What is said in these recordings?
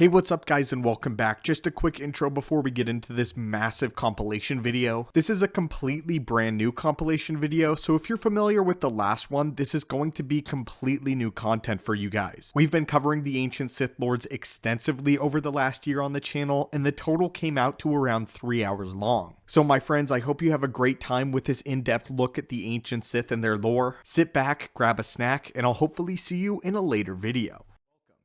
Hey, what's up guys and welcome back. Just a quick intro before we get into this massive compilation video. This is a completely brand new compilation video, so if you're familiar with the last one, this is going to be completely new content for you guys. We've been covering the ancient Sith Lords extensively over the last year on the channel, and the total came out to around 3 hours long. So my friends, I hope you have a great time with this in-depth look at the ancient Sith and their lore. Sit back, grab a snack, and I'll hopefully see you in a later video.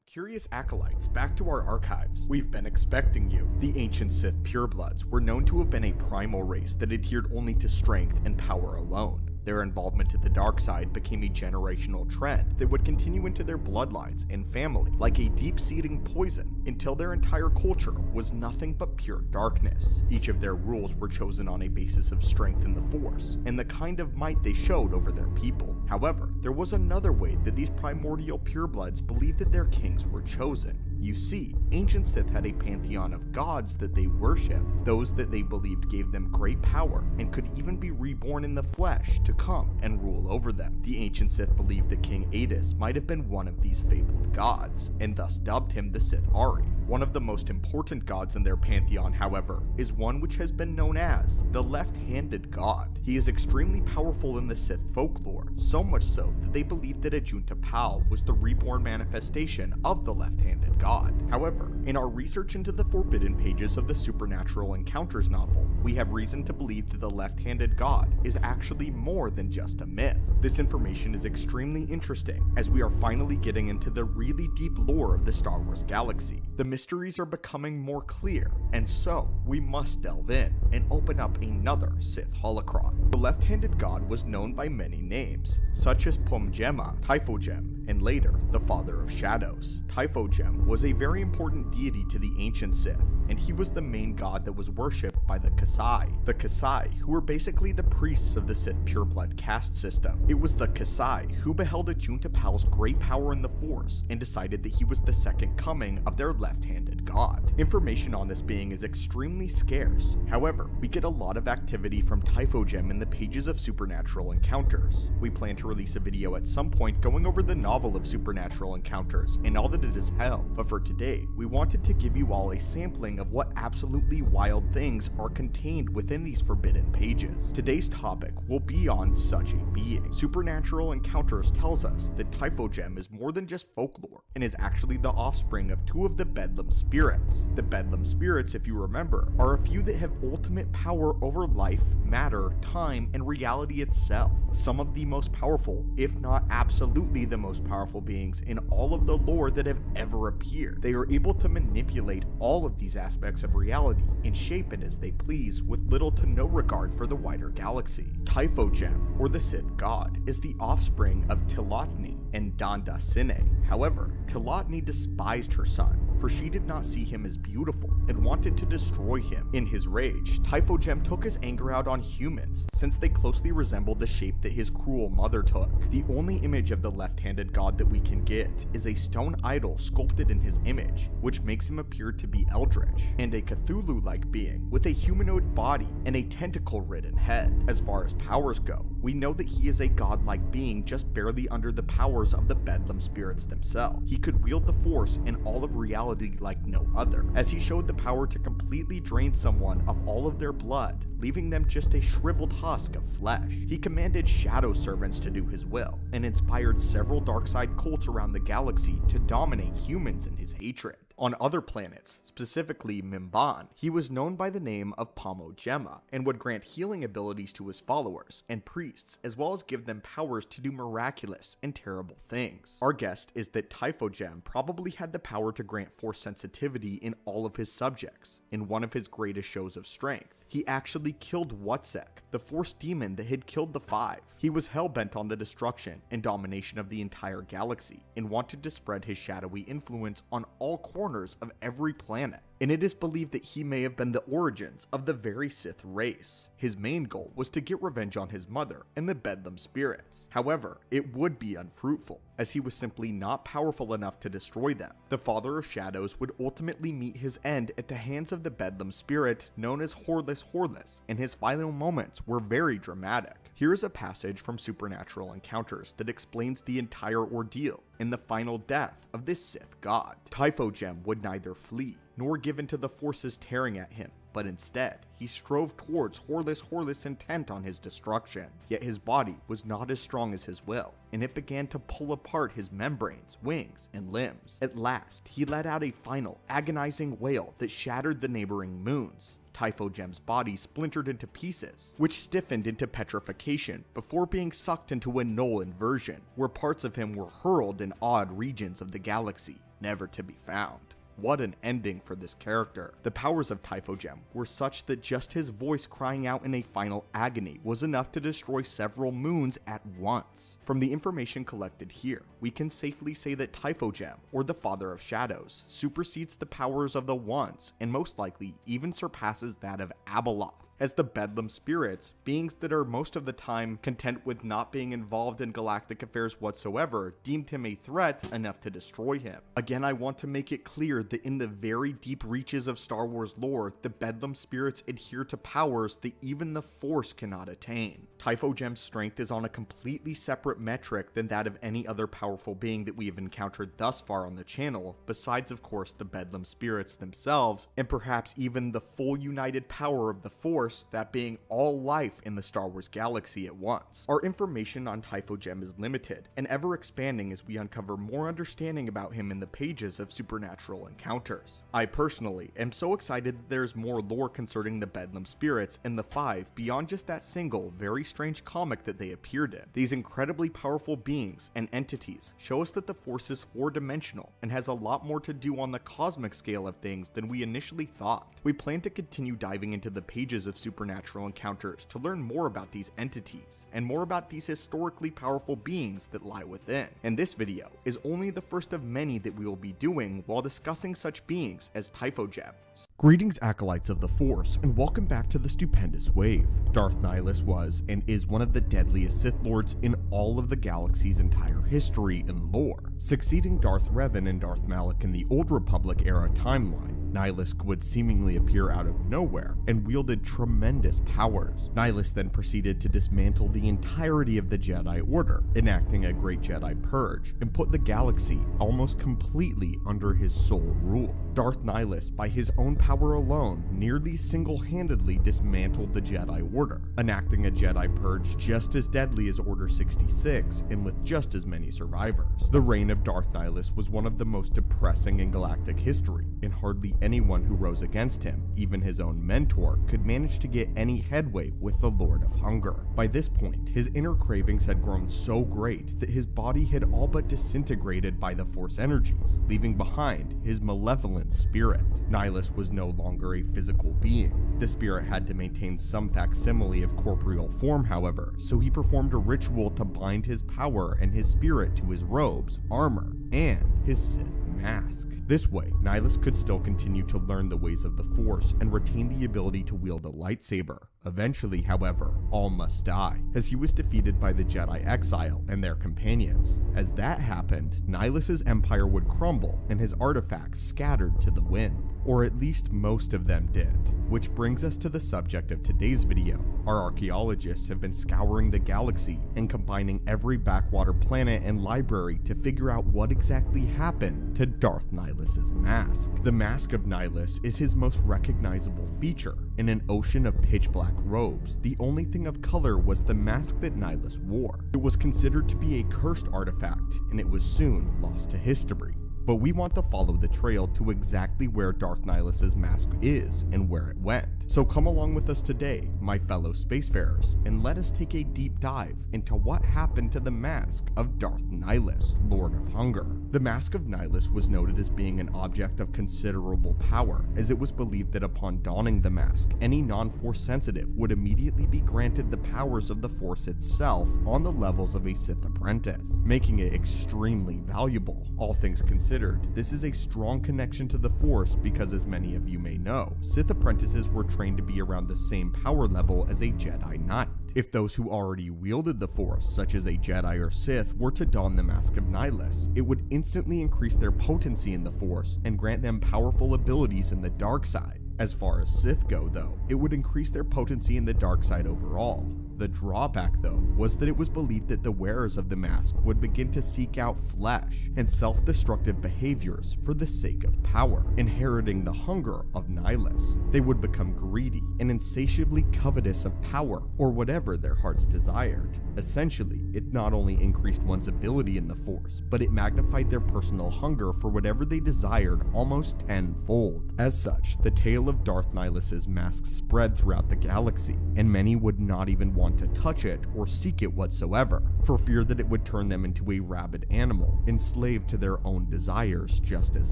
Curious acolytes, back to our archives. We've been expecting you. The ancient Sith purebloods were known to have been a primal race that adhered only to strength and power alone. Their involvement to the dark side became a generational trend that would continue into their bloodlines and family like a deep-seating poison until their entire culture was nothing but pure darkness. Each of their rules were chosen on a basis of strength in the Force and the kind of might they showed over their people. However, there was another way that these primordial purebloods believed that their kings were chosen. You see, ancient Sith had a pantheon of gods that they worshipped, those that they believed gave them great power and could even be reborn in the flesh to come and rule over them. The ancient Sith believed that King Adus might have been one of these fabled gods, and thus dubbed him the Sith Ari. One of the most important gods in their pantheon, however, is one which has been known as the left-handed god. He is extremely powerful in the Sith folklore, so much so that they believed that Ajunta Pal was the reborn manifestation of the left-handed god. However, in our research into the forbidden pages of the Supernatural Encounters novel, we have reason to believe that the left-handed god is actually more than just a myth. This information is extremely interesting, as we are finally getting into the really deep lore of the Star Wars galaxy. The mysteries are becoming more clear, and so we must delve in and open up another Sith holocron. The left-handed god was known by many names, such as Pomgema, Typhogem, and later, the Father of Shadows. Typhogem was a very important deity to the ancient Sith, and he was the main god that was worshipped by the Kasai. The Kasai, who were basically the priests of the Sith pureblood caste system. It was the Kasai who beheld Ajunta Pal's great power in the Force and decided that he was the second coming of their left-handed god. Information on this being is extremely scarce. However, we get a lot of activity from Typhogem in the pages of Supernatural Encounters. We plan to release a video at some point going over the novel of Supernatural Encounters and all that it has held, but for today, we wanted to give you all a sampling of what absolutely wild things are contained within these forbidden pages. Today's topic will be on such a being. Supernatural Encounters tells us that Typhogem is more than just folklore and is actually the offspring of two of the Bedlam spirits. The Bedlam spirits, if you remember, are a few that have ultimate power over life, matter, time, and reality itself. Some of the most powerful, if not absolutely the most powerful beings in all of the lore that have ever appeared. They are able to manipulate all of these aspects of reality and shape it as they please with little to no regard for the wider galaxy. Typhogem, or the Sith god, is the offspring of Tilotny and Dandasine. However, Tilotny despised her son, for she did not see him as beautiful and wanted to destroy him. In his rage, Typhogem took his anger out on humans, since they closely resembled the shape that his cruel mother took. The only image of the left-handed god that we can get is a stone idol sculpted in his image, which makes him appear to be eldritch, and a Cthulhu-like being with a humanoid body and a tentacle-ridden head. As far as powers go, we know that he is a godlike being just barely under the powers of the Bedlam spirits themselves. He could wield the Force and all of reality like no other, as he showed the power to completely drain someone of all of their blood, leaving them just a shriveled husk of flesh. He commanded shadow servants to do his will, and inspired several dark side cults around the galaxy to dominate humans in his hatred. On other planets, specifically Mimban, he was known by the name of Pomogema and would grant healing abilities to his followers and priests, as well as give them powers to do miraculous and terrible things. Our guess is that Typhogem probably had the power to grant Force sensitivity in all of his subjects. In one of his greatest shows of strength, he actually killed Wutsek, the Force demon that had killed the Five. He was hell-bent on the destruction and domination of the entire galaxy, and wanted to spread his shadowy influence on all corners of every planet. And it is believed that he may have been the origins of the very Sith race. His main goal was to get revenge on his mother and the Bedlam spirits. However, it would be unfruitful, as he was simply not powerful enough to destroy them. The Father of Shadows would ultimately meet his end at the hands of the Bedlam spirit known as Hordless, and his final moments were very dramatic. Here is a passage from Supernatural Encounters that explains the entire ordeal in the final death of this Sith god. Typhogem would neither flee nor give in to the forces tearing at him, but instead, he strove towards Horless intent on his destruction. Yet his body was not as strong as his will, and it began to pull apart his membranes, wings, and limbs. At last, he let out a final, agonizing wail that shattered the neighboring moons. Typhogem's body splintered into pieces, which stiffened into petrification before being sucked into a null inversion, where parts of him were hurled in odd regions of the galaxy, never to be found. What an ending for this character. The powers of Typhogem were such that just his voice crying out in a final agony was enough to destroy several moons at once. From the information collected here, we can safely say that Typhogem, or the Father of Shadows, supersedes the powers of the Ones, and most likely even surpasses that of Abeloth, as the Bedlam spirits, beings that are most of the time content with not being involved in galactic affairs whatsoever, deemed him a threat enough to destroy him. Again, I want to make it clear that in the very deep reaches of Star Wars lore, the Bedlam spirits adhere to powers that even the Force cannot attain. Typhogem's strength is on a completely separate metric than that of any other powerful being that we have encountered thus far on the channel, besides of course the Bedlam spirits themselves, and perhaps even the full united power of the Force, that being all life in the Star Wars galaxy at once. Our information on Typhogem is limited, and ever expanding as we uncover more understanding about him in the pages of Supernatural Encounters. I personally am so excited that there is more lore concerning the Bedlam spirits and the Five beyond just that single, very strange comic that they appeared in. These incredibly powerful beings and entities show us that the Force is four-dimensional and has a lot more to do on the cosmic scale of things than we initially thought. We plan to continue diving into the pages of Supernatural Encounters to learn more about these entities and more about these historically powerful beings that lie within. And this video is only the first of many that we will be doing while discussing such beings as Typhogem. Greetings, acolytes of the Force, and welcome back to the Stupendous Wave. Darth Nihilus was and is one of the deadliest Sith Lords in all of the galaxy's entire history and lore. Succeeding Darth Revan and Darth Malek in the Old Republic era timeline, Nihilus would seemingly appear out of nowhere and wielded tremendous powers. Nihilus then proceeded to dismantle the entirety of the Jedi Order, enacting a great Jedi purge, and put the galaxy almost completely under his sole rule. Darth Nihilus, by his own power alone, nearly single-handedly dismantled the Jedi Order, enacting a Jedi purge just as deadly as Order 66 and with just as many survivors. The reign of Darth Nihilus was one of the most depressing in galactic history, and hardly anyone who rose against him, even his own mentor, could manage to get any headway with the Lord of Hunger. By this point, his inner cravings had grown so great that his body had all but disintegrated by the Force energies, leaving behind his malevolent spirit. Nihilus was no longer a physical being. The spirit had to maintain some facsimile of corporeal form, however, so he performed a ritual to bind his power and his spirit to his robes, armor, and his Sith mask. This way, Nihilus could still continue to learn the ways of the Force and retain the ability to wield a lightsaber. Eventually, however, all must die, as he was defeated by the Jedi Exile and their companions. As that happened, Nihilus's empire would crumble and his artifacts scattered to the wind. Or at least most of them did. Which brings us to the subject of today's video. Our archaeologists have been scouring the galaxy and combining every backwater planet and library to figure out what exactly happened to Darth Nihilus's mask. The Mask of Nihilus is his most recognizable feature. In an ocean of pitch black robes, the only thing of color was the mask that Nihilus wore. It was considered to be a cursed artifact, and it was soon lost to history. But we want to follow the trail to exactly where Darth Nihilus's mask is and where it went. So come along with us today, my fellow spacefarers, and let us take a deep dive into what happened to the mask of Darth Nihilus, Lord of Hunger. The Mask of Nihilus was noted as being an object of considerable power, as it was believed that upon donning the mask, any non-Force sensitive would immediately be granted the powers of the Force itself on the levels of a Sith apprentice, making it extremely valuable. All things considered, this is a strong connection to the Force because, as many of you may know, Sith apprentices were trained to be around the same power level as a Jedi Knight. If those who already wielded the Force, such as a Jedi or Sith, were to don the Mask of Nihilus, it would instantly increase their potency in the Force and grant them powerful abilities in the dark side. As far as Sith go though, it would increase their potency in the dark side overall. The drawback, though, was that it was believed that the wearers of the mask would begin to seek out flesh and self-destructive behaviors for the sake of power, inheriting the hunger of Nihilus. They would become greedy and insatiably covetous of power, or whatever their hearts desired. Essentially, it not only increased one's ability in the Force, but it magnified their personal hunger for whatever they desired almost tenfold. As such, the tale of Darth Nihilus's mask spread throughout the galaxy, and many would not even want to touch it or seek it whatsoever, for fear that it would turn them into a rabid animal, enslaved to their own desires just as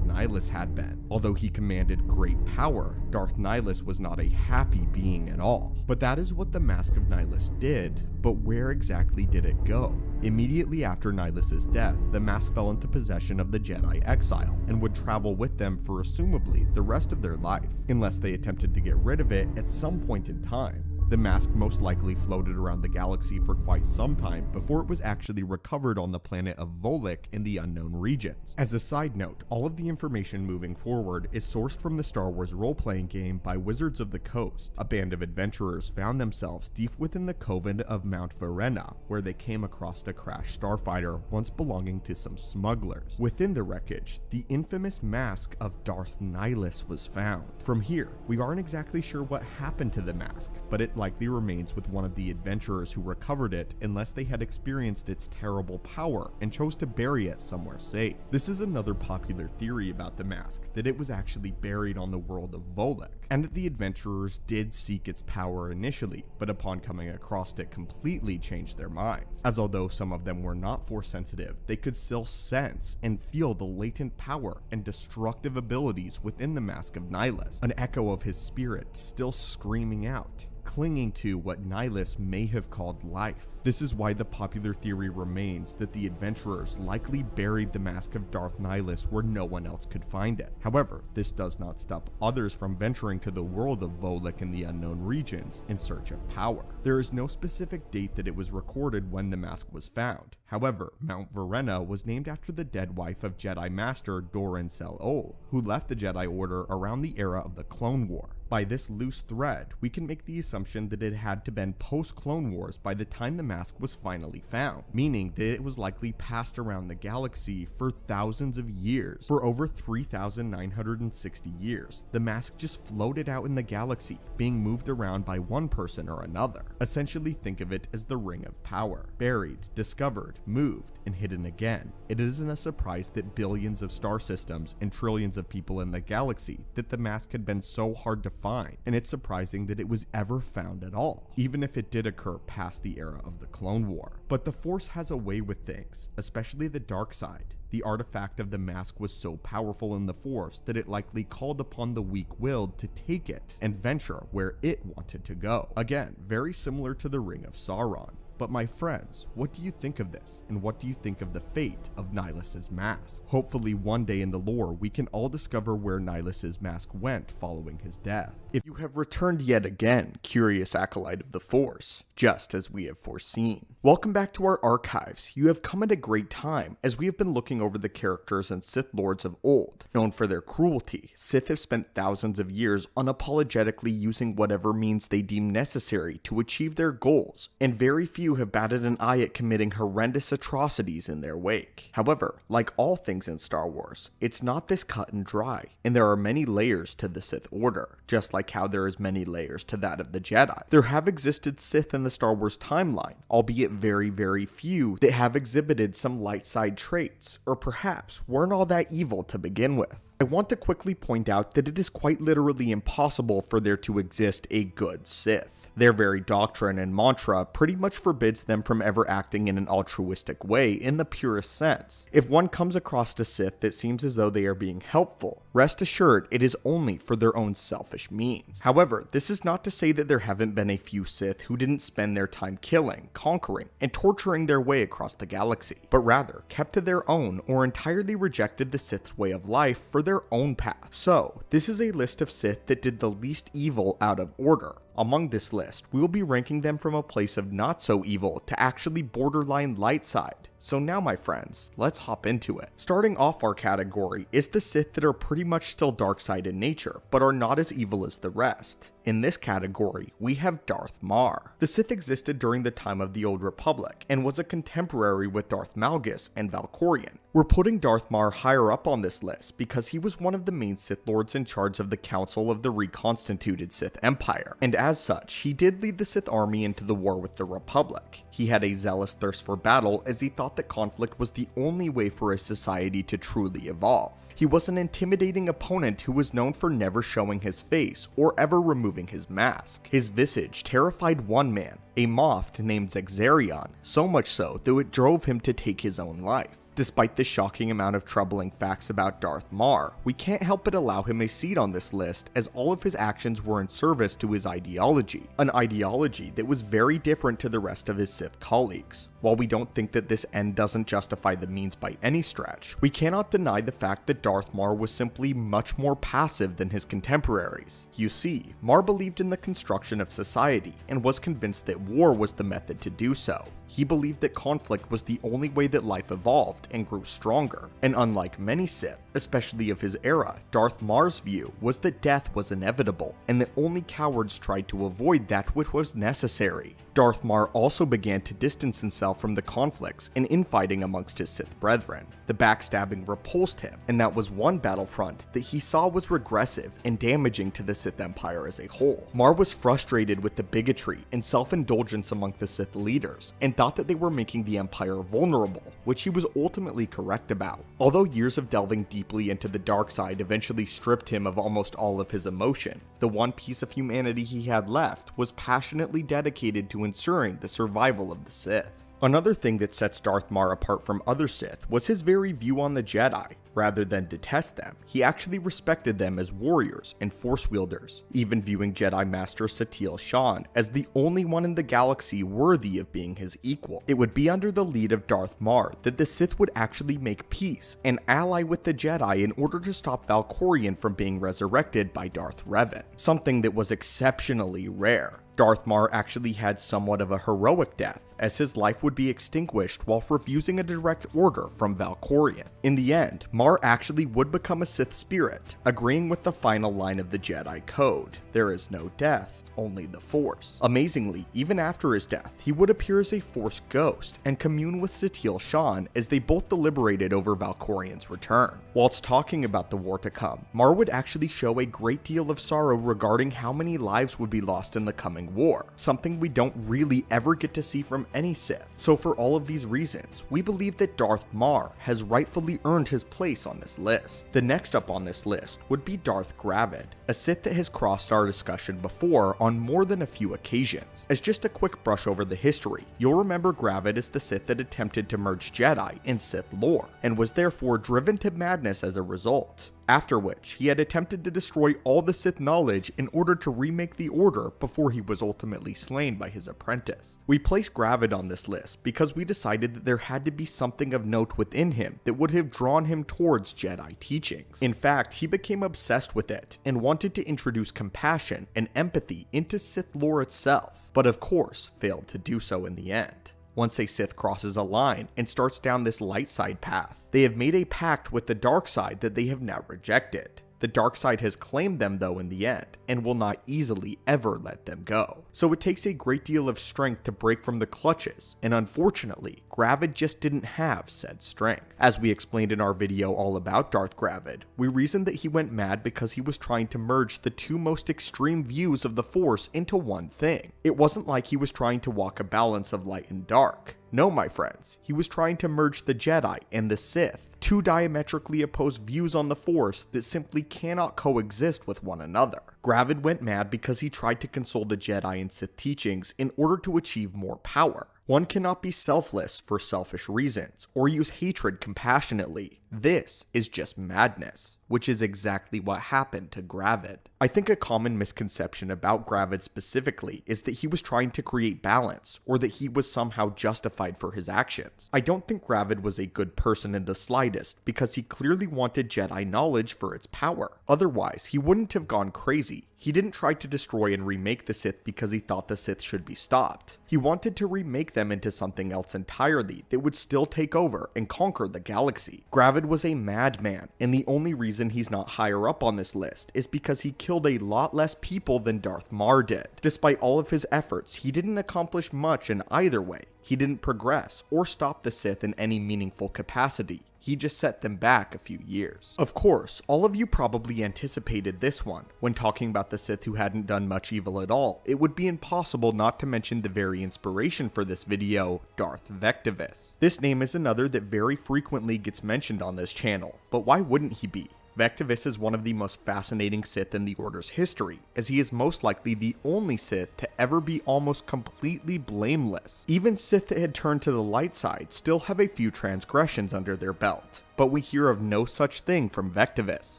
Nihilus had been. Although he commanded great power, Darth Nihilus was not a happy being at all. But that is what the Mask of Nihilus did, but where exactly did it go? Immediately after Nihilus's death, the mask fell into possession of the Jedi exile, and would travel with them for assumably the rest of their life, unless they attempted to get rid of it at some point in time. The mask most likely floated around the galaxy for quite some time before it was actually recovered on the planet of Volek in the unknown regions. As a side note, all of the information moving forward is sourced from the Star Wars role-playing game by Wizards of the Coast. A band of adventurers found themselves deep within the coven of Mount Verena, where they came across a crashed starfighter once belonging to some smugglers. Within the wreckage, the infamous mask of Darth Nihilus was found. From here, we aren't exactly sure what happened to the mask, but it likely remains with one of the adventurers who recovered it unless they had experienced its terrible power and chose to bury it somewhere safe. This is another popular theory about the mask, that it was actually buried on the world of Volek, and that the adventurers did seek its power initially, but upon coming across it completely changed their minds, as although some of them were not Force sensitive, they could still sense and feel the latent power and destructive abilities within the Mask of Nihilus, an echo of his spirit still screaming out, clinging to what Nihilus may have called life. This is why the popular theory remains that the adventurers likely buried the Mask of Darth Nihilus where no one else could find it. However, this does not stop others from venturing to the world of Volek in the unknown regions in search of power. There is no specific date that it was recorded when the mask was found. However, Mount Verena was named after the dead wife of Jedi Master Doran Sel-Ol, who left the Jedi Order around the era of the Clone War. By this loose thread, we can make the assumption that it had to been post-Clone Wars by the time the mask was finally found, meaning that it was likely passed around the galaxy for thousands of years. For over 3,960 years, the mask just floated out in the galaxy, being moved around by one person or another. Essentially, think of it as the Ring of Power. Buried, discovered, moved, and hidden again. It isn't a surprise that billions of star systems and trillions of people in the galaxy that the mask had been so hard to find, and it's surprising that it was ever found at all, even if it did occur past the era of the Clone War. But the Force has a way with things, especially the dark side. The artifact of the mask was so powerful in the Force that it likely called upon the weak-willed to take it and venture where it wanted to go. Again, very similar to the Ring of Sauron. But my friends, what do you think of this? And what do you think of the fate of Nihilus's mask? Hopefully one day in the lore, we can all discover where Nihilus's mask went following his death. If you have returned yet again, curious acolyte of the Force, just as we have foreseen. Welcome back to our archives. You have come at a great time, as we have been looking over the characters and Sith Lords of old. Known for their cruelty, Sith have spent thousands of years unapologetically using whatever means they deem necessary to achieve their goals, and very few have batted an eye at committing horrendous atrocities in their wake. However, like all things in Star Wars, it's not this cut and dry, and there are many layers to the Sith Order, just like how there is many layers to that of the Jedi. There have existed Sith in the Star Wars timeline, albeit very, very few that have exhibited some light side traits, or perhaps weren't all that evil to begin with. I want to quickly point out that it is quite literally impossible for there to exist a good Sith. Their very doctrine and mantra pretty much forbids them from ever acting in an altruistic way in the purest sense. If one comes across a Sith that seems as though they are being helpful, rest assured it is only for their own selfish means. However, this is not to say that there haven't been a few Sith who didn't spend their time killing, conquering, and torturing their way across the galaxy, but rather kept to their own or entirely rejected the Sith's way of life for their own path. So, this is a list of Sith that did the least evil out of order, Among this list, we will be ranking them from a place of not so evil to actually borderline light side. So now my friends, let's hop into it. Starting off our category is the Sith that are pretty much still dark side in nature, but are not as evil as the rest. In this category, we have Darth Marr. The Sith existed during the time of the Old Republic, and was a contemporary with Darth Malgus and Valkorion. We're putting Darth Marr higher up on this list because he was one of the main Sith Lords in charge of the Council of the reconstituted Sith Empire, and as such, he did lead the Sith army into the war with the Republic. He had a zealous thirst for battle as he thought that conflict was the only way for a society to truly evolve. He was an intimidating opponent who was known for never showing his face or ever removing his mask. His visage terrified one man, a Moff named Zexarion, so much so that it drove him to take his own life. Despite the shocking amount of troubling facts about Darth Marr, we can't help but allow him a seat on this list as all of his actions were in service to his ideology, an ideology that was very different to the rest of his Sith colleagues. While we don't think that this end doesn't justify the means by any stretch, we cannot deny the fact that Darth Marr was simply much more passive than his contemporaries. You see, Marr believed in the construction of society and was convinced that war was the method to do so. He believed that conflict was the only way that life evolved and grew stronger, and unlike many Sith, especially of his era, Darth Marr's view was that death was inevitable, and that only cowards tried to avoid that which was necessary. Darth Marr also began to distance himself from the conflicts and infighting amongst his Sith brethren. The backstabbing repulsed him, and that was one battlefront that he saw was regressive and damaging to the Sith Empire as a whole. Marr was frustrated with the bigotry and self-indulgence among the Sith leaders, and thought that they were making the Empire vulnerable, which he was ultimately correct about. Although years of delving deeply into the dark side eventually stripped him of almost all of his emotion, the one piece of humanity he had left was passionately dedicated to ensuring the survival of the Sith. Another thing that sets Darth Marr apart from other Sith was his very view on the Jedi. Rather than detest them, he actually respected them as warriors and force wielders, even viewing Jedi Master Satele Shan as the only one in the galaxy worthy of being his equal. It would be under the lead of Darth Marr that the Sith would actually make peace and ally with the Jedi in order to stop Valkorion from being resurrected by Darth Revan, something that was exceptionally rare. Darth Marr actually had somewhat of a heroic death, as his life would be extinguished while refusing a direct order from Valkorion. In the end, Marr actually would become a Sith spirit, agreeing with the final line of the Jedi Code: "There is no death, only the Force." Amazingly, even after his death, he would appear as a Force ghost and commune with Satele Shan as they both deliberated over Valkorion's return. Whilst talking about the war to come, Marr would actually show a great deal of sorrow regarding how many lives would be lost in the coming war, something we don't really ever get to see from any Sith. So for all of these reasons, we believe that Darth Marr has rightfully earned his place on this list. The next up on this list would be Darth Gravid, a Sith that has crossed our discussion before on more than a few occasions. As just a quick brush over the history, you'll remember Gravid as the Sith that attempted to merge Jedi and Sith lore, and was therefore driven to madness as a result. After which, he had attempted to destroy all the Sith knowledge in order to remake the Order before he was ultimately slain by his apprentice. We placed Gravid on this list because we decided that there had to be something of note within him that would have drawn him towards Jedi teachings. In fact, he became obsessed with it and wanted to introduce compassion and empathy into Sith lore itself, but of course failed to do so in the end. Once a Sith crosses a line and starts down this light side path, they have made a pact with the dark side that they have now rejected. The dark side has claimed them though in the end, and will not easily ever let them go. So it takes a great deal of strength to break from the clutches, and unfortunately, Gravid just didn't have said strength. As we explained in our video all about Darth Gravid, we reasoned that he went mad because he was trying to merge the two most extreme views of the Force into one thing. It wasn't like he was trying to walk a balance of light and dark. No, my friends, he was trying to merge the Jedi and the Sith, two diametrically opposed views on the Force that simply cannot coexist with one another. Gravid went mad because he tried to console the Jedi and Sith teachings in order to achieve more power. One cannot be selfless for selfish reasons, or use hatred compassionately. This is just madness, which is exactly what happened to Gravid. I think a common misconception about Gravid specifically is that he was trying to create balance, or that he was somehow justified for his actions. I don't think Gravid was a good person in the slightest, because he clearly wanted Jedi knowledge for its power. Otherwise, he wouldn't have gone crazy He didn't try to destroy and remake the Sith because he thought the Sith should be stopped. He wanted to remake them into something else entirely that would still take over and conquer the galaxy. Gravid was a madman, and the only reason he's not higher up on this list is because he killed a lot less people than Darth Marr did. Despite all of his efforts, he didn't accomplish much in either way. He didn't progress or stop the Sith in any meaningful capacity. He just set them back a few years. Of course, all of you probably anticipated this one. When talking about the Sith who hadn't done much evil at all, it would be impossible not to mention the very inspiration for this video, Darth Vectivus. This name is another that very frequently gets mentioned on this channel, but why wouldn't he be? Vectivus is one of the most fascinating Sith in the Order's history, as he is most likely the only Sith to ever be almost completely blameless. Even Sith that had turned to the light side still have a few transgressions under their belt. But we hear of no such thing from Vectivus.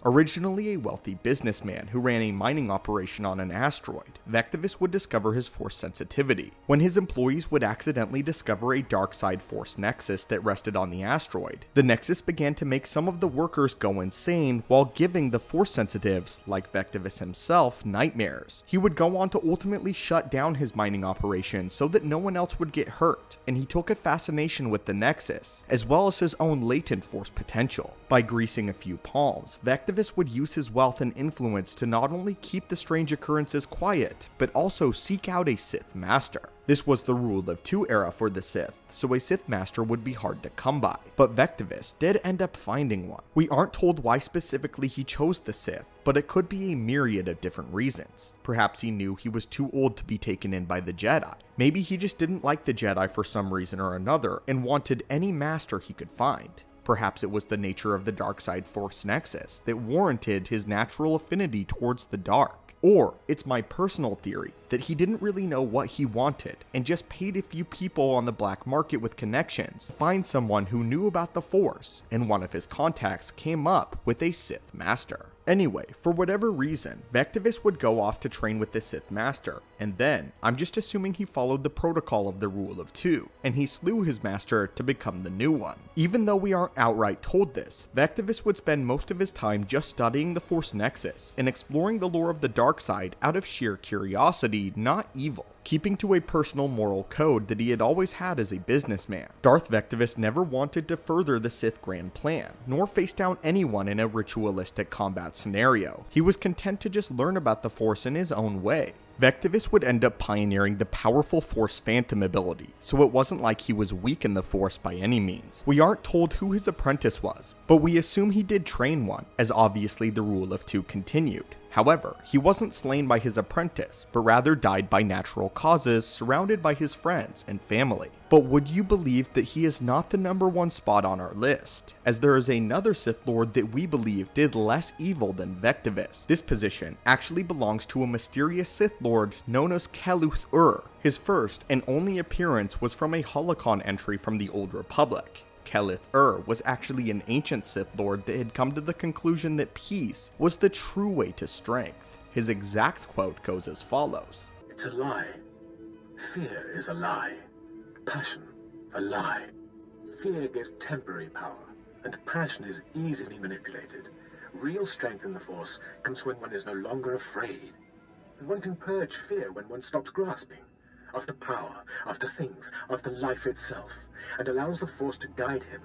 Originally a wealthy businessman who ran a mining operation on an asteroid, Vectivus would discover his force sensitivity. When his employees would accidentally discover a dark side force nexus that rested on the asteroid, the nexus began to make some of the workers go insane while giving the force sensitives, like Vectivus himself, nightmares. He would go on to ultimately shut down his mining operation so that no one else would get hurt, and he took a fascination with the nexus, as well as his own latent force potential. By greasing a few palms, Vectivus would use his wealth and influence to not only keep the strange occurrences quiet, but also seek out a Sith Master. This was the Rule of Two era for the Sith, so a Sith Master would be hard to come by, but Vectivus did end up finding one. We aren't told why specifically he chose the Sith, but it could be a myriad of different reasons. Perhaps he knew he was too old to be taken in by the Jedi. Maybe he just didn't like the Jedi for some reason or another and wanted any master he could find. Perhaps it was the nature of the dark side force nexus that warranted his natural affinity towards the dark. Or it's my personal theory that he didn't really know what he wanted and just paid a few people on the black market with connections to find someone who knew about the Force, and one of his contacts came up with a Sith Master. Anyway, for whatever reason, Vectivus would go off to train with the Sith Master, and then, I'm just assuming he followed the protocol of the Rule of Two, and he slew his master to become the new one. Even though we aren't outright told this, Vectivus would spend most of his time just studying the Force Nexus and exploring the lore of the dark side out of sheer curiosity, not evil, keeping to a personal moral code that he had always had as a businessman. Darth Vectivus never wanted to further the Sith grand plan, nor face down anyone in a ritualistic combat scenario. He was content to just learn about the Force in his own way. Vectivus would end up pioneering the powerful Force Phantom ability, so it wasn't like he was weak in the Force by any means. We aren't told who his apprentice was, but we assume he did train one, as obviously the Rule of Two continued. However, he wasn't slain by his apprentice, but rather died by natural causes surrounded by his friends and family. But would you believe that he is not the #1 spot on our list, as there is another Sith Lord that we believe did less evil than Vectivus. This position actually belongs to a mysterious Sith Lord known as Kaluth Ur. His first and only appearance was from a holocron entry from the Old Republic. Kaluth Ur was actually an ancient Sith Lord that had come to the conclusion that peace was the true way to strength. His exact quote goes as follows. "It's a lie. Fear is a lie. Passion, a lie. Fear gives temporary power, and passion is easily manipulated. Real strength in the Force comes when one is no longer afraid. And one can purge fear when one stops grasping after power, after things, after life itself, and allows the Force to guide him.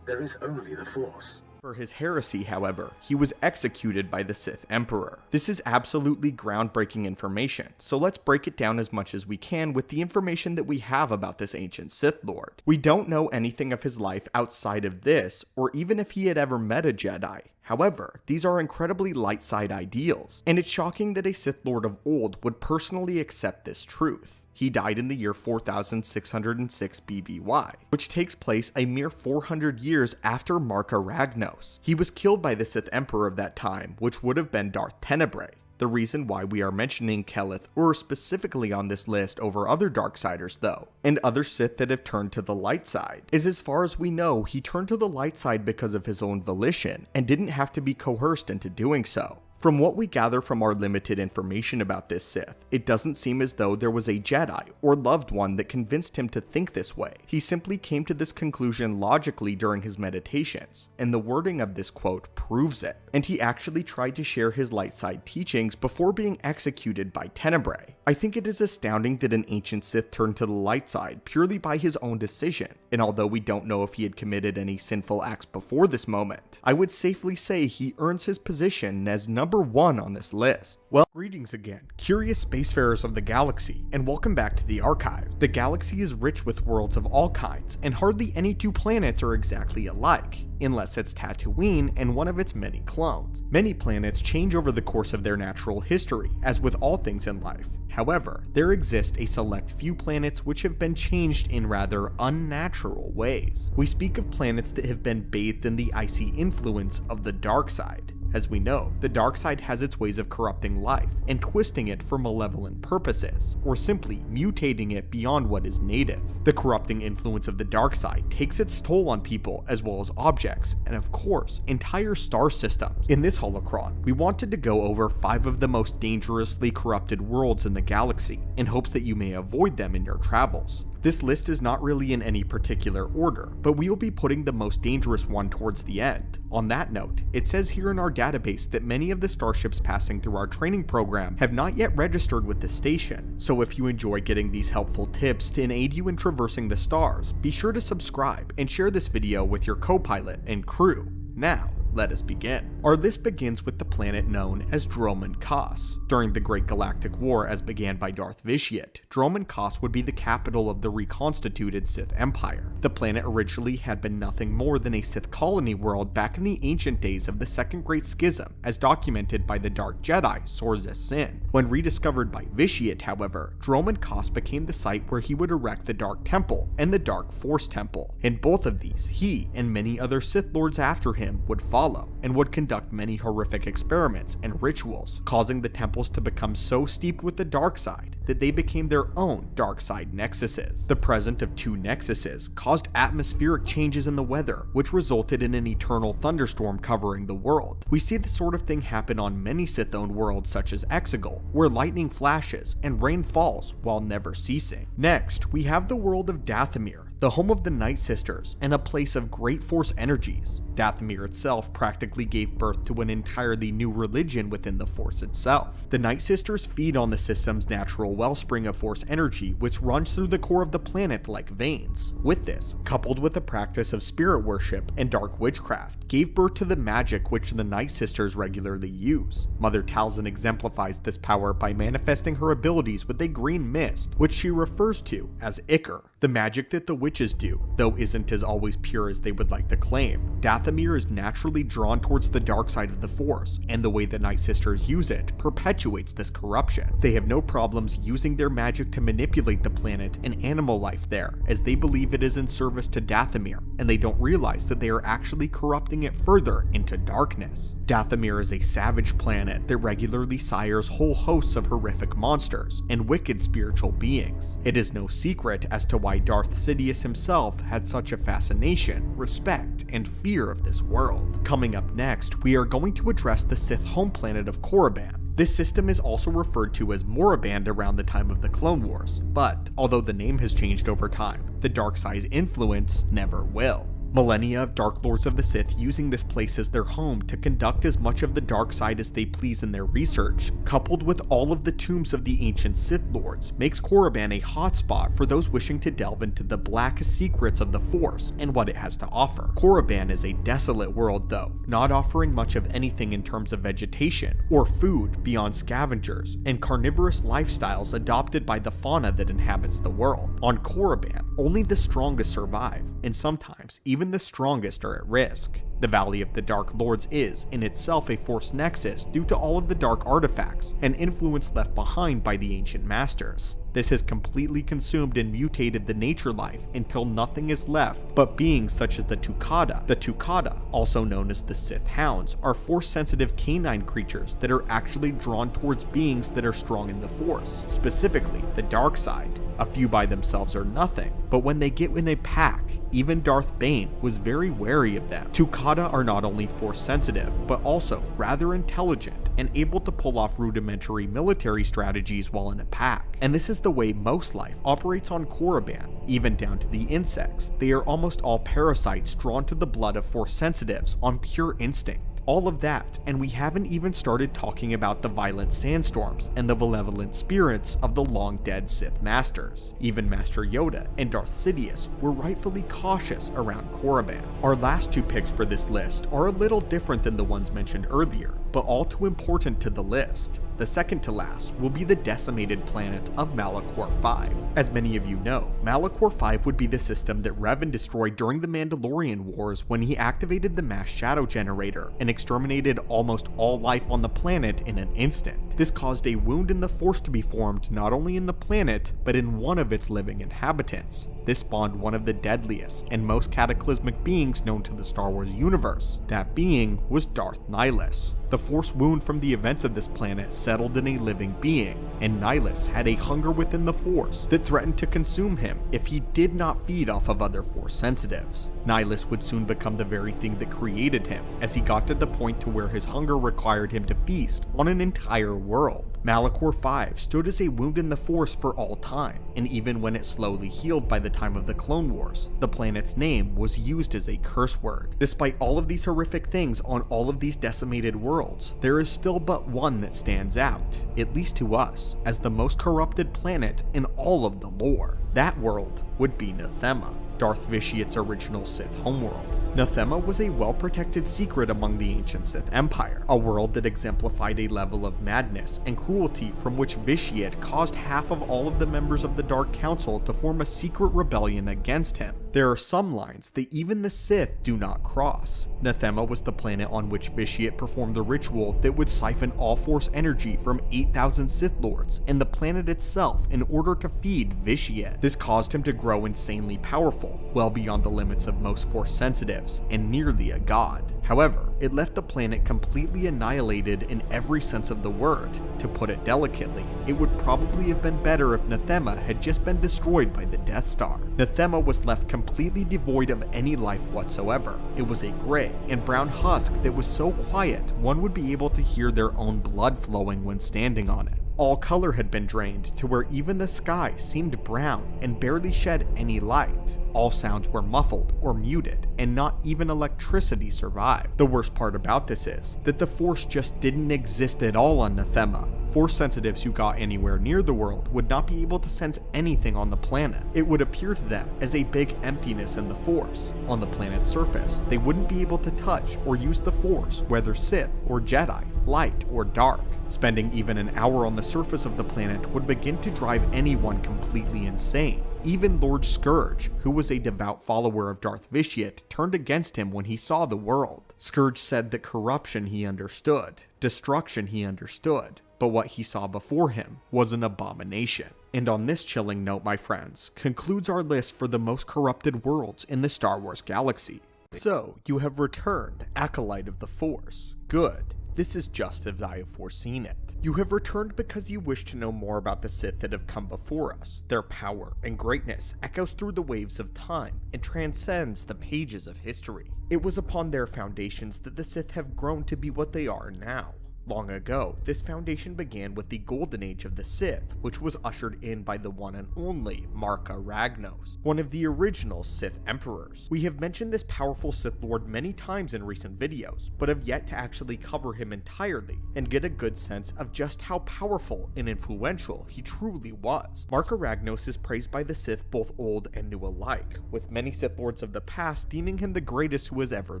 There is only the Force." For his heresy, however, he was executed by the Sith Emperor. This is absolutely groundbreaking information, so let's break it down as much as we can with the information that we have about this ancient Sith Lord. We don't know anything of his life outside of this, or even if he had ever met a Jedi. However, these are incredibly light side ideals, and it's shocking that a Sith Lord of old would personally accept this truth. He died in the year 4606 BBY, which takes place a mere 400 years after Marka Ragnos. He was killed by the Sith Emperor of that time, which would have been Darth Tenebrae. The reason why we are mentioning Kaluth Ur specifically on this list over other Darksiders though, and other Sith that have turned to the light side, is as far as we know, he turned to the light side because of his own volition, and didn't have to be coerced into doing so. From what we gather from our limited information about this Sith, it doesn't seem as though there was a Jedi or loved one that convinced him to think this way. He simply came to this conclusion logically during his meditations, and the wording of this quote proves it. And he actually tried to share his light side teachings before being executed by Tenebrae. I think it is astounding that an ancient Sith turned to the light side purely by his own decision, and although we don't know if he had committed any sinful acts before this moment, I would safely say he earns his position as number 1 on this list. Well, greetings again, curious spacefarers of the galaxy, and welcome back to the archive. The galaxy is rich with worlds of all kinds, and hardly any two planets are exactly alike, unless it's Tatooine and one of its many clones. Many planets change over the course of their natural history, as with all things in life. However, there exist a select few planets which have been changed in rather unnatural ways. We speak of planets that have been bathed in the icy influence of the dark side. As we know, the dark side has its ways of corrupting life and twisting it for malevolent purposes, or simply mutating it beyond what is native. The corrupting influence of the dark side takes its toll on people as well as objects, and of course, entire star systems. In this holocron, we wanted to go over 5 of the most dangerously corrupted worlds in the galaxy, in hopes that you may avoid them in your travels. This list is not really in any particular order, but we will be putting the most dangerous one towards the end. On that note, it says here in our database that many of the starships passing through our training program have not yet registered with the station, so if you enjoy getting these helpful tips to aid you in traversing the stars, be sure to subscribe and share this video with your co-pilot and crew. Now, let us begin. Our list begins with the planet known as Dromund Kaas. During the Great Galactic War as began by Darth Vitiate, Dromund Kaas would be the capital of the reconstituted Sith Empire. The planet originally had been nothing more than a Sith colony world back in the ancient days of the Second Great Schism, as documented by the Dark Jedi Sorza Sin. When rediscovered by Vitiate, however, Dromund Kaas became the site where he would erect the Dark Temple and the Dark Force Temple. In both of these, he and many other Sith Lords after him would follow, and would conduct many horrific experiments and rituals, causing the temples to become so steeped with the dark side that they became their own dark side nexuses. The presence of 2 nexuses caused atmospheric changes in the weather, which resulted in an eternal thunderstorm covering the world. We see this sort of thing happen on many Sith-owned worlds such as Exegol, where lightning flashes and rain falls while never ceasing. Next, we have the world of Dathomir, the home of the Night Sisters, and a place of great force energies. Dathomir itself practically gave birth to an entirely new religion within the Force itself. The Night Sisters feed on the system's natural wellspring of force energy, which runs through the core of the planet like veins. With this, coupled with the practice of spirit worship and dark witchcraft, gave birth to the magic which the Night Sisters regularly use. Mother Talzin exemplifies this power by manifesting her abilities with a green mist, which she refers to as Ichor. The magic that the witches do, though isn't as always pure as they would like to claim. Dathomir is naturally drawn towards the dark side of the Force, and the way the Night Sisters use it perpetuates this corruption. They have no problems using their magic to manipulate the planet and animal life there, as they believe it is in service to Dathomir, and they don't realize that they are actually corrupting it further into darkness. Dathomir is a savage planet that regularly sires whole hosts of horrific monsters and wicked spiritual beings. It is no secret as to why Darth Sidious himself had such a fascination, respect, and fear of this world. Coming up next, we are going to address the Sith home planet of Korriban. This system is also referred to as Moraband around the time of the Clone Wars, but although the name has changed over time, the dark side's influence never will. Millennia of Dark Lords of the Sith using this place as their home to conduct as much of the dark side as they please in their research, coupled with all of the tombs of the ancient Sith Lords, makes Korriban a hotspot for those wishing to delve into the blackest secrets of the Force and what it has to offer. Korriban is a desolate world though, not offering much of anything in terms of vegetation or food beyond scavengers and carnivorous lifestyles adopted by the fauna that inhabits the world. On Korriban, only the strongest survive, and sometimes even the strongest are at risk. The Valley of the Dark Lords is, in itself, a Force nexus due to all of the dark artifacts and influence left behind by the ancient masters. This has completely consumed and mutated the nature life until nothing is left but beings such as the Tukada. The Tukada, also known as the Sith Hounds, are Force-sensitive canine creatures that are actually drawn towards beings that are strong in the Force, specifically the dark side. A few by themselves are nothing, but when they get in a pack, even Darth Bane was very wary of them. Tukada are not only Force sensitive, but also rather intelligent and able to pull off rudimentary military strategies while in a pack. And this is the way most life operates on Korriban, even down to the insects. They are almost all parasites drawn to the blood of Force sensitives on pure instinct. All of that, and we haven't even started talking about the violent sandstorms and the malevolent spirits of the long-dead Sith Masters. Even Master Yoda and Darth Sidious were rightfully cautious around Korriban. Our last two picks for this list are a little different than the ones mentioned earlier, but all too important to the list. The second to last will be the decimated planet of Malachor 5. As many of you know, Malachor 5 would be the system that Revan destroyed during the Mandalorian Wars when he activated the mass shadow generator and exterminated almost all life on the planet in an instant. This caused a wound in the Force to be formed not only in the planet, but in one of its living inhabitants. This spawned one of the deadliest and most cataclysmic beings known to the Star Wars universe. That being was Darth Nihilus. The Force wound from the events of this planet settled in a living being, and Nihilus had a hunger within the Force that threatened to consume him if he did not feed off of other Force sensitives. Nihilus would soon become the very thing that created him, as he got to the point to where his hunger required him to feast on an entire world. Malachor 5 stood as a wound in the Force for all time, and even when it slowly healed by the time of the Clone Wars, the planet's name was used as a curse word. Despite all of these horrific things on all of these decimated worlds, there is still but one that stands out, at least to us, as the most corrupted planet in all of the lore. That world would be Nathema, Darth Vitiate's original Sith homeworld. Nathema was a well-protected secret among the ancient Sith Empire, a world that exemplified a level of madness and cruelty from which Vitiate caused half of all of the members of the Dark Council to form a secret rebellion against him. There are some lines that even the Sith do not cross. Nathema was the planet on which Vitiate performed the ritual that would siphon all Force energy from 8,000 Sith Lords and the planet itself in order to feed Vitiate. This caused him to grow insanely powerful, well beyond the limits of most Force sensitives, and nearly a god. However, it left the planet completely annihilated in every sense of the word. To put it delicately, it would probably have been better if Nathema had just been destroyed by the Death Star. Nathema was left completely devoid of any life whatsoever. It was a gray and brown husk that was so quiet one would be able to hear their own blood flowing when standing on it. All color had been drained to where even the sky seemed brown and barely shed any light. All sounds were muffled or muted, and not even electricity survived. The worst part about this is that the Force just didn't exist at all on Nathema. Force sensitives who got anywhere near the world would not be able to sense anything on the planet. It would appear to them as a big emptiness in the Force. On the planet's surface, they wouldn't be able to touch or use the Force, whether Sith or Jedi, light or dark. Spending even an hour on the surface of the planet would begin to drive anyone completely insane. Even Lord Scourge, who was a devout follower of Darth Vitiate, turned against him when he saw the world. Scourge said that corruption he understood, destruction he understood, but what he saw before him was an abomination. And on this chilling note, my friends, concludes our list for the most corrupted worlds in the Star Wars galaxy. So, you have returned, Acolyte of the Force. Good. This is just as I have foreseen it. You have returned because you wish to know more about the Sith that have come before us. Their power and greatness echoes through the waves of time and transcends the pages of history. It was upon their foundations that the Sith have grown to be what they are now. Long ago, this foundation began with the Golden Age of the Sith, which was ushered in by the one and only Marka Ragnos, one of the original Sith Emperors. We have mentioned this powerful Sith Lord many times in recent videos, but have yet to actually cover him entirely and get a good sense of just how powerful and influential he truly was. Marka Ragnos is praised by the Sith both old and new alike, with many Sith Lords of the past deeming him the greatest who has ever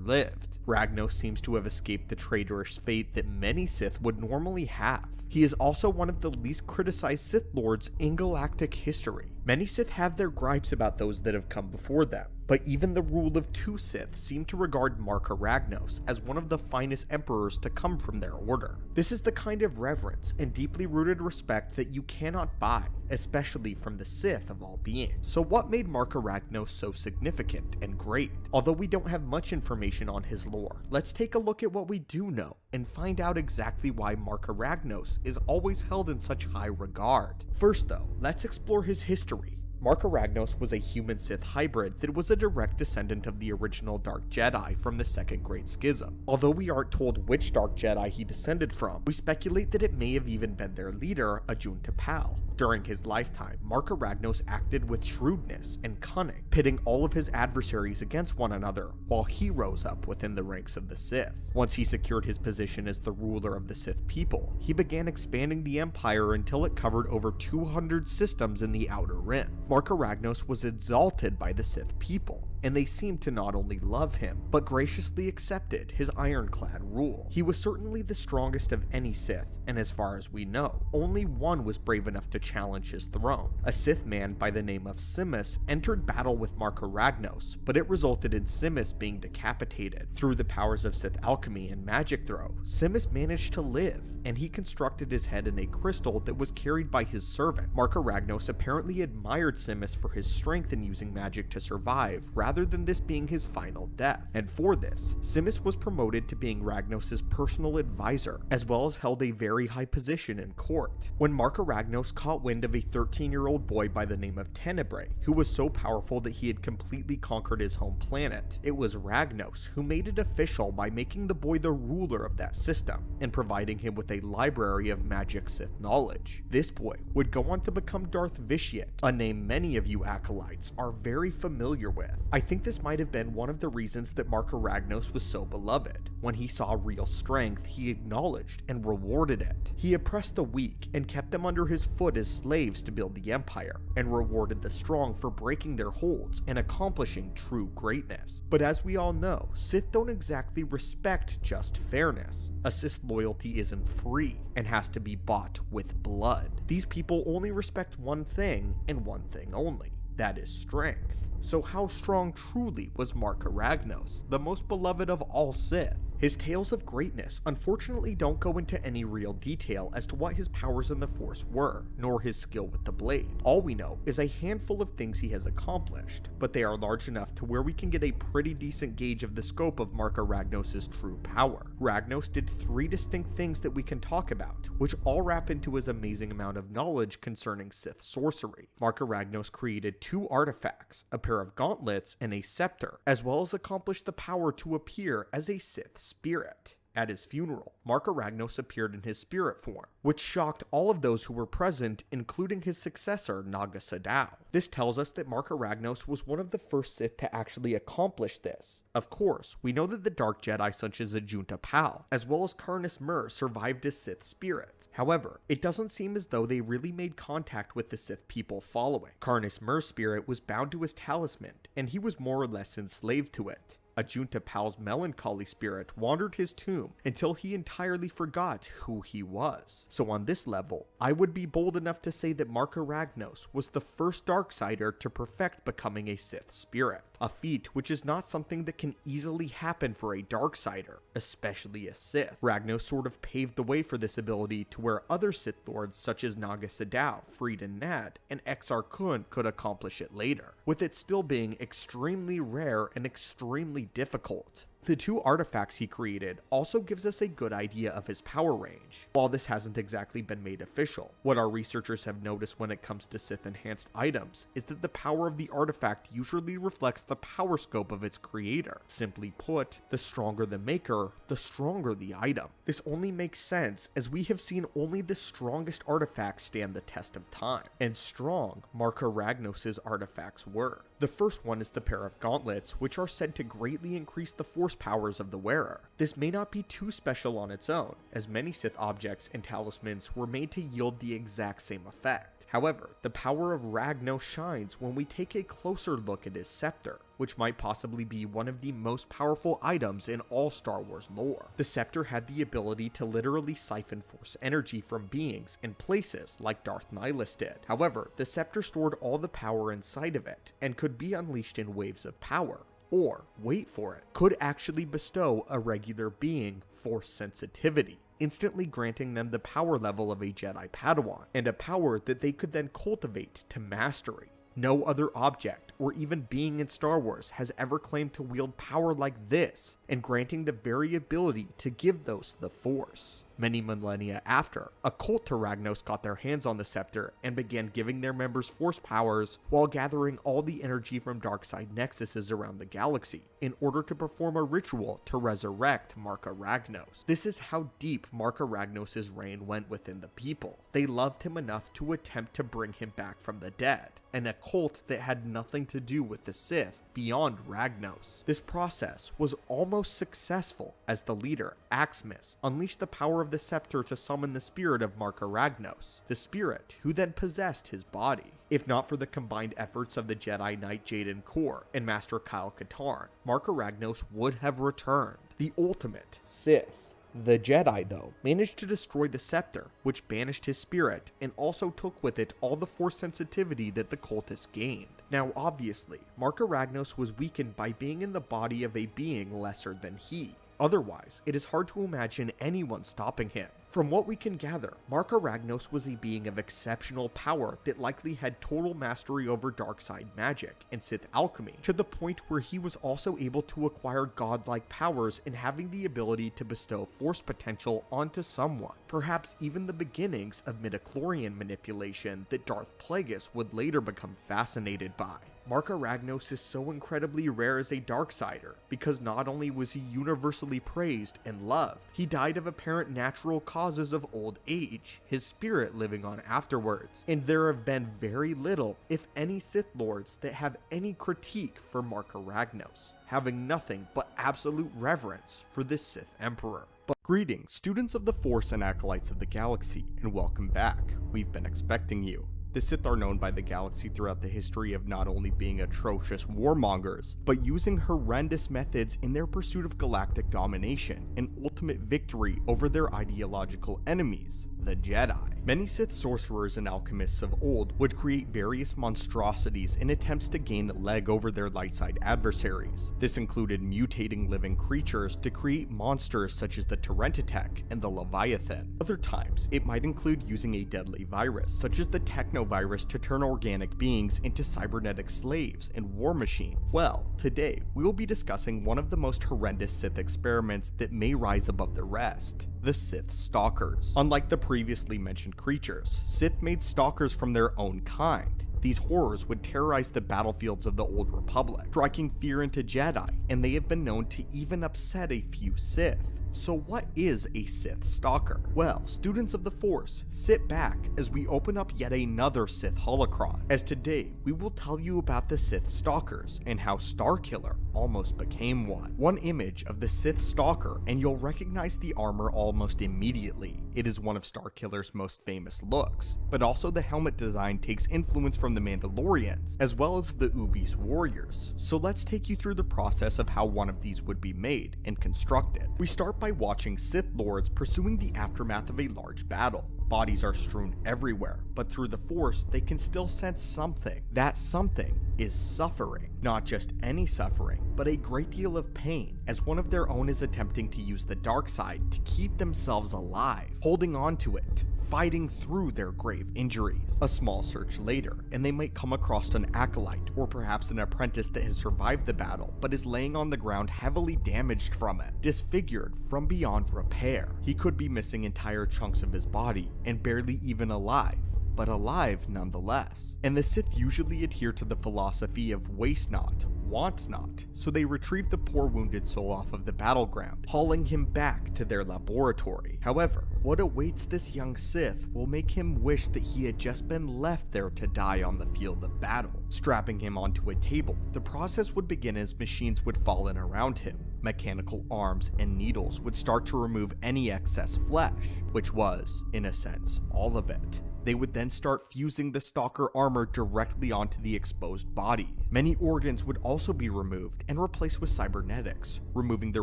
lived. Ragnos seems to have escaped the traitorous fate that many Sith would normally have. He is also one of the least criticized Sith Lords in galactic history. Many Sith have their gripes about those that have come before them, but even the rule of two Sith seem to regard Marka Ragnos as one of the finest emperors to come from their order. This is the kind of reverence and deeply rooted respect that you cannot buy, especially from the Sith of all beings. So what made Marka Ragnos so significant and great? Although we don't have much information on his lore, let's take a look at what we do know and find out exactly why Marka Ragnos is always held in such high regard. First though, let's explore his history. Marka Ragnos was a human-Sith hybrid that was a direct descendant of the original Dark Jedi from the Second Great Schism. Although we aren't told which Dark Jedi he descended from, we speculate that it may have even been their leader, Ajun T'Pau. During his lifetime, Marka Ragnos acted with shrewdness and cunning, pitting all of his adversaries against one another while he rose up within the ranks of the Sith. Once he secured his position as the ruler of the Sith people, he began expanding the Empire until it covered over 200 systems in the Outer Rim. Marka Ragnos was exalted by the Sith people, and they seemed to not only love him, but graciously accepted his ironclad rule. He was certainly the strongest of any Sith, and as far as we know, only one was brave enough to challenge his throne. A Sith man by the name of Simus entered battle with Marka Ragnos, but it resulted in Simus being decapitated. Through the powers of Sith alchemy and magic throw, Simus managed to live, and he constructed his head in a crystal that was carried by his servant. Marka Ragnos apparently admired Simus for his strength in using magic to survive, rather than this being his final death. And for this, Simus was promoted to being Ragnos' personal advisor, as well as held a very high position in court. When Marka Ragnos caught wind of a 13-year-old boy by the name of Tenebrae, who was so powerful that he had completely conquered his home planet, it was Ragnos who made it official by making the boy the ruler of that system, and providing him with a library of magic Sith knowledge. This boy would go on to become Darth Vitiate, a name many of you acolytes are very familiar with. I think this might have been one of the reasons that Marka Ragnos was so beloved. When he saw real strength, he acknowledged and rewarded it. He oppressed the weak and kept them under his foot as slaves to build the Empire, and rewarded the strong for breaking their holds and accomplishing true greatness. But as we all know, Sith don't exactly respect just fairness. A Sith loyalty isn't free and has to be bought with blood. These people only respect one thing and one thing only. That is strength. So how strong truly was Marka Ragnos, the most beloved of all Sith? His tales of greatness unfortunately don't go into any real detail as to what his powers in the Force were, nor his skill with the blade. All we know is a handful of things he has accomplished, but they are large enough to where we can get a pretty decent gauge of the scope of Marka Ragnos' true power. Ragnos did 3 distinct things that we can talk about, which all wrap into his amazing amount of knowledge concerning Sith sorcery. Marka Ragnos created 2 artifacts, a pair of gauntlets and a scepter, as well as accomplished the power to appear as a Sith spirit. At his funeral, Marka Ragnos appeared in his spirit form, which shocked all of those who were present, including his successor, Naga Sadow. This tells us that Marka Ragnos was one of the first Sith to actually accomplish this. Of course, we know that the Dark Jedi such as Ajun T'Pau, as well as Carnis Murr, survived as Sith spirits. However, it doesn't seem as though they really made contact with the Sith people following. Carnis Murr's spirit was bound to his talisman, and he was more or less enslaved to it. Ajun T'Pau's melancholy spirit wandered his tomb until he entirely forgot who he was. So on this level, I would be bold enough to say that Marka Ragnos was the first Darksider to perfect becoming a Sith spirit, a feat which is not something that can easily happen for a Darksider, especially a Sith. Ragnos sort of paved the way for this ability to where other Sith Lords such as Naga Sadow, Freedon Nad, and Exar Kun could accomplish it later, with it still being extremely rare and extremely difficult. The 2 artifacts he created also gives us a good idea of his power range. While this hasn't exactly been made official, what our researchers have noticed when it comes to Sith enhanced items is that the power of the artifact usually reflects the power scope of its creator. Simply put, the stronger the maker, the stronger the item. This only makes sense as we have seen only the strongest artifacts stand the test of time, and strong Marka Ragnos' artifacts were. The first one is the pair of gauntlets, which are said to greatly increase the force powers of the wearer. This may not be too special on its own, as many Sith objects and talismans were made to yield the exact same effect. However, the power of Ragnos shines when we take a closer look at his scepter, which might possibly be one of the most powerful items in all Star Wars lore. The scepter had the ability to literally siphon force energy from beings and places like Darth Nihilus did. However, the scepter stored all the power inside of it, and could be unleashed in waves of power. Or, wait for it, could actually bestow a regular being force sensitivity, instantly granting them the power level of a Jedi Padawan, and a power that they could then cultivate to mastery. No other object or even being in Star Wars has ever claimed to wield power like this, and granting the very ability to give those the Force. Many millennia after, a cult to Ragnos got their hands on the scepter and began giving their members force powers while gathering all the energy from darkside nexuses around the galaxy in order to perform a ritual to resurrect Marka Ragnos. This is how deep Marka Ragnos' reign went within the people. They loved him enough to attempt to bring him back from the dead, and a cult that had nothing to do with the Sith beyond Ragnos. This process was almost successful as the leader, Maximus, unleashed the power of the scepter to summon the spirit of Marka Ragnos, the spirit who then possessed his body. If not for the combined efforts of the Jedi Knight Jaden Korr and Master Kyle Katarn, Marka Ragnos would have returned. The ultimate Sith. The Jedi, though, managed to destroy the scepter, which banished his spirit and also took with it all the force sensitivity that the cultists gained. Now obviously, Marka Ragnos was weakened by being in the body of a being lesser than he. Otherwise, it is hard to imagine anyone stopping him. From what we can gather, Marka Ragnos was a being of exceptional power that likely had total mastery over darkside magic and Sith alchemy, to the point where he was also able to acquire godlike powers and having the ability to bestow force potential onto someone, perhaps even the beginnings of midichlorian manipulation that Darth Plagueis would later become fascinated by. Marka Ragnos is so incredibly rare as a Darksider because not only was he universally praised and loved, he died of apparent natural causes of old age, his spirit living on afterwards, and there have been very little, if any, Sith Lords that have any critique for Marka Ragnos, having nothing but absolute reverence for this Sith Emperor. But greetings, students of the Force and acolytes of the galaxy, and welcome back. We've been expecting you. The Sith are known by the galaxy throughout the history of not only being atrocious warmongers, but using horrendous methods in their pursuit of galactic domination and ultimate victory over their ideological enemies, the Jedi. Many Sith sorcerers and alchemists of old would create various monstrosities in attempts to gain a leg over their light side adversaries. This included mutating living creatures to create monsters such as the Terentatek and the Leviathan. Other times, it might include using a deadly virus, such as the Technovirus, to turn organic beings into cybernetic slaves and war machines. Well, today, we will be discussing one of the most horrendous Sith experiments that may rise above the rest: the Sith Stalkers. Unlike the previously mentioned creatures, Sith made stalkers from their own kind. These horrors would terrorize the battlefields of the Old Republic, striking fear into Jedi, and they have been known to even upset a few Sith. So what is a Sith Stalker? Well, students of the Force, sit back as we open up yet another Sith holocron, as today we will tell you about the Sith Stalkers and how Starkiller almost became one. One image of the Sith Stalker and you'll recognize the armor almost immediately. It is one of Starkiller's most famous looks, but also the helmet design takes influence from the Mandalorians, as well as the Ubi's warriors. So let's take you through the process of how one of these would be made and constructed. We start by watching Sith Lords pursuing the aftermath of a large battle. Bodies are strewn everywhere, but through the Force, they can still sense something. That something is suffering. Not just any suffering, but a great deal of pain, as one of their own is attempting to use the dark side to keep themselves alive, holding on to it, fighting through their grave injuries. A small search later, and they might come across an acolyte, or perhaps an apprentice that has survived the battle, but is laying on the ground heavily damaged from it, disfigured from beyond repair. He could be missing entire chunks of his body, and barely even alive, but alive nonetheless. And the Sith usually adhere to the philosophy of waste not, want not, so they retrieve the poor wounded soul off of the battleground, hauling him back to their laboratory. However, what awaits this young Sith will make him wish that he had just been left there to die on the field of battle. Strapping him onto a table, the process would begin as machines would fall in around him. Mechanical arms and needles would start to remove any excess flesh, which was, in a sense, all of it. They would then start fusing the Stalker armor directly onto the exposed body. Many organs would also be removed and replaced with cybernetics, removing their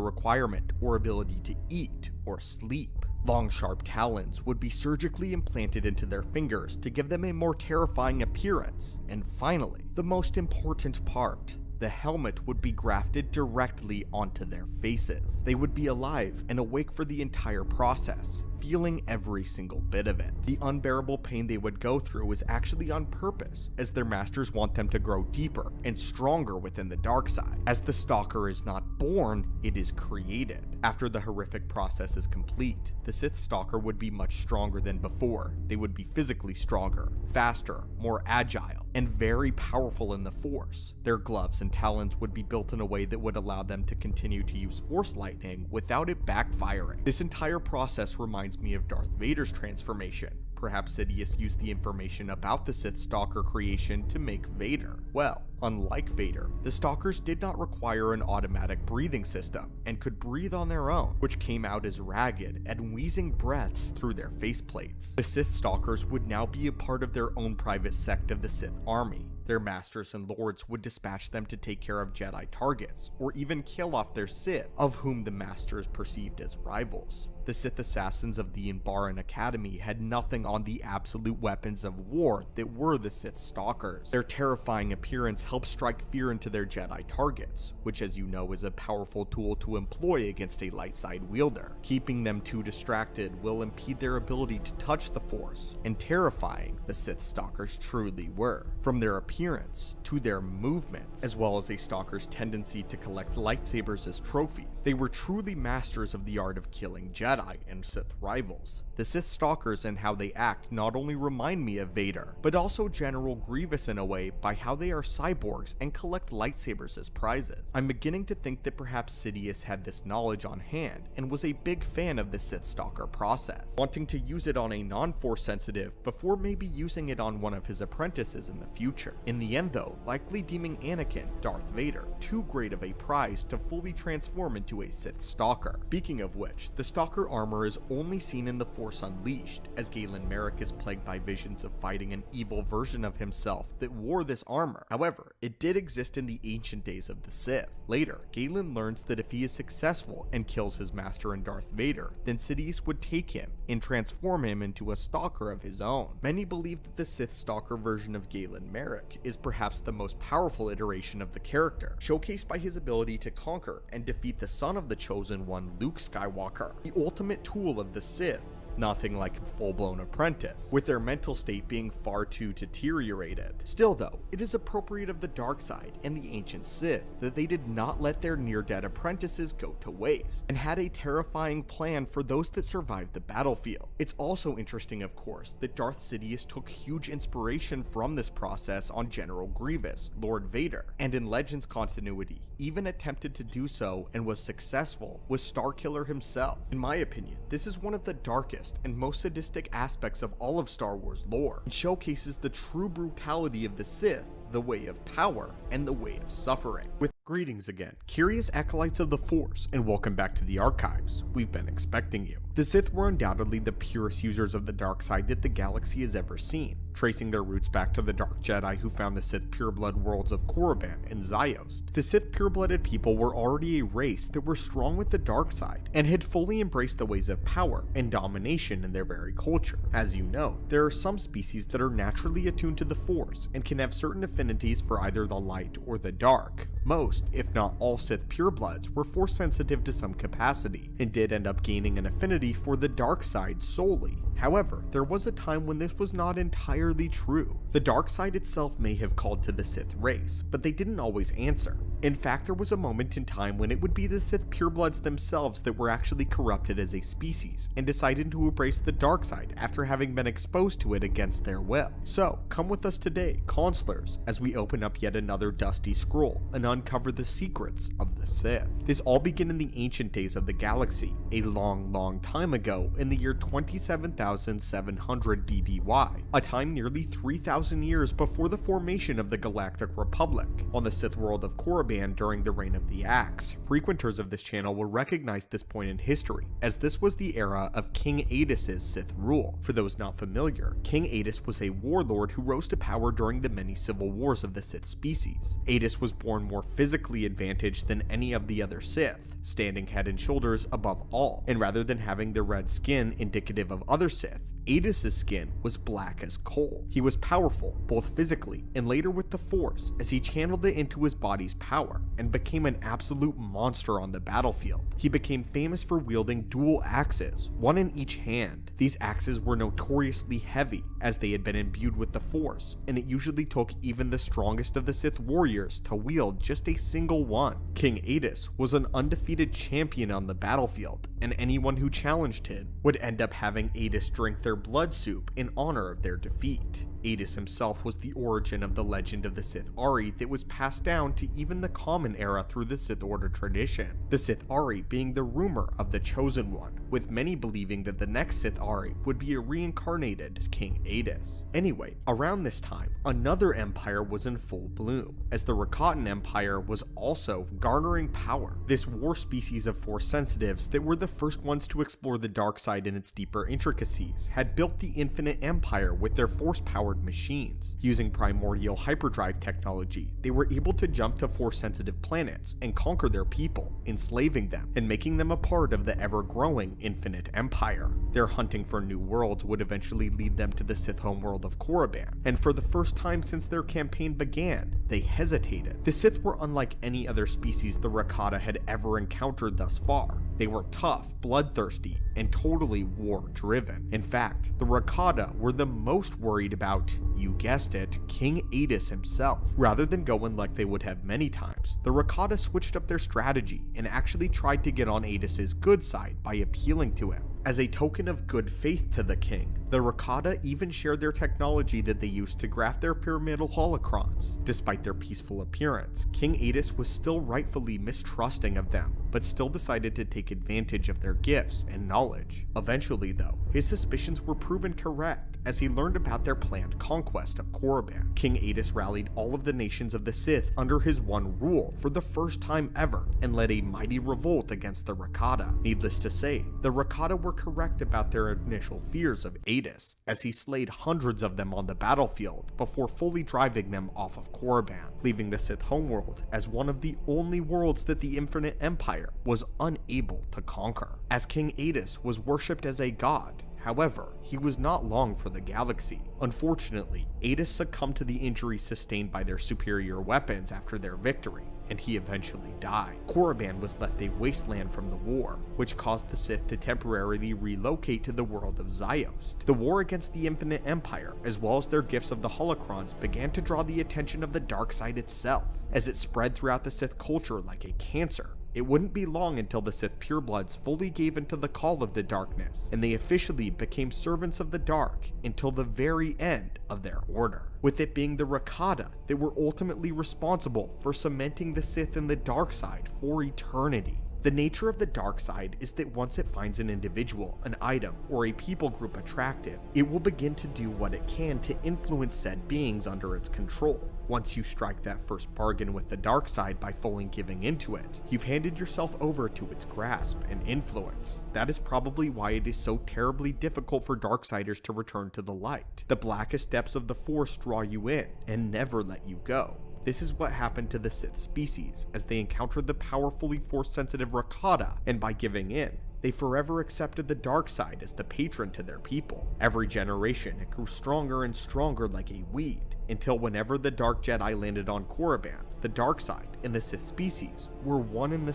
requirement or ability to eat or sleep. Long sharp talons would be surgically implanted into their fingers to give them a more terrifying appearance. And finally, the most important part: the helmet would be grafted directly onto their faces. They would be alive and awake for the entire process, feeling every single bit of it. The unbearable pain they would go through is actually on purpose, as their masters want them to grow deeper and stronger within the dark side. As the Stalker is not born, it is created. After the horrific process is complete, the Sith Stalker would be much stronger than before. They would be physically stronger, faster, more agile, and very powerful in the Force. Their gloves and talons would be built in a way that would allow them to continue to use Force lightning without it backfiring. This entire process reminds me of Darth Vader's transformation. Perhaps Sidious used the information about the Sith Stalker creation to make Vader. Well, unlike Vader, the Stalkers did not require an automatic breathing system and could breathe on their own, which came out as ragged and wheezing breaths through their faceplates. The Sith Stalkers would now be a part of their own private sect of the Sith army. Their masters and lords would dispatch them to take care of Jedi targets, or even kill off their Sith, of whom the masters perceived as rivals. The Sith assassins of the Inbaran Academy had nothing on the absolute weapons of war that were the Sith Stalkers. Their terrifying appearance helped strike fear into their Jedi targets, which, as you know, is a powerful tool to employ against a light side wielder. Keeping them too distracted will impede their ability to touch the Force, and terrifying the Sith Stalkers truly were. From their appearance to their movements, as well as a Stalker's tendency to collect lightsabers as trophies, they were truly masters of the art of killing Jedi and Sith rivals. The Sith Stalkers and how they act not only remind me of Vader, but also General Grievous in a way by how they are cyborgs and collect lightsabers as prizes. I'm beginning to think that perhaps Sidious had this knowledge on hand and was a big fan of the Sith Stalker process, wanting to use it on a non-Force sensitive before maybe using it on one of his apprentices in the future. In the end though, likely deeming Anakin, Darth Vader, too great of a prize to fully transform into a Sith Stalker. Speaking of which, the Stalker armor is only seen in The Force Unleashed, as Galen Marek is plagued by visions of fighting an evil version of himself that wore this armor. However, it did exist in the ancient days of the Sith. Later, Galen learns that if he is successful and kills his master and Darth Vader, then Sidious would take him and transform him into a Stalker of his own. Many believe that the Sith Stalker version of Galen Marek is perhaps the most powerful iteration of the character, showcased by his ability to conquer and defeat the son of the Chosen One, Luke Skywalker, the ultimate tool of the Sith. Nothing like a full-blown apprentice, with their mental state being far too deteriorated. Still though, it is appropriate of the dark side and the ancient Sith that they did not let their near-dead apprentices go to waste, and had a terrifying plan for those that survived the battlefield. It's also interesting, of course, that Darth Sidious took huge inspiration from this process on General Grievous, Lord Vader, and in Legends continuity, even attempted to do so and was successful with Starkiller himself. In my opinion, this is one of the darkest and most sadistic aspects of all of Star Wars lore, and showcases the true brutality of the Sith, the way of power, and the way of suffering. With greetings again, curious acolytes of the Force, and welcome back to the archives. We've been expecting you. The Sith were undoubtedly the purest users of the dark side that the galaxy has ever seen, tracing their roots back to the Dark Jedi who found the Sith pureblood worlds of Korriban and Ziost. The Sith pureblooded people were already a race that were strong with the dark side, and had fully embraced the ways of power and domination in their very culture. As you know, there are some species that are naturally attuned to the Force, and can have certain affinities for either the light or the dark. Most, if not all, Sith purebloods were Force sensitive to some capacity, and did end up gaining an affinity for the dark side solely. However, there was a time when this was not entirely true. The dark side itself may have called to the Sith race, but they didn't always answer. In fact, there was a moment in time when it would be the Sith purebloods themselves that were actually corrupted as a species, and decided to embrace the dark side after having been exposed to it against their will. So, come with us today, consulars, as we open up yet another dusty scroll and uncover the secrets of the Sith. This all began in the ancient days of the galaxy, a long time ago in the year 27,700 BBY, a time nearly 3,000 years before the formation of the Galactic Republic, on the Sith world of Korriban during the reign of the Axe. Frequenters of this channel will recognize this point in history, as this was the era of King Adis's Sith rule. For those not familiar, King Adis was a warlord who rose to power during the many civil wars of the Sith species. Adis was born more physically advantaged than any of the other Sith, standing head and shoulders above all, and rather than having the red skin indicative of other Sith, Adis' skin was black as coal. He was powerful, both physically and later with the Force, as he channeled it into his body's power and became an absolute monster on the battlefield. He became famous for wielding dual axes, one in each hand. These axes were notoriously heavy, as they had been imbued with the Force, and it usually took even the strongest of the Sith warriors to wield just a single one. King Adis was an undefeated champion on the battlefield, and anyone who challenged him would end up having Adis drink their blood soup in honor of their defeat. Adis himself was the origin of the legend of the Sith Ari that was passed down to even the Common Era through the Sith Order tradition, the Sith Ari being the rumor of the Chosen One, with many believing that the next Sith Ari would be a reincarnated King Adis. Anyway, around this time, another empire was in full bloom, as the Rakatan Empire was also garnering power. This war species of Force sensitives that were the first ones to explore the dark side in its deeper intricacies had built the Infinite Empire with their Force-powered machines. Using primordial hyperdrive technology, they were able to jump to Force-sensitive planets and conquer their people, enslaving them and making them a part of the ever-growing Infinite Empire. Their hunting for new worlds would eventually lead them to the Sith homeworld of Korriban, and for the first time since their campaign began, they hesitated. The Sith were unlike any other species the Rakata had ever encountered thus far. They were tough, bloodthirsty, and totally war-driven. In fact, the Rakata were the most worried about, you guessed it, King Adis himself. Rather than going like they would have many times, the Rakata switched up their strategy and actually tried to get on Adis' good side by appealing to him. As a token of good faith to the king, the Rakata even shared their technology that they used to graft their pyramidal holocrons. Despite their peaceful appearance, King Adis was still rightfully mistrusting of them, but still decided to take advantage of their gifts and knowledge. Eventually though, his suspicions were proven correct as he learned about their planned conquest of Korriban. King Adis rallied all of the nations of the Sith under his one rule for the first time ever and led a mighty revolt against the Rakata. Needless to say, the Rakata were correct about their initial fears of Adis, as he slayed hundreds of them on the battlefield before fully driving them off of Korriban, leaving the Sith homeworld as one of the only worlds that the Infinite Empire was unable to conquer. As King Adis was worshipped as a god, however, he was not long for the galaxy. Unfortunately, Adis succumbed to the injuries sustained by their superior weapons after their victory, and he eventually died. Korriban was left a wasteland from the war, which caused the Sith to temporarily relocate to the world of Ziost. The war against the Infinite Empire, as well as their gifts of the holocrons, began to draw the attention of the dark side itself, as it spread throughout the Sith culture like a cancer. It wouldn't be long until the Sith purebloods fully gave into the call of the darkness, and they officially became servants of the dark until the very end of their order. With it being the Rakata that were ultimately responsible for cementing the Sith in the dark side for eternity. The nature of the dark side is that once it finds an individual, an item, or a people group attractive, it will begin to do what it can to influence said beings under its control. Once you strike that first bargain with the dark side by fully giving into it, you've handed yourself over to its grasp and influence. That is probably why it is so terribly difficult for darksiders to return to the light. The blackest depths of the Force draw you in and never let you go. This is what happened to the Sith species as they encountered the powerfully Force-sensitive Rakata, and by giving in, they forever accepted the dark side as the patron to their people. Every generation, it grew stronger and stronger like a weed, until whenever the Dark Jedi landed on Korriban, the dark side and the Sith species were one and the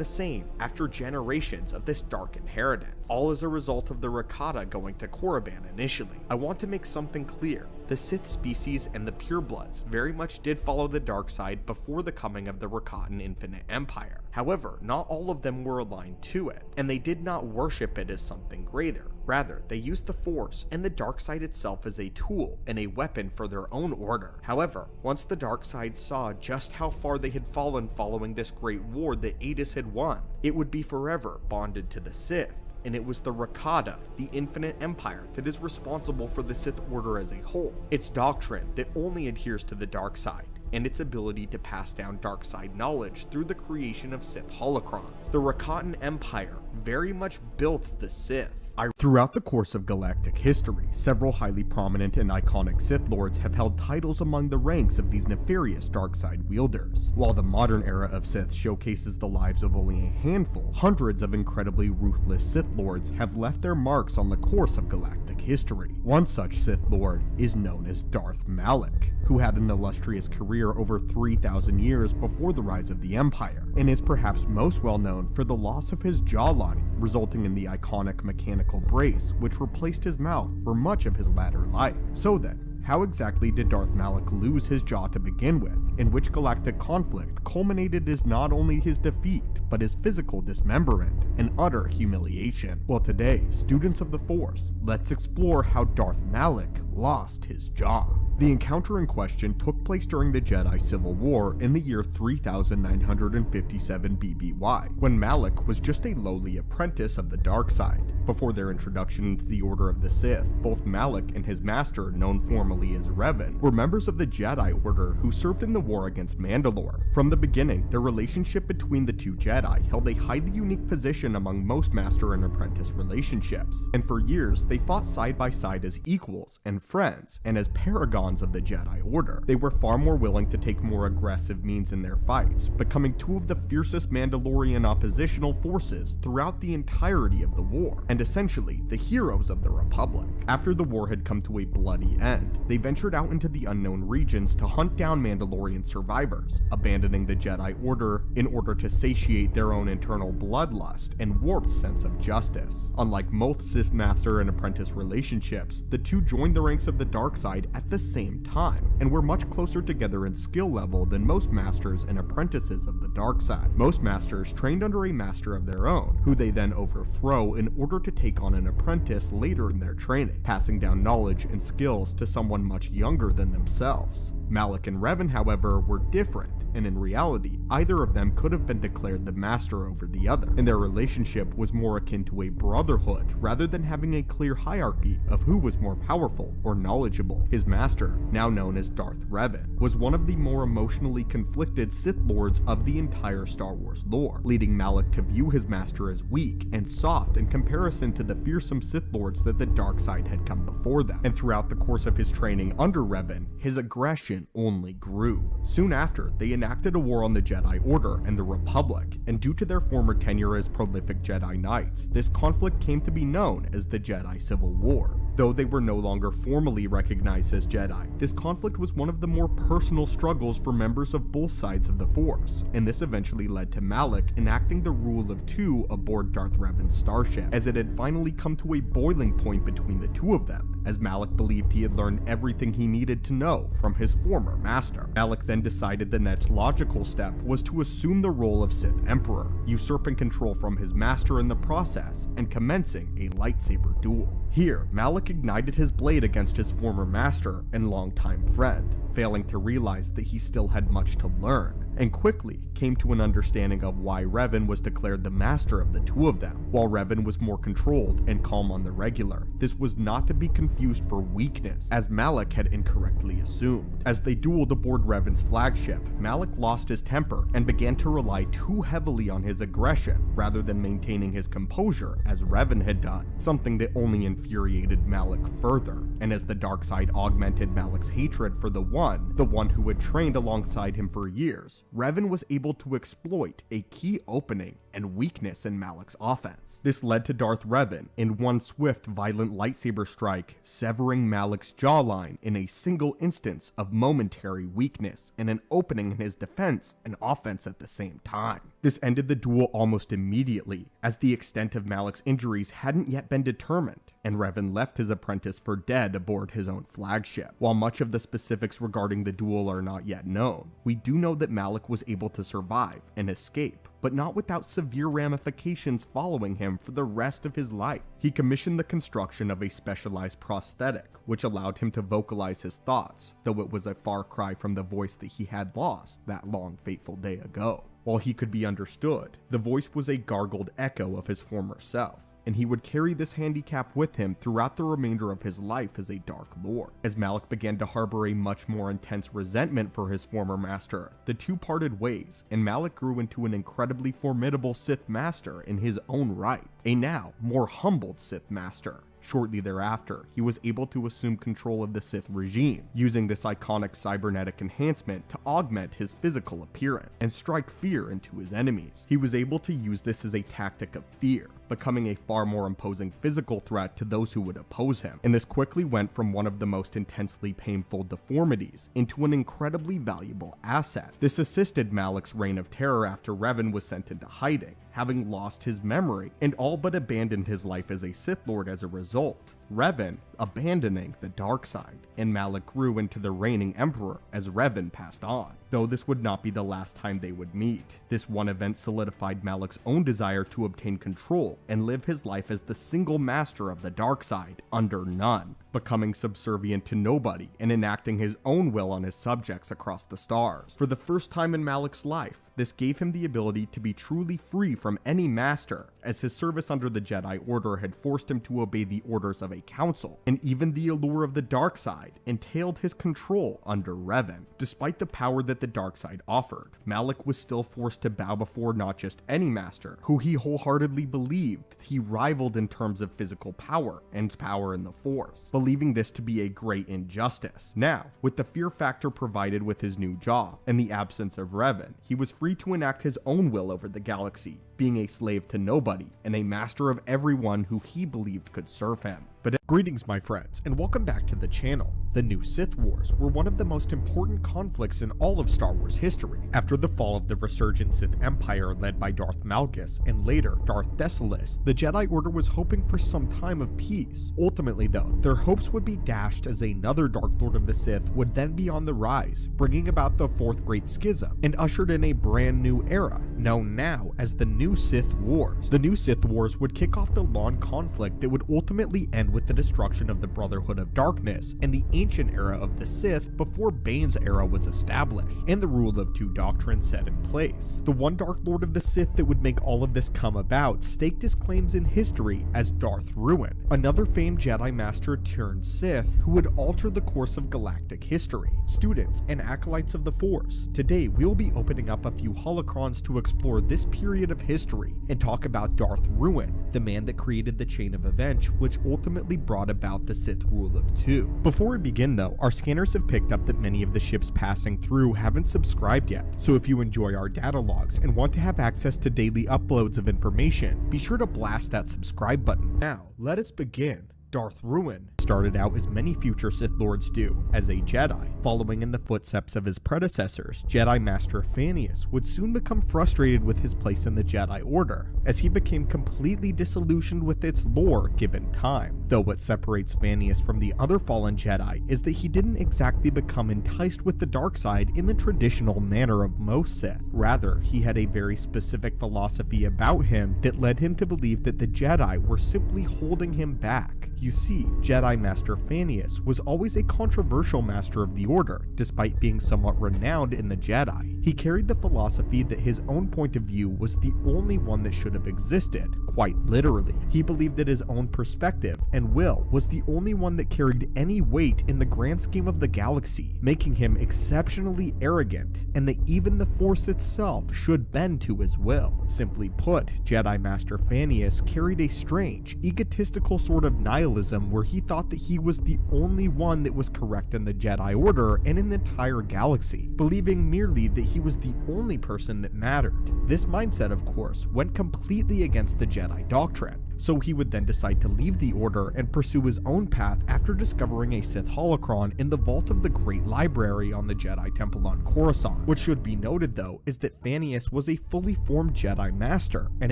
same after generations of this dark inheritance, all as a result of the Rakata going to Korriban initially. I want to make something clear. The Sith species and the purebloods very much did follow the dark side before the coming of the Rakatan Infinite Empire. However, not all of them were aligned to it, and they did not worship it as something greater. Rather, they used the Force and the dark side itself as a tool and a weapon for their own order. However, once the dark side saw just how far they had fallen following this great war that Adis had won, it would be forever bonded to the Sith. And it was the Rakata, the Infinite Empire, that is responsible for the Sith Order as a whole. Its doctrine that only adheres to the dark side, and its ability to pass down dark side knowledge through the creation of Sith holocrons. The Rakatan Empire very much built the Sith. Throughout the course of galactic history, several highly prominent and iconic Sith Lords have held titles among the ranks of these nefarious darkside wielders. While the modern era of Sith showcases the lives of only a handful, hundreds of incredibly ruthless Sith Lords have left their marks on the course of galactic history. One such Sith Lord is known as Darth Malek, who had an illustrious career over 3,000 years before the rise of the Empire, and is perhaps most well known for the loss of his jawline, resulting in the iconic mechanical brace which replaced his mouth for much of his latter life. So then, how exactly did Darth Malek lose his jaw to begin with, in which galactic conflict culminated as not only his defeat, but his physical dismemberment and utter humiliation? Well, today, students of the Force, let's explore how Darth Malek lost his jaw. The encounter in question took place during the Jedi Civil War in the year 3957 BBY, when Malek was just a lowly apprentice of the dark side. Before their introduction into the Order of the Sith, both Malek and his master, known formally as Revan, were members of the Jedi Order who served in the war against Mandalore. From the beginning, the relationship between the two Jedi held a highly unique position among most master and apprentice relationships, and for years they fought side by side as equals and friends, and as paragons of the Jedi Order. They were far more willing to take more aggressive means in their fights, becoming two of the fiercest Mandalorian oppositional forces throughout the entirety of the war, and essentially the heroes of the Republic. After the war had come to a bloody end, they ventured out into the unknown regions to hunt down Mandalorian survivors, abandoning the Jedi Order in order to satiate their own internal bloodlust and warped sense of justice. Unlike most Sith master and apprentice relationships, the two joined the ranks of the dark side at the same time, and were much closer together in skill level than most masters and apprentices of the dark side. Most masters trained under a master of their own, who they then overthrow in order to take on an apprentice later in their training, passing down knowledge and skills to someone much younger than themselves. Malek and Revan, however, were different, and in reality, either of them could have been declared the master over the other, and their relationship was more akin to a brotherhood rather than having a clear hierarchy of who was more powerful or knowledgeable. His master, now known as Darth Revan, was one of the more emotionally conflicted Sith Lords of the entire Star Wars lore, leading Malek to view his master as weak and soft in comparison to the fearsome Sith Lords that the dark side had come before them. And throughout the course of his training under Revan, his aggression only grew. Soon after, they enacted a war on the Jedi Order and the Republic, and due to their former tenure as prolific Jedi Knights, this conflict came to be known as the Jedi Civil War. Though they were no longer formally recognized as Jedi, this conflict was one of the more personal struggles for members of both sides of the Force, and this eventually led to Malek enacting the Rule of Two aboard Darth Revan's starship, as it had finally come to a boiling point between the two of them, as Malek believed he had learned everything he needed to know from his former master. Malek then decided the next logical step was to assume the role of Sith Emperor, usurping control from his master in the process, and commencing a lightsaber duel. Here, Malek ignited his blade against his former master and longtime friend, failing to realize that he still had much to learn, and quickly came to an understanding of why Revan was declared the master of the two of them. While Revan was more controlled and calm on the regular, this was not to be confused for weakness, as Malek had incorrectly assumed. As they dueled aboard Revan's flagship, Malek lost his temper and began to rely too heavily on his aggression, rather than maintaining his composure as Revan had done, something that only infuriated Malek further, and as the dark side augmented Malek's hatred for the one who had trained alongside him for years, Revan was able to exploit a key opening and weakness in Malek's offense. This led to Darth Revan, in one swift, violent lightsaber strike, severing Malek's jawline in a single instance of momentary weakness and an opening in his defense and offense at the same time. This ended the duel almost immediately, as the extent of Malek's injuries hadn't yet been determined, and Revan left his apprentice for dead aboard his own flagship. While much of the specifics regarding the duel are not yet known, we do know that Malek was able to survive and escape, but not without severe ramifications following him for the rest of his life. He commissioned the construction of a specialized prosthetic, which allowed him to vocalize his thoughts, though it was a far cry from the voice that he had lost that long fateful day ago. While he could be understood, the voice was a gargled echo of his former self, and he would carry this handicap with him throughout the remainder of his life as a Dark Lord. As Malek began to harbor a much more intense resentment for his former master, the two parted ways, and Malek grew into an incredibly formidable Sith master in his own right, a now more humbled Sith master. Shortly thereafter, he was able to assume control of the Sith regime, using this iconic cybernetic enhancement to augment his physical appearance and strike fear into his enemies. He was able to use this as a tactic of fear, becoming a far more imposing physical threat to those who would oppose him, and this quickly went from one of the most intensely painful deformities into an incredibly valuable asset. This assisted Malek's reign of terror after Revan was sent into hiding, having lost his memory and all but abandoned his life as a Sith Lord as a result, Revan abandoning the dark side, and Malek grew into the reigning emperor as Revan passed on. Though this would not be the last time they would meet, this one event solidified Malek's own desire to obtain control and live his life as the single master of the dark side, under none, becoming subservient to nobody and enacting his own will on his subjects across the stars. For the first time in Malek's life, this gave him the ability to be truly free from any master, as his service under the Jedi Order had forced him to obey the orders of a council, and even the allure of the dark side entailed his control under Revan. Despite the power that the dark side offered, Malek was still forced to bow before not just any master, who he wholeheartedly believed he rivaled in terms of physical power and power in the Force, believing this to be a great injustice. Now, with the fear factor provided with his new jaw and the absence of Revan, he was free to enact his own will over the galaxy, being a slave to nobody and a master of everyone who he believed could serve him. Greetings my friends, and welcome back to the channel. The new Sith Wars were one of the most important conflicts in all of Star Wars history. After the fall of the resurgent Sith Empire led by Darth Malek and later Darth Desolis, the Jedi Order was hoping for some time of peace. Ultimately though, their hopes would be dashed as another Dark Lord of the Sith would then be on the rise, bringing about the Fourth Great Schism, and ushered in a brand new era, known now as the new Sith Wars. The new Sith Wars would kick off the long conflict that would ultimately end with the destruction of the Brotherhood of Darkness and the ancient era of the Sith before Bane's era was established, and the rule of two doctrines set in place. The one Dark Lord of the Sith that would make all of this come about staked his claims in history as Darth Ruin, another famed Jedi Master turned Sith who would alter the course of galactic history. Students and acolytes of the Force, today we'll be opening up a few holocrons to explore this period of history and talk about Darth Ruin, the man that created the chain of events which ultimately brought about the Sith rule of two. Before we begin though, our scanners have picked up that many of the ships passing through haven't subscribed yet, so if you enjoy our data logs and want to have access to daily uploads of information, be sure to blast that subscribe button. Now, let us begin. Darth Ruin started out as many future Sith Lords do, as a Jedi. Following in the footsteps of his predecessors, Jedi Master Thanius would soon become frustrated with his place in the Jedi Order, as he became completely disillusioned with its lore given time. Though what separates Thanius from the other fallen Jedi is that he didn't exactly become enticed with the dark side in the traditional manner of most Sith. Rather, he had a very specific philosophy about him that led him to believe that the Jedi were simply holding him back. You see, Jedi Master Thanius was always a controversial master of the Order, despite being somewhat renowned in the Jedi. He carried the philosophy that his own point of view was the only one that should have existed, quite literally. He believed that his own perspective and will was the only one that carried any weight in the grand scheme of the galaxy, making him exceptionally arrogant, and that even the Force itself should bend to his will. Simply put, Jedi Master Thanius carried a strange, egotistical sort of nihilism where he thought that he was the only one that was correct in the Jedi Order and in the entire galaxy, believing merely that he was the only person that mattered. This mindset, of course, went completely against the Jedi doctrine, so he would then decide to leave the Order and pursue his own path after discovering a Sith holocron in the vault of the Great Library on the Jedi Temple on Coruscant. What should be noted though is that Thanius was a fully formed Jedi Master, and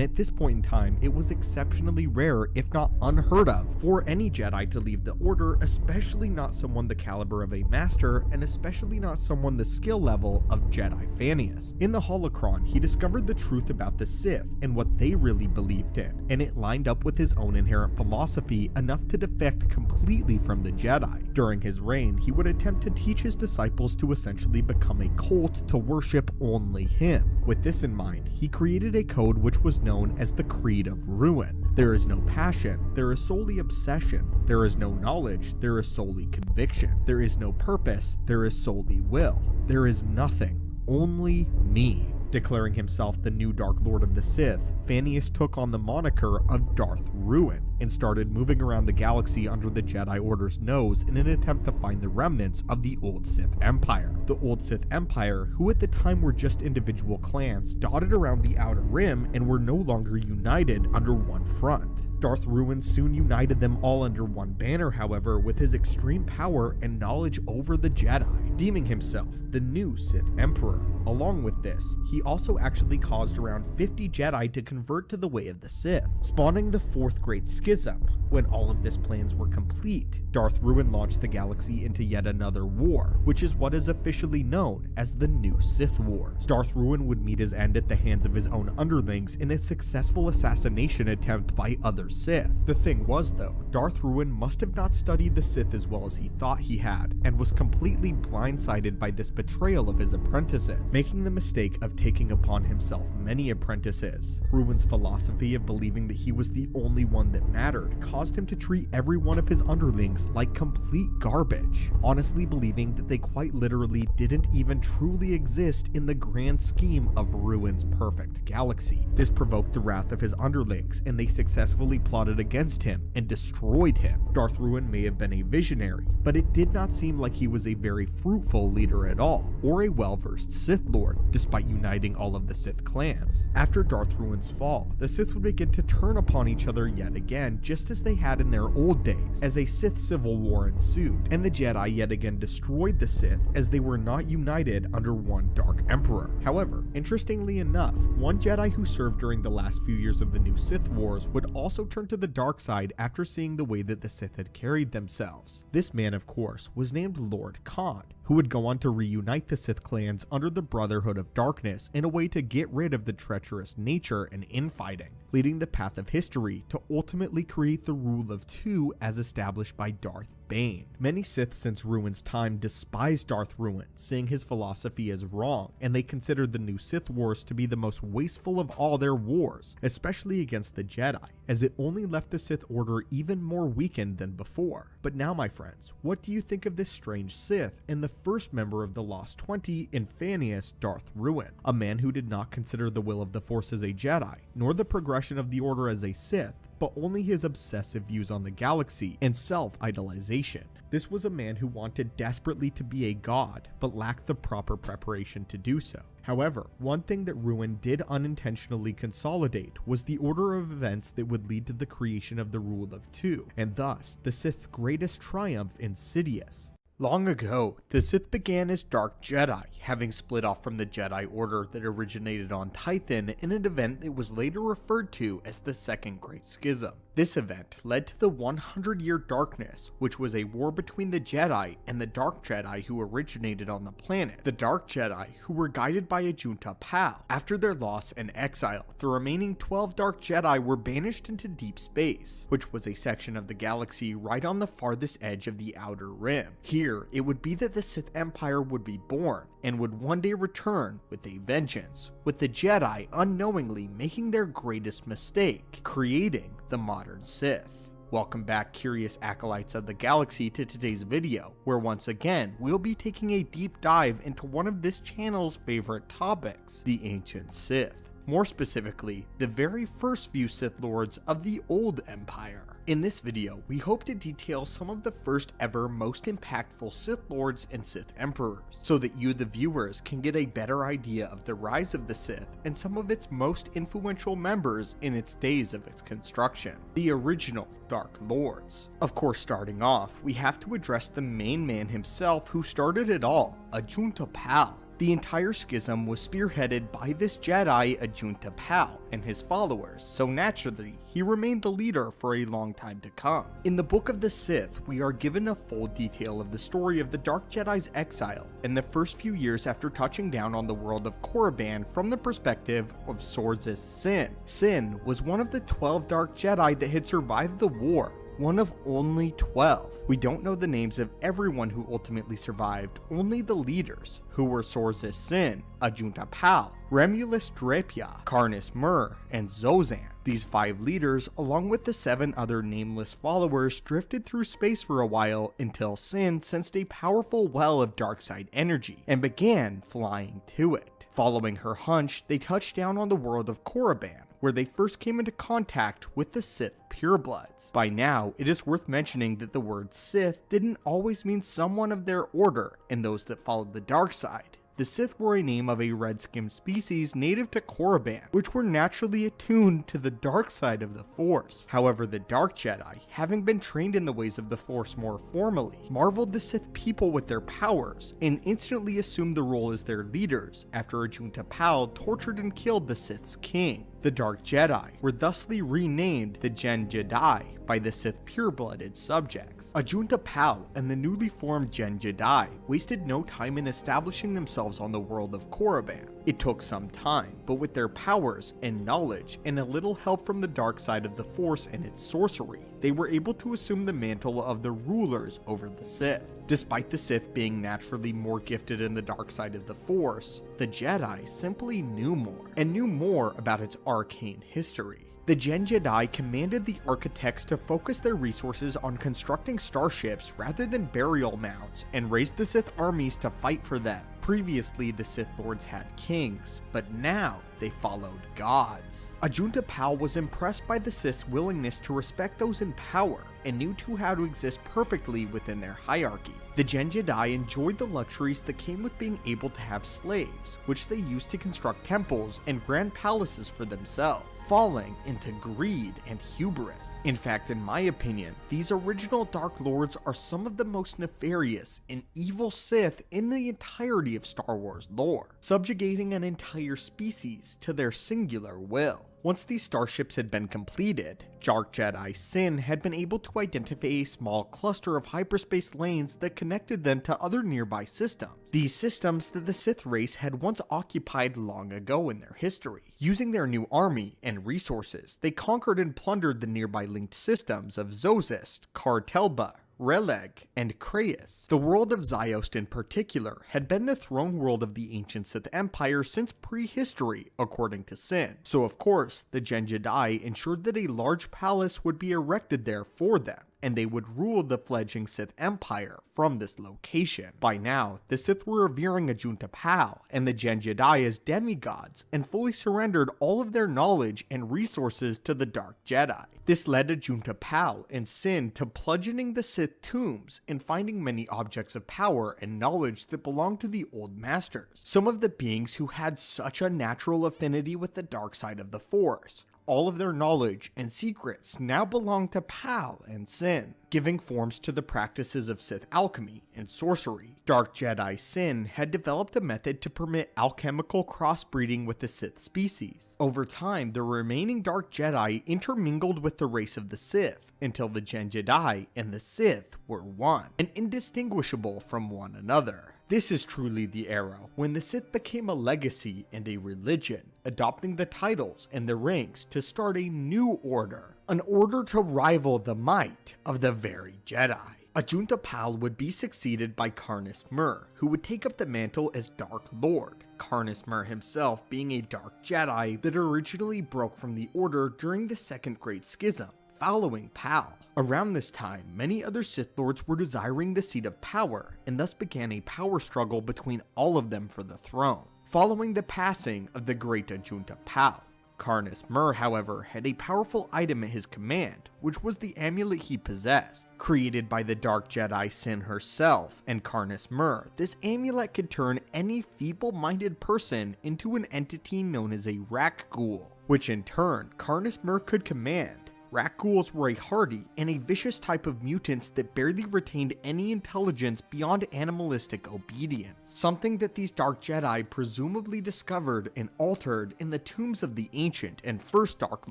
at this point in time it was exceptionally rare, if not unheard of, for any Jedi to leave the Order, especially not someone the caliber of a Master, and especially not someone the skill level of Jedi Thanius. In the holocron, he discovered the truth about the Sith and what they really believed in, and it lined up up with his own inherent philosophy enough to defect completely from the Jedi. During his reign, he would attempt to teach his disciples to essentially become a cult to worship only him. With this in mind, he created a code which was known as the Creed of Ruin. There is no passion, there is solely obsession. There is no knowledge, there is solely conviction. There is no purpose, there is solely will. There is nothing, only me. Declaring himself the new Dark Lord of the Sith, Phannius took on the moniker of Darth Ruin and started moving around the galaxy under the Jedi Order's nose in an attempt to find the remnants of the old Sith Empire. The old Sith Empire, who at the time were just individual clans dotted around the Outer Rim and were no longer united under one front. Darth Ruin soon united them all under one banner, however, with his extreme power and knowledge over the Jedi, deeming himself the new Sith Emperor. Along with this, he also actually caused around 50 Jedi to convert to the way of the Sith, spawning the Fourth Great Schism. When all of his plans were complete, Darth Ruin launched the galaxy into yet another war, which is what is officially known as the New Sith Wars. Darth Ruin would meet his end at the hands of his own underlings in a successful assassination attempt by other Sith. The thing was though, Darth Ruin must have not studied the Sith as well as he thought he had, and was completely blindsided by this betrayal of his apprentices, making the mistake of taking upon himself many apprentices. Ruin's philosophy of believing that he was the only one that mattered caused him to treat every one of his underlings like complete garbage, honestly believing that they quite literally didn't even truly exist in the grand scheme of Ruin's perfect galaxy. This provoked the wrath of his underlings, and they successfully plotted against him and destroyed him. Darth Ruin may have been a visionary, but it did not seem like he was a very fruitful leader at all, or a well-versed Sith Lord, despite uniting all of the Sith clans. After Darth Ruin's fall, the Sith would begin to turn upon each other yet again, just as they had in their old days, as a Sith civil war ensued, and the Jedi yet again destroyed the Sith as they were not united under one Dark Emperor. However, interestingly enough, one Jedi who served during the last few years of the New Sith Wars would also turn to the dark side after seeing the way that the Sith had carried themselves. This man, of course, was named Lord Khan, who would go on to reunite the Sith clans under the Brotherhood of Darkness in a way to get rid of the treacherous nature and infighting, leading the path of history to ultimately create the Rule of Two as established by Darth Bane. Many Sith since Ruin's time despised Darth Ruin, seeing his philosophy as wrong, and they considered the New Sith Wars to be the most wasteful of all their wars, especially against the Jedi, as it only left the Sith Order even more weakened than before. But now, my friends, what do you think of this strange Sith and the first member of the Lost 20 in Phannius, Darth Ruin, a man who did not consider the will of the Force as a Jedi, nor the progression of the Order as a Sith, but only his obsessive views on the galaxy and self-idolization. This was a man who wanted desperately to be a god, but lacked the proper preparation to do so. However, one thing that Ruin did unintentionally consolidate was the order of events that would lead to the creation of the Rule of Two, and thus the Sith's greatest triumph in Sidious. Long ago, the Sith began as Dark Jedi, having split off from the Jedi Order that originated on Tython in an event that was later referred to as the Second Great Schism. This event led to the 100-Year Darkness, which was a war between the Jedi and the Dark Jedi who originated on the planet. The Dark Jedi, who were guided by a Junta Pal. After their loss and exile, the remaining 12 Dark Jedi were banished into deep space, which was a section of the galaxy right on the farthest edge of the Outer Rim. Here, it would be that the Sith Empire would be born, and would one day return with a vengeance, with the Jedi unknowingly making their greatest mistake, creating the modern Sith. Welcome back, curious acolytes of the galaxy, to today's video, where once again we'll be taking a deep dive into one of this channel's favorite topics, the ancient Sith. More specifically, the very first few Sith Lords of the Old Empire. In this video, we hope to detail some of the first ever most impactful Sith Lords and Sith Emperors, so that you the viewers can get a better idea of the rise of the Sith and some of its most influential members in its days of its construction, the original Dark Lords. Of course, starting off, we have to address the main man himself who started it all, a Junta Pal, The entire schism was spearheaded by this Jedi Ajunta Pal and his followers, so naturally, he remained the leader for a long time to come. In the Book of the Sith, we are given a full detail of the story of the Dark Jedi's exile and the first few years after touching down on the world of Korriban from the perspective of Sorzus Sin. Sin was one of the 12 Dark Jedi that had survived the war, one of only 12. We don't know the names of everyone who ultimately survived, only the leaders, who were Sorzus Sin, Ajunta Pal, Remulus Drepia, Carnis Murr, and Zozan. These 5 leaders, along with the 7 other nameless followers, drifted through space for a while until Sin sensed a powerful well of dark side energy and began flying to it. Following her hunch, they touched down on the world of Korriban, where they first came into contact with the Sith purebloods. By now, it is worth mentioning that the word Sith didn't always mean someone of their order and those that followed the dark side. The Sith were a name of a red-skinned species native to Korriban, which were naturally attuned to the dark side of the Force. However, the Dark Jedi, having been trained in the ways of the Force more formally, marveled the Sith people with their powers, and instantly assumed the role as their leaders after Ajunta Pal tortured and killed the Sith's king. The Dark Jedi were thusly renamed the Gen Jedi by the Sith pure-blooded subjects. Ajunta Pal and the newly formed Gen Jedi wasted no time in establishing themselves on the world of Korriban. It took some time, but with their powers and knowledge and a little help from the dark side of the Force and its sorcery, they were able to assume the mantle of the rulers over the Sith. Despite the Sith being naturally more gifted in the dark side of the Force, the Jedi simply knew more, and knew more about its arcane history. The Gen Jedi commanded the architects to focus their resources on constructing starships rather than burial mounds, and raised the Sith armies to fight for them. Previously, the Sith Lords had kings, but now they followed gods. Ajunta Pal was impressed by the Sith's willingness to respect those in power, and knew how to exist perfectly within their hierarchy. The Gen Jedi enjoyed the luxuries that came with being able to have slaves, which they used to construct temples and grand palaces for themselves, falling into greed and hubris. In fact, in my opinion, these original Dark Lords are some of the most nefarious and evil Sith in the entirety of Star Wars lore, subjugating an entire species to their singular will. Once these starships had been completed, Dark Jedi Sin had been able to identify a small cluster of hyperspace lanes that connected them to other nearby systems. These systems that the Sith race had once occupied long ago in their history. Using their new army and resources, they conquered and plundered the nearby linked systems of Zozist, Kartelba, Releg, and Kreis. The world of Ziost in particular had been the throne world of the ancient Sith Empire since prehistory, according to Sin. So of course, the Gen Jedi ensured that a large palace would be erected there for them, and they would rule the fledgling Sith Empire from this location. By now, the Sith were revering Ajunta Pal and the Gen Jedi as demigods, and fully surrendered all of their knowledge and resources to the Dark Jedi. This led Ajunta Pal and Sin to bludgeoning the Sith tombs and finding many objects of power and knowledge that belonged to the old masters, some of the beings who had such a natural affinity with the dark side of the Force. All of their knowledge and secrets now belong to Pal and Sin, giving forms to the practices of Sith alchemy and sorcery. Dark Jedi Sin had developed a method to permit alchemical crossbreeding with the Sith species. Over time, the remaining Dark Jedi intermingled with the race of the Sith, until the Gen Jedi and the Sith were one, and indistinguishable from one another. This is truly the era when the Sith became a legacy and a religion, adopting the titles and the ranks to start a new order, an order to rival the might of the very Jedi. Ajunta Pal would be succeeded by Carnis Murr, who would take up the mantle as Dark Lord, Carnis Murr himself being a Dark Jedi that originally broke from the Order during the Second Great Schism, following Pal. Around this time, many other Sith Lords were desiring the seat of power, and thus began a power struggle between all of them for the throne. Following the passing of the great Ajunta Pal, Carnis Murr, however, had a powerful item at his command, which was the amulet he possessed. Created by the Dark Jedi Sin herself and Carnis Murr, this amulet could turn any feeble-minded person into an entity known as a Rakghoul, which in turn, Carnis Murr could command, Rakghouls were a hardy and a vicious type of mutants that barely retained any intelligence beyond animalistic obedience, something that these Dark Jedi presumably discovered and altered in the tombs of the Ancient and First Dark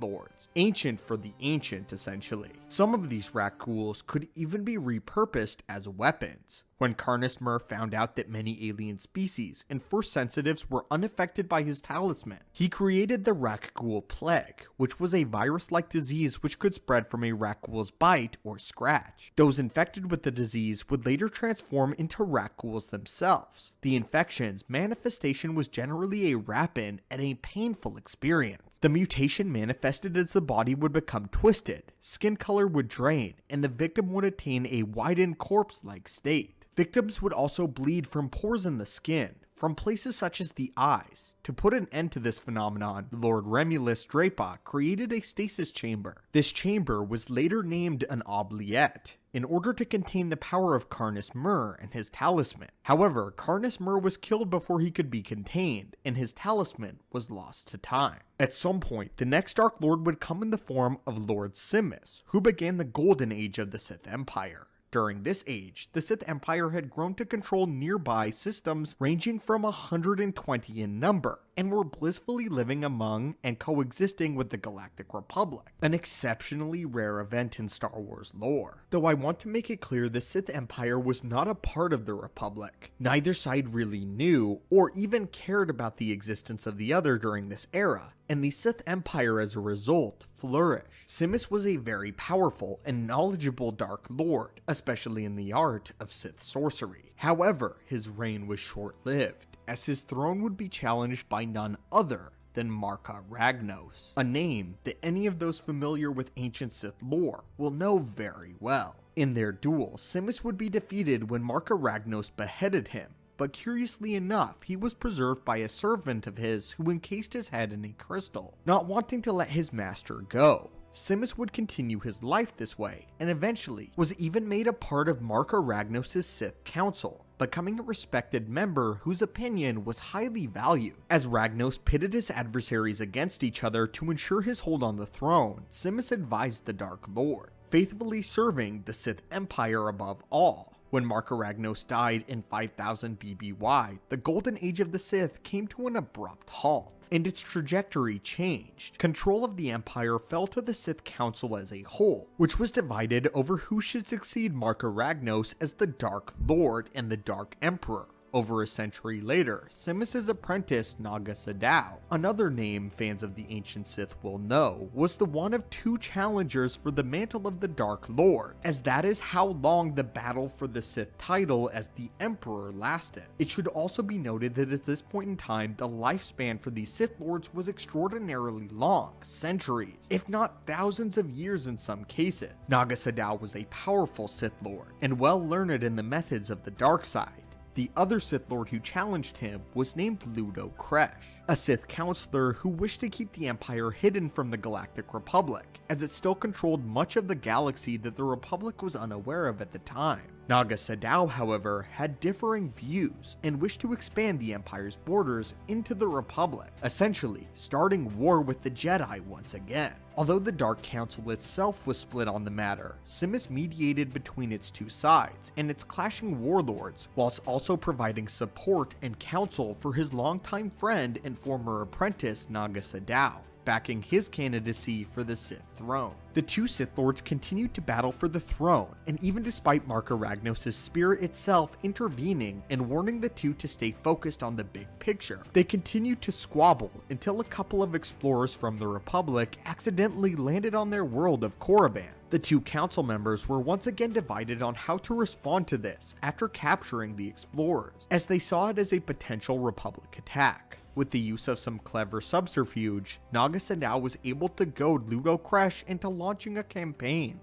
Lords. Ancient for the Ancient, essentially. Some of these Rakghouls could even be repurposed as weapons. When Carnis Murr found out that many alien species and Force sensitives were unaffected by his talisman, he created the Rakghoul Plague, which was a virus-like disease which could spread from a Rakghoul's bite or scratch. Those infected with the disease would later transform into Rakghouls themselves. The infection's manifestation was generally a rapid and a painful experience. The mutation manifested as the body would become twisted, skin color would drain, and the victim would attain a widened corpse-like state. Victims would also bleed from pores in the skin, from places such as the eyes. To put an end to this phenomenon, Lord Remulus Drapa created a stasis chamber. This chamber was later named an oubliette, in order to contain the power of Carnis Murr and his talisman. However, Carnis Murr was killed before he could be contained, and his talisman was lost to time. At some point, the next Dark Lord would come in the form of Lord Simus, who began the Golden Age of the Sith Empire. During this age, the Sith Empire had grown to control nearby systems ranging from 120 in number, and were blissfully living among and coexisting with the Galactic Republic, an exceptionally rare event in Star Wars lore. Though I want to make it clear the Sith Empire was not a part of the Republic. Neither side really knew or even cared about the existence of the other during this era, and the Sith Empire as a result flourished. Simus was a very powerful and knowledgeable Dark Lord, especially in the art of Sith sorcery. However, his reign was short-lived, as his throne would be challenged by none other than Marka Ragnos, a name that any of those familiar with ancient Sith lore will know very well. In their duel, Simus would be defeated when Marka Ragnos beheaded him, but curiously enough, he was preserved by a servant of his who encased his head in a crystal, not wanting to let his master go. Simus would continue his life this way, and eventually was even made a part of Marka Ragnos' Sith Council, becoming a respected member whose opinion was highly valued. As Ragnos pitted his adversaries against each other to ensure his hold on the throne, Simus advised the Dark Lord, faithfully serving the Sith Empire above all. When Marka Ragnos died in 5000 BBY, the Golden Age of the Sith came to an abrupt halt, and its trajectory changed. Control of the Empire fell to the Sith Council as a whole, which was divided over who should succeed Marka Ragnos as the Dark Lord and the Dark Emperor. Over a century later, Simus' apprentice Naga Sadow, another name fans of the ancient Sith will know, was the one of two challengers for the mantle of the Dark Lord, as that is how long the battle for the Sith title as the Emperor lasted. It should also be noted that at this point in time, the lifespan for these Sith Lords was extraordinarily long, centuries, if not thousands of years in some cases. Naga Sadow was a powerful Sith Lord, and well learned in the methods of the dark side. The other Sith Lord who challenged him was named Ludo Kresh, a Sith counselor who wished to keep the Empire hidden from the Galactic Republic, as it still controlled much of the galaxy that the Republic was unaware of at the time. Naga Sadow, however, had differing views and wished to expand the Empire's borders into the Republic, essentially starting war with the Jedi once again. Although the Dark Council itself was split on the matter, Simus mediated between its two sides and its clashing warlords, whilst also providing support and counsel for his longtime friend and former apprentice Naga Sadow, backing his candidacy for the Sith throne. The two Sith Lords continued to battle for the throne, and even despite Marka Ragnos' spirit itself intervening and warning the two to stay focused on the big picture, they continued to squabble until a couple of explorers from the Republic accidentally landed on their world of Korriban. The two council members were once again divided on how to respond to this after capturing the explorers, as they saw it as a potential Republic attack. With the use of some clever subterfuge, Naga Sadow was able to goad Ludo Kresh into launching a campaign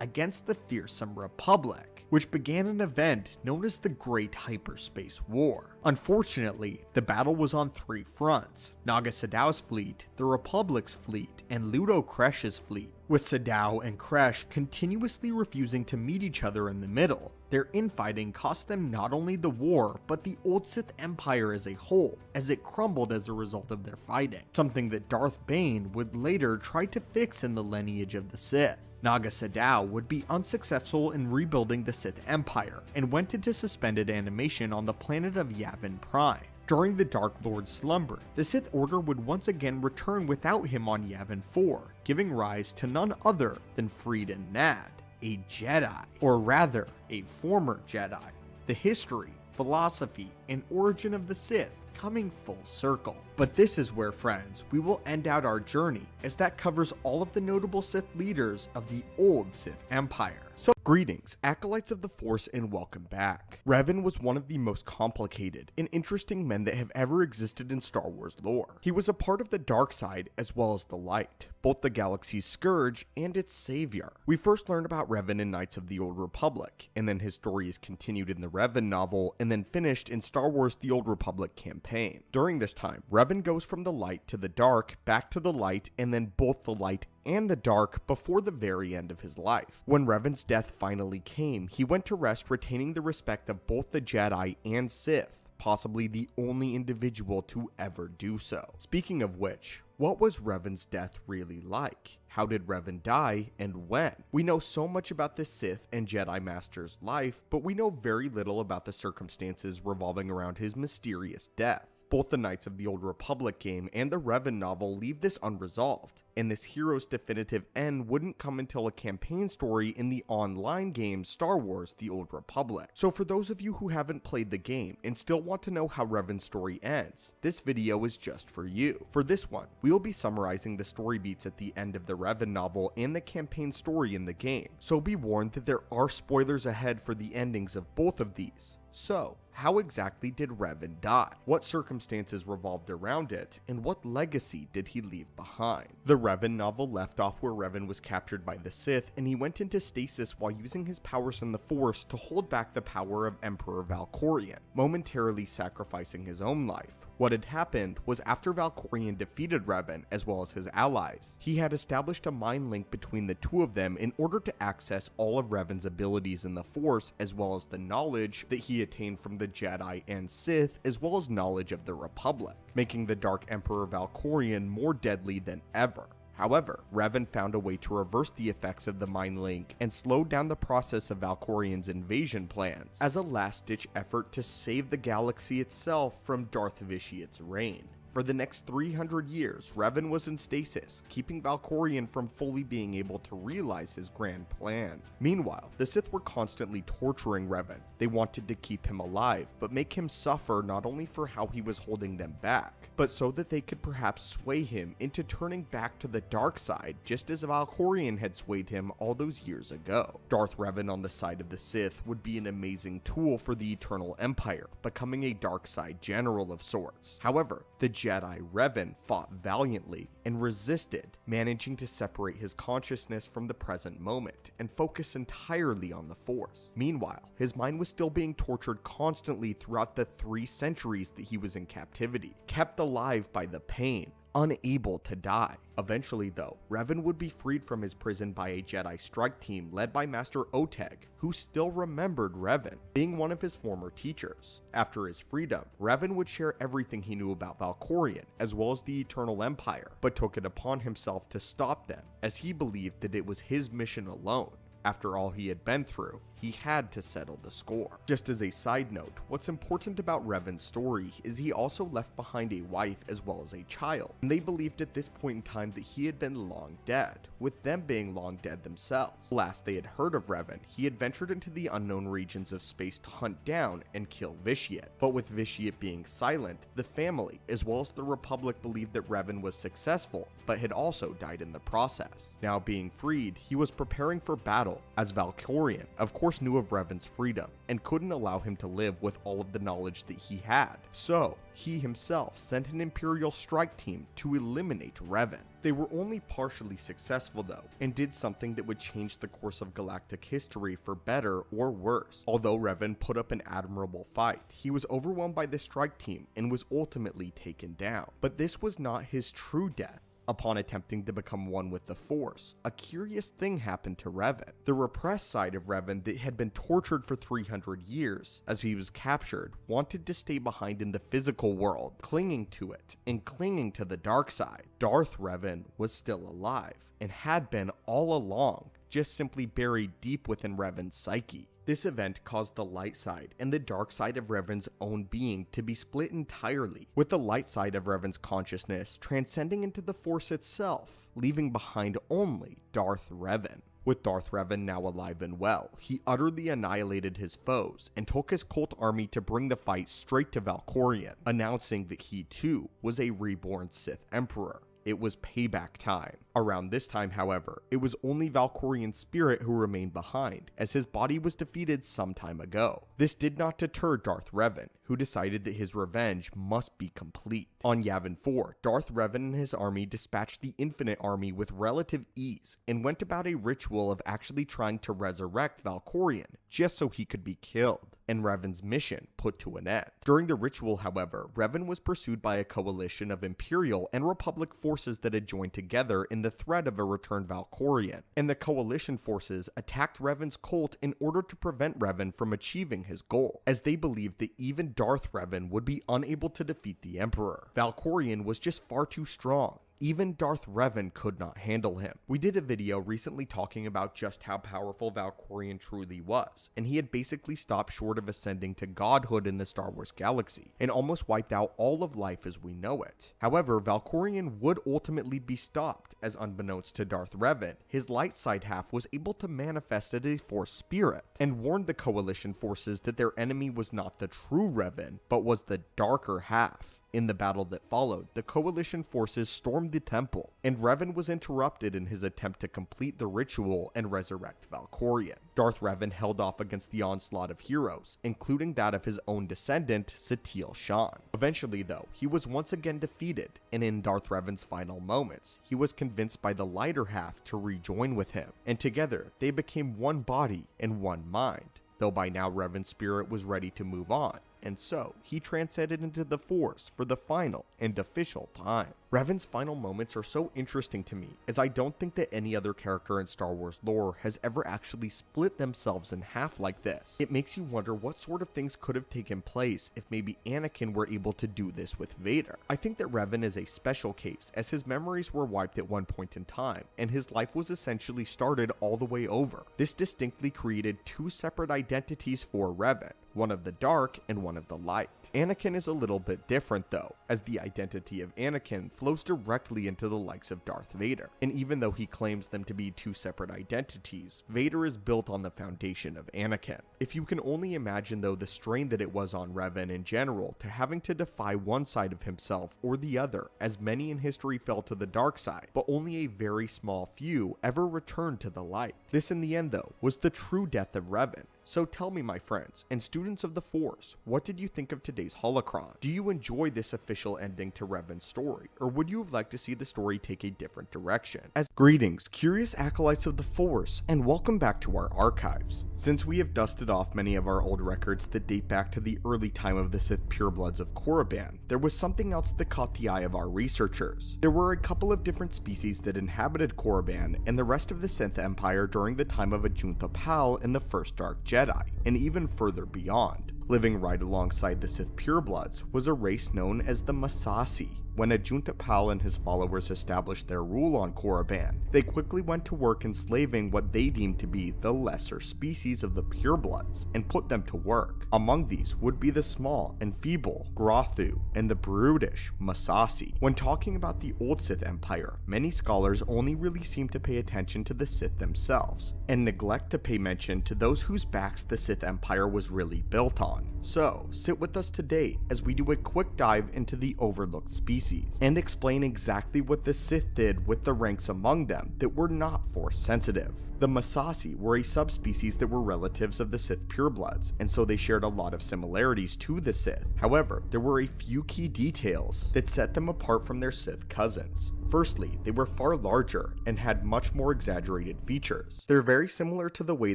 against the fearsome Republic, which began an event known as the Great Hyperspace War. Unfortunately, the battle was on three fronts: Naga Sadow's fleet, the Republic's fleet, and Ludo Kresh's fleet, with Sadow and Kresh continuously refusing to meet each other in the middle. Their infighting cost them not only the war, but the old Sith Empire as a whole, as it crumbled as a result of their fighting, something that Darth Bane would later try to fix in the lineage of the Sith. Naga Sadow would be unsuccessful in rebuilding the Sith Empire, and went into suspended animation on the planet of Yavin Prime. During the Dark Lord's slumber, the Sith Order would once again return without him on Yavin 4, giving rise to none other than Freedon Nad, a Jedi, or rather, a former Jedi. The history, philosophy, and origin of the Sith coming full circle. But this is where, friends, we will end out our journey, as that covers all of the notable Sith leaders of the old Sith Empire. So greetings, acolytes of the Force, and welcome back. Revan was one of the most complicated and interesting men that have ever existed in Star Wars lore. He was a part of the dark side as well as the light, both the galaxy's scourge and its savior. We first learned about Revan in Knights of the Old Republic, and then his story is continued in the Revan novel, and then finished in Star Wars The Old Republic campaign. During this time, Revan goes from the light to the dark, back to the light, and then both the light and the dark before the very end of his life. When Revan's death finally came, he went to rest retaining the respect of both the Jedi and Sith, possibly the only individual to ever do so. Speaking of which, what was Revan's death really like? How did Revan die, and when? We know so much about the Sith and Jedi Master's life, but we know very little about the circumstances revolving around his mysterious death. Both the Knights of the Old Republic game and the Revan novel leave this unresolved, and this hero's definitive end wouldn't come until a campaign story in the online game Star Wars The Old Republic. So for those of you who haven't played the game and still want to know how Revan's story ends, this video is just for you. For this one, we will be summarizing the story beats at the end of the Revan novel and the campaign story in the game, so be warned that there are spoilers ahead for the endings of both of these. So, how exactly did Revan die? What circumstances revolved around it, and what legacy did he leave behind? The Revan novel left off where Revan was captured by the Sith, and he went into stasis while using his powers in the Force to hold back the power of Emperor Valkorion, momentarily sacrificing his own life. What had happened was after Valkorion defeated Revan, as well as his allies, he had established a mind link between the two of them in order to access all of Revan's abilities in the Force, as well as the knowledge that he attained from the Jedi and Sith, as well as knowledge of the Republic, making the Dark Emperor Valkorion more deadly than ever. However, Revan found a way to reverse the effects of the mind link and slowed down the process of Valkorion's invasion plans as a last-ditch effort to save the galaxy itself from Darth Vitiate's reign. For the next 300 years, Revan was in stasis, keeping Valkorion from fully being able to realize his grand plan. Meanwhile, the Sith were constantly torturing Revan. They wanted to keep him alive, but make him suffer not only for how he was holding them back, but so that they could perhaps sway him into turning back to the dark side, just as Valkorion had swayed him all those years ago. Darth Revan on the side of the Sith would be an amazing tool for the Eternal Empire, becoming a dark side general of sorts. However, the Jedi Revan fought valiantly and resisted, managing to separate his consciousness from the present moment and focus entirely on the Force. Meanwhile, his mind was still being tortured constantly throughout the 3 centuries that he was in captivity, kept alive by the pain, unable to die. Eventually though, Revan would be freed from his prison by a Jedi strike team led by Master Oteg, who still remembered Revan, being one of his former teachers. After his freedom, Revan would share everything he knew about Valkorion, as well as the Eternal Empire, but took it upon himself to stop them, as he believed that it was his mission alone. After all he had been through, he had to settle the score. Just as a side note, what's important about Revan's story is he also left behind a wife as well as a child, and they believed at this point in time that he had been long dead, with them being long dead themselves. Last they had heard of Revan, he had ventured into the unknown regions of space to hunt down and kill Vitiate. But with Vitiate being silent, the family, as well as the Republic, believed that Revan was successful, but had also died in the process. Now being freed, he was preparing for battle, as Valkorion, of course, knew of Revan's freedom and couldn't allow him to live with all of the knowledge that he had. So he himself sent an Imperial strike team to eliminate Revan. They were only partially successful though, and did something that would change the course of galactic history for better or worse. Although Revan put up an admirable fight, he was overwhelmed by the strike team and was ultimately taken down. But this was not his true death. Upon attempting to become one with the Force, a curious thing happened to Revan. The repressed side of Revan that had been tortured for 300 years as he was captured wanted to stay behind in the physical world, clinging to it and clinging to the dark side. Darth Revan was still alive and had been all along, just simply buried deep within Revan's psyche. This event caused the light side and the dark side of Revan's own being to be split entirely, with the light side of Revan's consciousness transcending into the Force itself, leaving behind only Darth Revan. With Darth Revan now alive and well, he utterly annihilated his foes and took his cult army to bring the fight straight to Valkorion, announcing that he too was a reborn Sith Emperor. It was payback time. Around this time, however, it was only Valkorion's spirit who remained behind, as his body was defeated some time ago. This did not deter Darth Revan, who decided that his revenge must be complete. On Yavin 4, Darth Revan and his army dispatched the Infinite Army with relative ease, and went about a ritual of actually trying to resurrect Valkorion, just so he could be killed, and Revan's mission put to an end. During the ritual, however, Revan was pursued by a coalition of Imperial and Republic forces that had joined together in the threat of a returned Valkorion, and the coalition forces attacked Revan's cult in order to prevent Revan from achieving his goal, as they believed that even Darth Revan would be unable to defeat the Emperor. Valkorion was just far too strong. Even Darth Revan could not handle him. We did a video recently talking about just how powerful Valkorion truly was, and he had basically stopped short of ascending to godhood in the Star Wars galaxy, and almost wiped out all of life as we know it. However, Valkorion would ultimately be stopped, as unbeknownst to Darth Revan, his light side half was able to manifest as a Force spirit, and warned the coalition forces that their enemy was not the true Revan, but was the darker half. In the battle that followed, the coalition forces stormed the temple, and Revan was interrupted in his attempt to complete the ritual and resurrect Valkorion. Darth Revan held off against the onslaught of heroes, including that of his own descendant, Satele Shan. Eventually though, he was once again defeated, and in Darth Revan's final moments, he was convinced by the lighter half to rejoin with him, and together they became one body and one mind, though by now Revan's spirit was ready to move on, and so he transcended into the Force for the final and official time. Revan's final moments are so interesting to me, as I don't think that any other character in Star Wars lore has ever actually split themselves in half like this. It makes you wonder what sort of things could have taken place if maybe Anakin were able to do this with Vader. I think that Revan is a special case, as his memories were wiped at one point in time, and his life was essentially started all the way over. This distinctly created two separate identities for Revan, one of the dark and one of the light. Anakin is a little bit different though, as the identity of Anakin flows directly into the likes of Darth Vader, and even though he claims them to be two separate identities, Vader is built on the foundation of Anakin. If you can only imagine though the strain that it was on Revan in general to having to defy one side of himself or the other, as many in history fell to the dark side, but only a very small few ever returned to the light. This in the end though was the true death of Revan. So tell me, my friends and students of the Force, what did you think of today's holocron? Do you enjoy this official ending to Revan's story, or would you have liked to see the story take a different direction? Greetings, curious acolytes of the Force, and welcome back to our archives. Since we have dusted off many of our old records that date back to the early time of the Sith purebloods of Korriban, there was something else that caught the eye of our researchers. There were a couple of different species that inhabited Korriban and the rest of the Sith Empire during the time of Ajunta Pal in the First Dark Jedi, and even further beyond. Living right alongside the Sith purebloods was a race known as the Massasi. When Ajunta Pal and his followers established their rule on Korriban, they quickly went to work enslaving what they deemed to be the lesser species of the purebloods, and put them to work. Among these would be the small and feeble Grothu and the brutish Massasi. When talking about the old Sith Empire, many scholars only really seem to pay attention to the Sith themselves, and neglect to pay mention to those whose backs the Sith Empire was really built on. So, sit with us today as we do a quick dive into the overlooked species, and explain exactly what the Sith did with the ranks among them that were not Force sensitive. The Massasi were a subspecies that were relatives of the Sith purebloods, and so they shared a lot of similarities to the Sith. However, there were a few key details that set them apart from their Sith cousins. Firstly, they were far larger and had much more exaggerated features. They're very similar to the way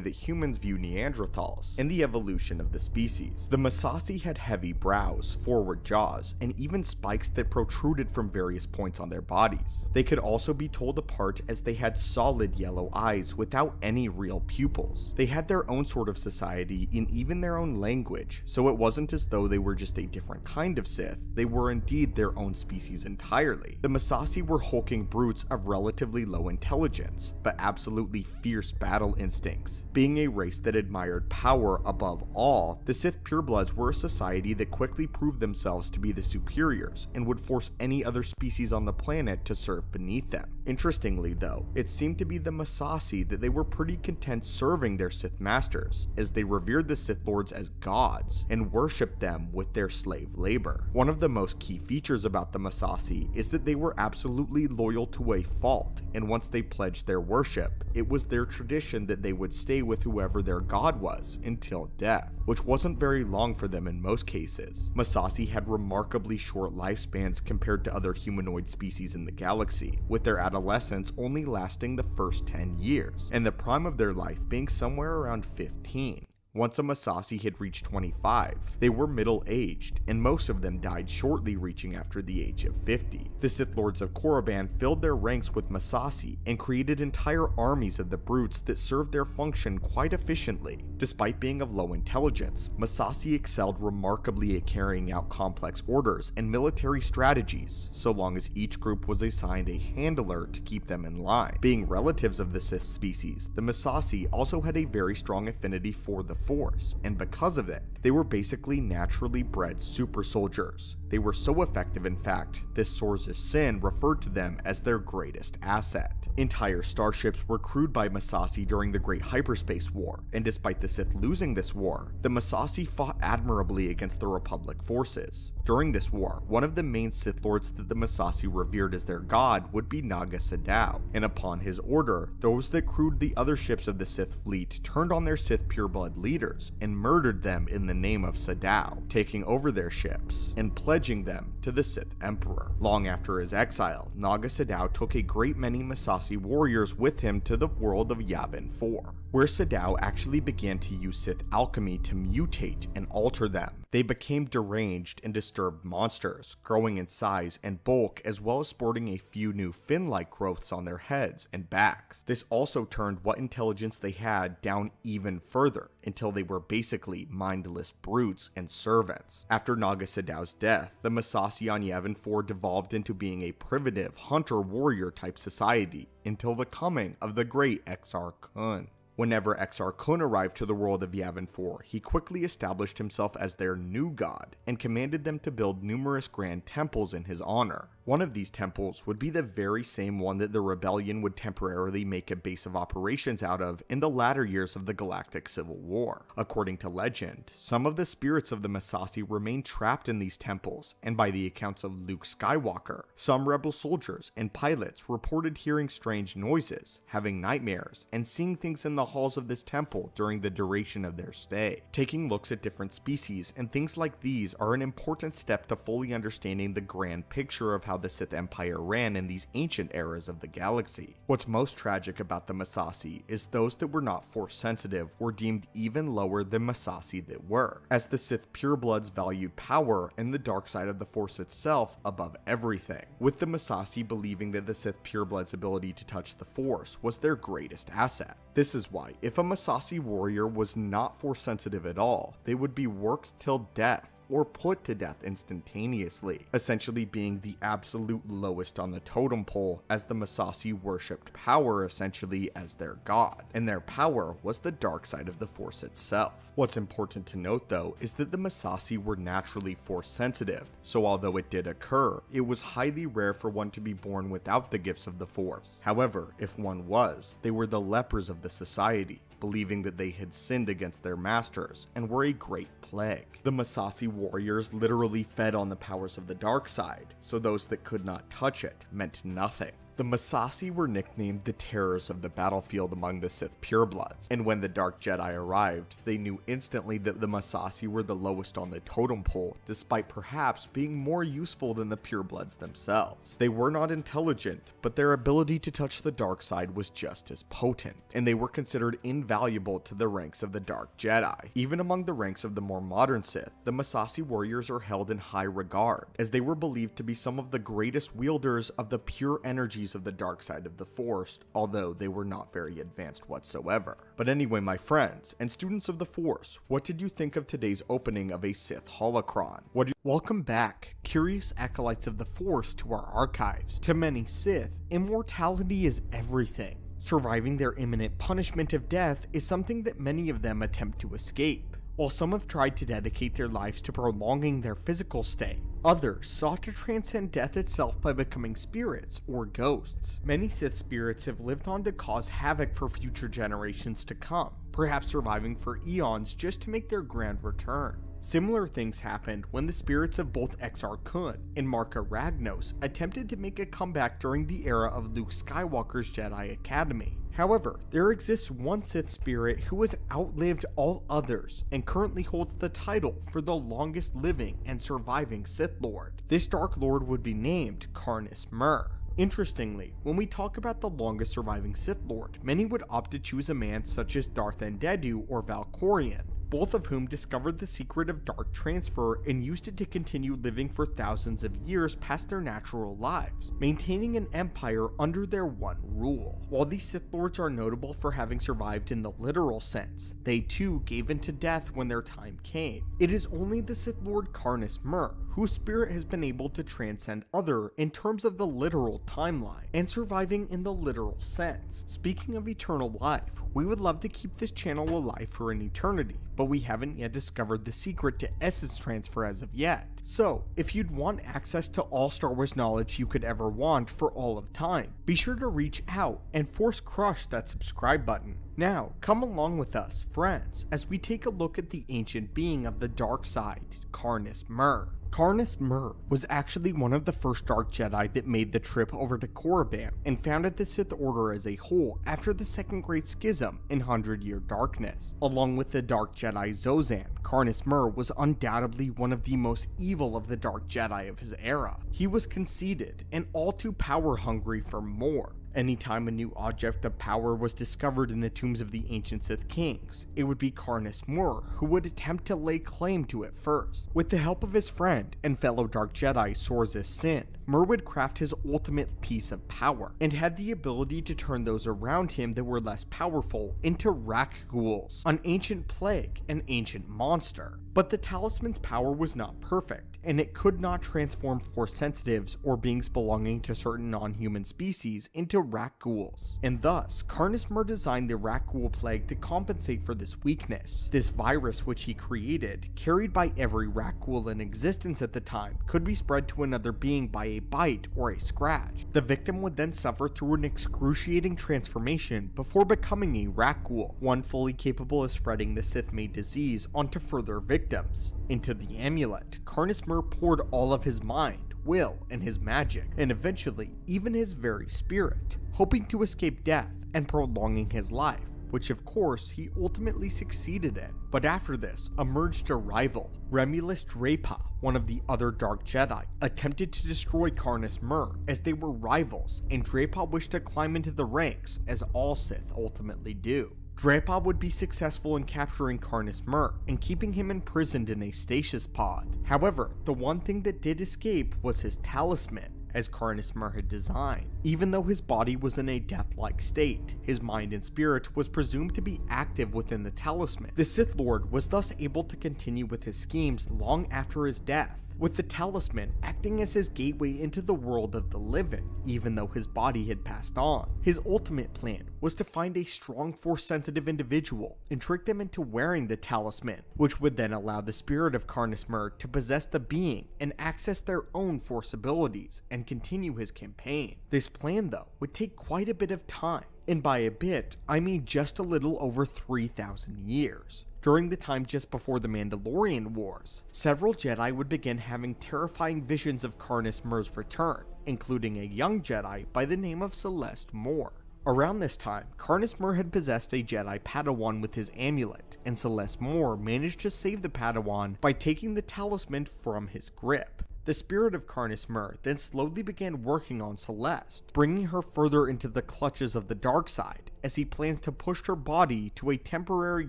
that humans view Neanderthals and the evolution of the species. The Massasi had heavy brows, forward jaws, and even spikes that protruded from various points on their bodies. They could also be told apart as they had solid yellow eyes without any real pupils. They had their own sort of society and even their own language, so it wasn't as though they were just a different kind of Sith, they were indeed their own species entirely. The Massasi were hulking brutes of relatively low intelligence, but absolutely fierce battle instincts. Being a race that admired power above all, the Sith purebloods were a society that quickly proved themselves to be the superiors and would force any other species on the planet to serve beneath them. Interestingly though, it seemed to be the Massasi that they were pretty content serving their Sith masters, as they revered the Sith Lords as gods and worshipped them with their slave labor. One of the most key features about the Massasi is that they were absolutely loyal to a fault, and once they pledged their worship, it was their tradition that they would stay with whoever their god was until death, which wasn't very long for them in most cases. Massasi had remarkably short lifespans compared to other humanoid species in the galaxy, with their adolescence only lasting the first 10 years, and the prime of their life being somewhere around 15. Once a Massasi had reached 25, they were middle-aged, and most of them died shortly reaching after the age of 50. The Sith Lords of Korriban filled their ranks with Massasi and created entire armies of the brutes that served their function quite efficiently. Despite being of low intelligence, Massasi excelled remarkably at carrying out complex orders and military strategies, so long as each group was assigned a handler to keep them in line. Being relatives of the Sith species, the Massasi also had a very strong affinity for the Force, and because of it, they were basically naturally bred super soldiers. They were so effective, in fact, this Sors's Sin referred to them as their greatest asset. Entire starships were crewed by Massasi during the Great Hyperspace War, and despite the Sith losing this war, the Massasi fought admirably against the Republic forces. During this war, one of the main Sith Lords that the Massasi revered as their god would be Naga Sadow, and upon his order, those that crewed the other ships of the Sith fleet turned on their Sith pureblood leaders and murdered them in the name of Sadow, taking over their ships and pledging them to the Sith Emperor. Long after his exile, Naga Sadow took a great many Massasi warriors with him to the world of Yavin 4, where Sadow actually began to use Sith alchemy to mutate and alter them. They became deranged and disturbed monsters, growing in size and bulk as well as sporting a few new fin-like growths on their heads and backs. This also turned what intelligence they had down even further, until they were basically mindless brutes and servants. After Naga Sadow's death, the Massasi on Yavin 4 devolved into being a primitive hunter-warrior type society until the coming of the great Exar Kun. Whenever Exar Kun arrived to the world of Yavin 4, he quickly established himself as their new god and commanded them to build numerous grand temples in his honor. One of these temples would be the very same one that the rebellion would temporarily make a base of operations out of in the latter years of the Galactic Civil War. According to legend, some of the spirits of the Massasi remained trapped in these temples, and by the accounts of Luke Skywalker, some rebel soldiers and pilots reported hearing strange noises, having nightmares, and seeing things in the halls of this temple during the duration of their stay. Taking looks at different species and things like these are an important step to fully understanding the grand picture of how the Sith Empire ran in these ancient eras of the galaxy. What's most tragic about the Massasi is those that were not Force sensitive were deemed even lower than Massasi that were, as the Sith purebloods valued power and the dark side of the Force itself above everything, with the Massasi believing that the Sith purebloods' ability to touch the Force was their greatest asset. This is why, if a Massasi warrior was not Force sensitive at all, they would be worked till death or put to death instantaneously, essentially being the absolute lowest on the totem pole, as the Massasi worshipped power essentially as their god, and their power was the dark side of the Force itself. What's important to note though is that the Massasi were naturally Force sensitive, so although it did occur, it was highly rare for one to be born without the gifts of the Force. However, if one was, they were the lepers of the society, believing that they had sinned against their masters and were a great plague. The Massasi warriors literally fed on the powers of the dark side, so those that could not touch it meant nothing. The Massasi were nicknamed the terrors of the battlefield among the Sith purebloods, and when the Dark Jedi arrived, they knew instantly that the Massasi were the lowest on the totem pole, despite perhaps being more useful than the purebloods themselves. They were not intelligent, but their ability to touch the dark side was just as potent, and they were considered invaluable to the ranks of the Dark Jedi. Even among the ranks of the more modern Sith, the Massasi warriors are held in high regard, as they were believed to be some of the greatest wielders of the pure energies of the dark side of the Force, although they were not very advanced whatsoever. But anyway, my friends and students of the Force, what did you think of today's opening of a Sith holocron? Welcome back, curious acolytes of the Force, to our archives. To many Sith, immortality is everything. Surviving their imminent punishment of death is something that many of them attempt to escape. While some have tried to dedicate their lives to prolonging their physical stay, others sought to transcend death itself by becoming spirits or ghosts. Many Sith spirits have lived on to cause havoc for future generations to come, perhaps surviving for eons just to make their grand return. Similar things happened when the spirits of both Exar Kun and Marka Ragnos attempted to make a comeback during the era of Luke Skywalker's Jedi Academy. However, there exists one Sith spirit who has outlived all others and currently holds the title for the longest living and surviving Sith Lord. This Dark Lord would be named Carnis Murr. Interestingly, when we talk about the longest surviving Sith Lord, many would opt to choose a man such as Darth Nihilus or Valkorion, both of whom discovered the secret of dark transfer and used it to continue living for thousands of years past their natural lives, maintaining an empire under their one rule. While these Sith Lords are notable for having survived in the literal sense, they too gave in to death when their time came. It is only the Sith Lord Carnis Murr whose spirit has been able to transcend other in terms of the literal timeline, and surviving in the literal sense. Speaking of eternal life, we would love to keep this channel alive for an eternity, but we haven't yet discovered the secret to essence transfer as of yet. So, if you'd want access to all Star Wars knowledge you could ever want for all of time, be sure to reach out and force crush that subscribe button. Now, come along with us, friends, as we take a look at the ancient being of the dark side, Carnis Murr. Carnis Murr was actually one of the first Dark Jedi that made the trip over to Korriban and founded the Sith Order as a whole after the Second Great Schism in 100-Year Darkness. Along with the Dark Jedi Zozan, Carnis Murr was undoubtedly one of the most evil of the Dark Jedi of his era. He was conceited and all too power-hungry for more. Anytime a new object of power was discovered in the tombs of the ancient Sith kings, it would be Carnis Murr who would attempt to lay claim to it first. With the help of his friend and fellow Dark Jedi Sorzis Sin, Murr would craft his ultimate piece of power, and had the ability to turn those around him that were less powerful into Rakghouls, an ancient plague, an ancient monster. But the talisman's power was not perfect, and it could not transform Force sensitives or beings belonging to certain non-human species into Rakghouls, and thus Carnis Murr designed the Rakghoul plague to compensate for this weakness. This virus which he created, carried by every Rakghoul in existence at the time, could be spread to another being by a bite or a scratch. The victim would then suffer through an excruciating transformation before becoming a Rakghoul, one fully capable of spreading the Sith-made disease onto further victims. Into the amulet, Carnis Murr poured all of his mind, will, and his magic, and eventually even his very spirit, hoping to escape death and prolonging his life, which of course he ultimately succeeded in. But after this emerged a rival. Remulus Drapa, one of the other Dark Jedi, attempted to destroy Carnis Murr as they were rivals, and Drapa wished to climb into the ranks as all Sith ultimately do. Drapa would be successful in capturing Carnis Murr and keeping him imprisoned in a stasis pod. However, the one thing that did escape was his talisman, as Carnis Murr had designed. Even though his body was in a death-like state, his mind and spirit was presumed to be active within the talisman. The Sith Lord was thus able to continue with his schemes long after his death, with the talisman acting as his gateway into the world of the living, even though his body had passed on. His ultimate plan was to find a strong Force-sensitive individual and trick them into wearing the talisman, which would then allow the spirit of Carnis Murr to possess the being and access their own Force abilities and continue his campaign. This plan, though, would take quite a bit of time, and by a bit, I mean just a little over 3,000 years. During the time just before the Mandalorian Wars, several Jedi would begin having terrifying visions of Carnis Murr's return, including a young Jedi by the name of Celeste Moore. Around this time, Carnis Murr had possessed a Jedi Padawan with his amulet, and Celeste Moore managed to save the Padawan by taking the talisman from his grip. The spirit of Carnis Murr then slowly began working on Celeste, bringing her further into the clutches of the dark side, as he plans to push her body to a temporary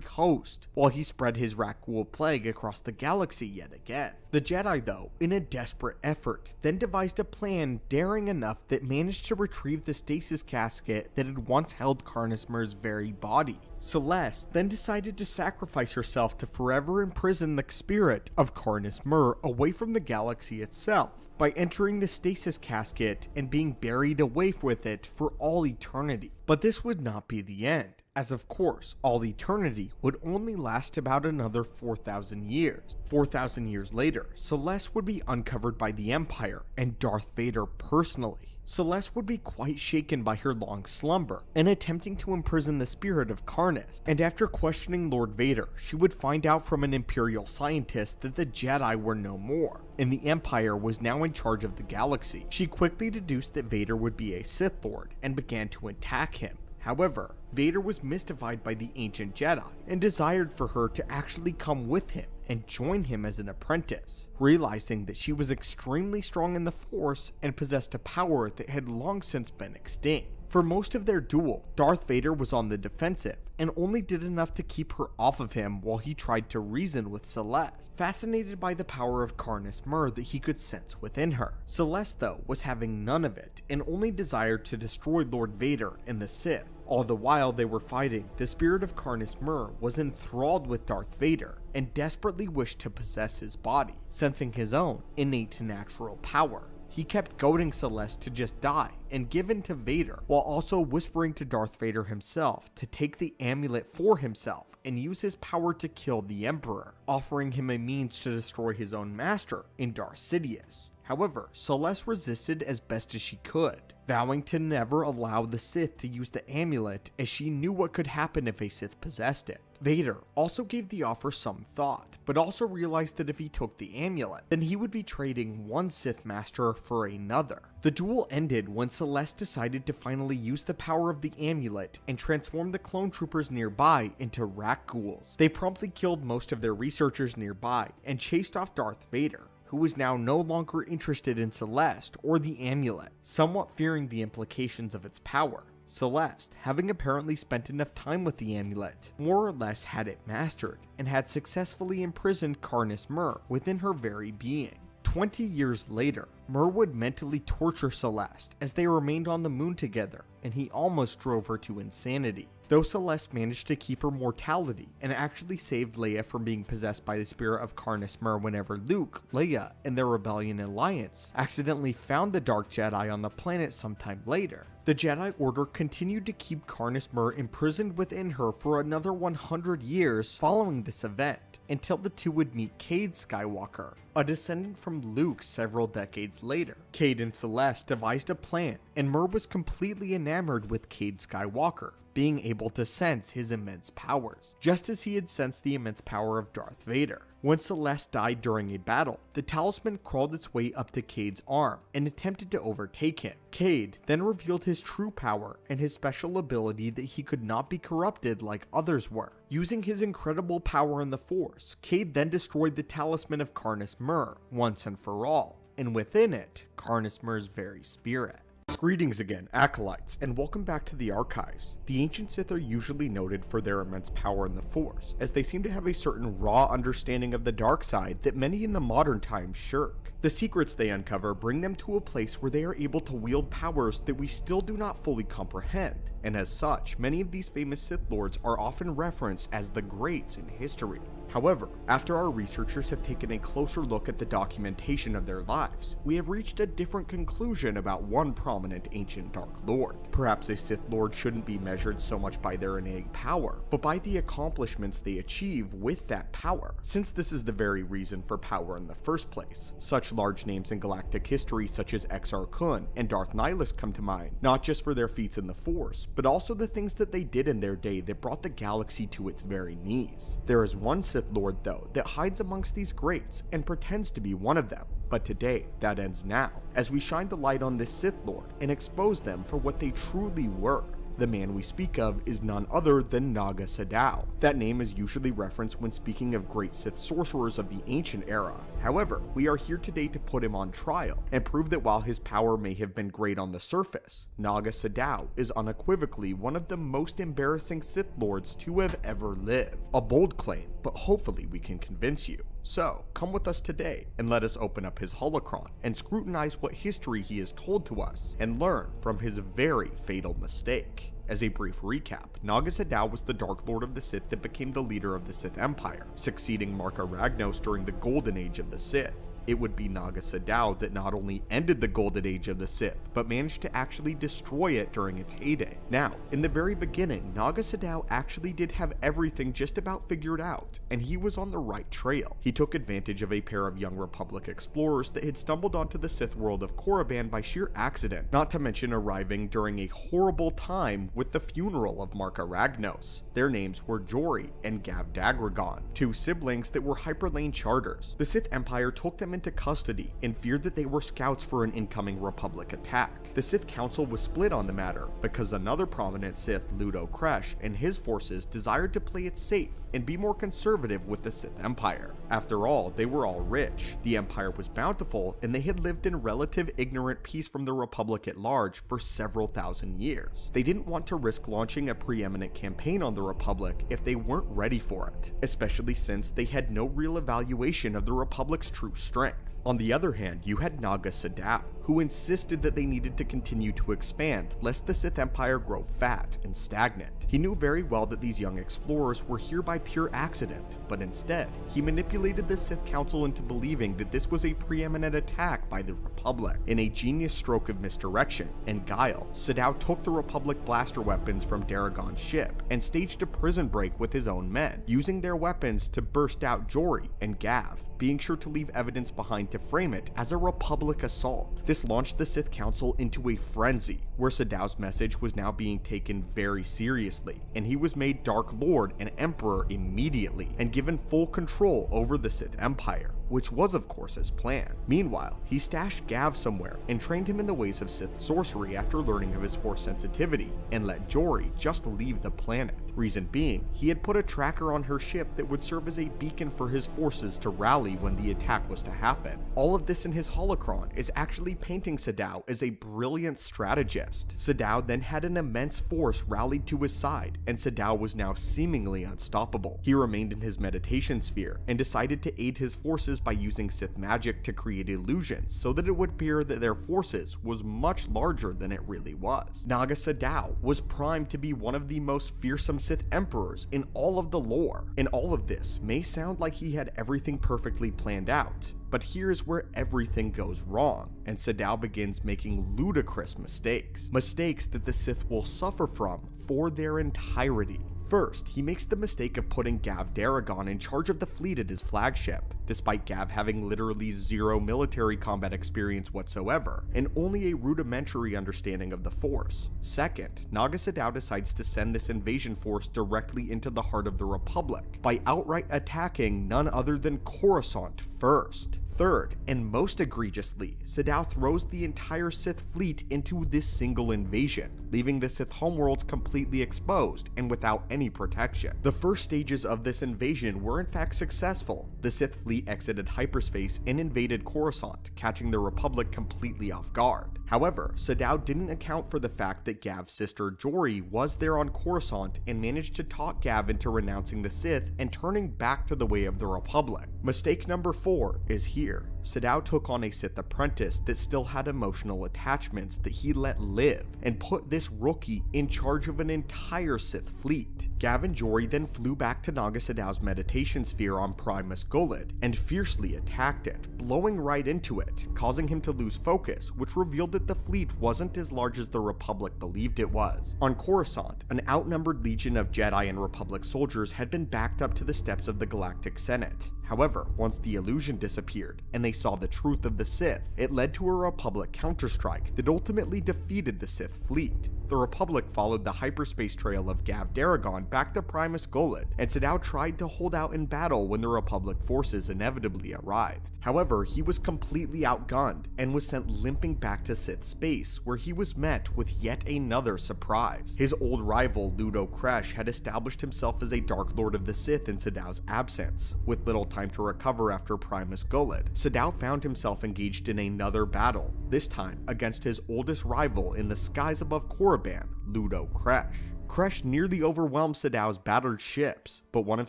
host while he spread his Rakghoul plague across the galaxy yet again. The Jedi, though, in a desperate effort, then devised a plan daring enough that managed to retrieve the stasis casket that had once held Carnis Murr's very body. Celeste then decided to sacrifice herself to forever imprison the spirit of Carnis Murr away from the galaxy itself by entering the stasis casket and being buried away with it for all eternity. But this would not be the end, as of course, all eternity would only last about another 4,000 years. 4,000 years later, Celeste would be uncovered by the Empire and Darth Vader personally. Celeste would be quite shaken by her long slumber and attempting to imprison the spirit of Carnis, and after questioning Lord Vader, she would find out from an Imperial scientist that the Jedi were no more, and the Empire was now in charge of the galaxy. She quickly deduced that Vader would be a Sith Lord and began to attack him. However, Vader was mystified by the ancient Jedi and desired for her to actually come with him and join him as an apprentice, realizing that she was extremely strong in the Force and possessed a power that had long since been extinct. For most of their duel, Darth Vader was on the defensive and only did enough to keep her off of him while he tried to reason with Celeste, fascinated by the power of Carnis Murr that he could sense within her. Celeste, though, was having none of it and only desired to destroy Lord Vader and the Sith. All the while they were fighting, the spirit of Carnis Murr was enthralled with Darth Vader and desperately wished to possess his body, sensing his own innate natural power. He kept goading Celeste to just die and give in to Vader, while also whispering to Darth Vader himself to take the amulet for himself and use his power to kill the Emperor, offering him a means to destroy his own master in Darth Sidious. However, Celeste resisted as best as she could, vowing to never allow the Sith to use the amulet as she knew what could happen if a Sith possessed it. Vader also gave the offer some thought, but also realized that if he took the amulet, then he would be trading one Sith Master for another. The duel ended when Celeste decided to finally use the power of the amulet and transform the clone troopers nearby into Rakghouls. They promptly killed most of their researchers nearby and chased off Darth Vader, who was now no longer interested in Celeste or the amulet, somewhat fearing the implications of its power. Celeste, having apparently spent enough time with the amulet, more or less had it mastered, and had successfully imprisoned Carnis Murr within her very being. 20 years later, Murr would mentally torture Celeste as they remained on the moon together, and he almost drove her to insanity. Though Celeste managed to keep her mortality and actually saved Leia from being possessed by the spirit of Carnis Murr whenever Luke, Leia, and their Rebellion Alliance accidentally found the Dark Jedi on the planet sometime later, the Jedi Order continued to keep Carnis Murr imprisoned within her for another 100 years following this event, until the two would meet Cade Skywalker, a descendant from Luke several decades later. Cade and Celeste devised a plan, and Murr was completely enamored with Cade Skywalker, being able to sense his immense powers, just as he had sensed the immense power of Darth Vader. When Celeste died during a battle, the talisman crawled its way up to Cade's arm and attempted to overtake him. Cade then revealed his true power and his special ability that he could not be corrupted like others were. Using his incredible power in the Force, Cade then destroyed the talisman of Carnis Murr once and for all, and within it, Carnis Murr's very spirit. Greetings again, Acolytes, and welcome back to the Archives. The ancient Sith are usually noted for their immense power in the Force, as they seem to have a certain raw understanding of the dark side that many in the modern times shirk. The secrets they uncover bring them to a place where they are able to wield powers that we still do not fully comprehend, and as such, many of these famous Sith Lords are often referenced as the Greats in history. However, after our researchers have taken a closer look at the documentation of their lives, we have reached a different conclusion about one prominent ancient Dark Lord. Perhaps a Sith Lord shouldn't be measured so much by their innate power, but by the accomplishments they achieve with that power, since this is the very reason for power in the first place. Such large names in galactic history such as Exar Kun and Darth Nihilus come to mind, not just for their feats in the Force, but also the things that they did in their day that brought the galaxy to its very knees. There is one Sith Lord, though, that hides amongst these greats and pretends to be one of them. But today, that ends now, as we shine the light on this Sith Lord and expose them for what they truly were. The man we speak of is none other than Naga Sadow. That name is usually referenced when speaking of great Sith sorcerers of the ancient era. However, we are here today to put him on trial and prove that while his power may have been great on the surface, Naga Sadow is unequivocally one of the most embarrassing Sith Lords to have ever lived. A bold claim, but hopefully we can convince you. So, come with us today and let us open up his holocron and scrutinize what history he has told to us and learn from his very fatal mistake. As a brief recap, Naga Sadow was the Dark Lord of the Sith that became the leader of the Sith Empire, succeeding Marka Ragnos during the Golden Age of the Sith. It would be Naga Sadow that not only ended the Golden Age of the Sith, but managed to actually destroy it during its heyday. Now, in the very beginning, Naga Sadow actually did have everything just about figured out, and he was on the right trail. He took advantage of a pair of young Republic explorers that had stumbled onto the Sith world of Korriban by sheer accident, not to mention arriving during a horrible time with the funeral of Marka Ragnos. Their names were Jory and Gav Dagragon, two siblings that were Hyperlane charters. The Sith Empire took them into custody and feared that they were scouts for an incoming Republic attack. The Sith Council was split on the matter because another prominent Sith, Ludo Kresh, and his forces desired to play it safe and be more conservative with the Sith Empire. After all, they were all rich, the Empire was bountiful, and they had lived in relative ignorant peace from the Republic at large for several thousand years. They didn't want to risk launching a preeminent campaign on the Republic if they weren't ready for it, especially since they had no real evaluation of the Republic's true strength. On the other hand, you had Naga Sadow, who insisted that they needed to continue to expand lest the Sith Empire grow fat and stagnant. He knew very well that these young explorers were here by pure accident, but instead, he manipulated the Sith Council into believing that this was a preeminent attack by the Republic. In a genius stroke of misdirection and guile, Sadow took the Republic blaster weapons from Daragon's ship and staged a prison break with his own men, using their weapons to burst out Jory and Gav, being sure to leave evidence behind to frame it as a Republic assault. This launched the Sith Council into a frenzy, where Sadow's message was now being taken very seriously, and he was made Dark Lord and Emperor immediately, and given full control over the Sith Empire, which was of course his plan. Meanwhile, he stashed Gav somewhere and trained him in the ways of Sith sorcery after learning of his Force sensitivity, and let Jory just leave the planet. Reason being, he had put a tracker on her ship that would serve as a beacon for his forces to rally when the attack was to happen. All of this in his holocron is actually painting Sadow as a brilliant strategist. Sadow then had an immense force rallied to his side, and Sadow was now seemingly unstoppable. He remained in his meditation sphere and decided to aid his forces by using Sith magic to create illusions so that it would appear that their forces was much larger than it really was. Naga Sadow was primed to be one of the most fearsome Sith emperors in all of the lore, and all of this may sound like he had everything perfectly planned out, but here's where everything goes wrong, and Sadow begins making ludicrous mistakes. Mistakes that the Sith will suffer from for their entirety. First, he makes the mistake of putting Gav Daragon in charge of the fleet at his flagship, despite Gav having literally zero military combat experience whatsoever, and only a rudimentary understanding of the Force. Second, Naga Sadow decides to send this invasion force directly into the heart of the Republic, by outright attacking none other than Coruscant first. Third, and most egregiously, Sadow throws the entire Sith fleet into this single invasion, leaving the Sith homeworlds completely exposed and without any protection. The first stages of this invasion were in fact successful. The Sith fleet exited hyperspace and invaded Coruscant, catching the Republic completely off guard. However, Sadow didn't account for the fact that Gav's sister Jory was there on Coruscant and managed to talk Gav into renouncing the Sith and turning back to the way of the Republic. Mistake number 4 is here. Sadow took on a Sith apprentice that still had emotional attachments that he let live, and put this rookie in charge of an entire Sith fleet. Gav and Jory then flew back to Naga Sadow's meditation sphere on Primus Guled and fiercely attacked it, blowing right into it, causing him to lose focus, which revealed that the fleet wasn't as large as the Republic believed it was. On Coruscant, an outnumbered legion of Jedi and Republic soldiers had been backed up to the steps of the Galactic Senate. However, once the illusion disappeared and they saw the truth of the Sith, it led to a Republic counterstrike that ultimately defeated the Sith fleet. The Republic followed the hyperspace trail of Gav Daragon back to Primus Golod, and Sadow tried to hold out in battle when the Republic forces inevitably arrived. However, he was completely outgunned and was sent limping back to Sith space, where he was met with yet another surprise. His old rival Ludo Kresh had established himself as a Dark Lord of the Sith in Sadow's absence. With little time to recover after Primus Golod, Sadow found himself engaged in another battle, this time against his oldest rival in the skies above Korriban, Ludo Kresh. Kresh nearly overwhelmed Sadow's battered ships, but one of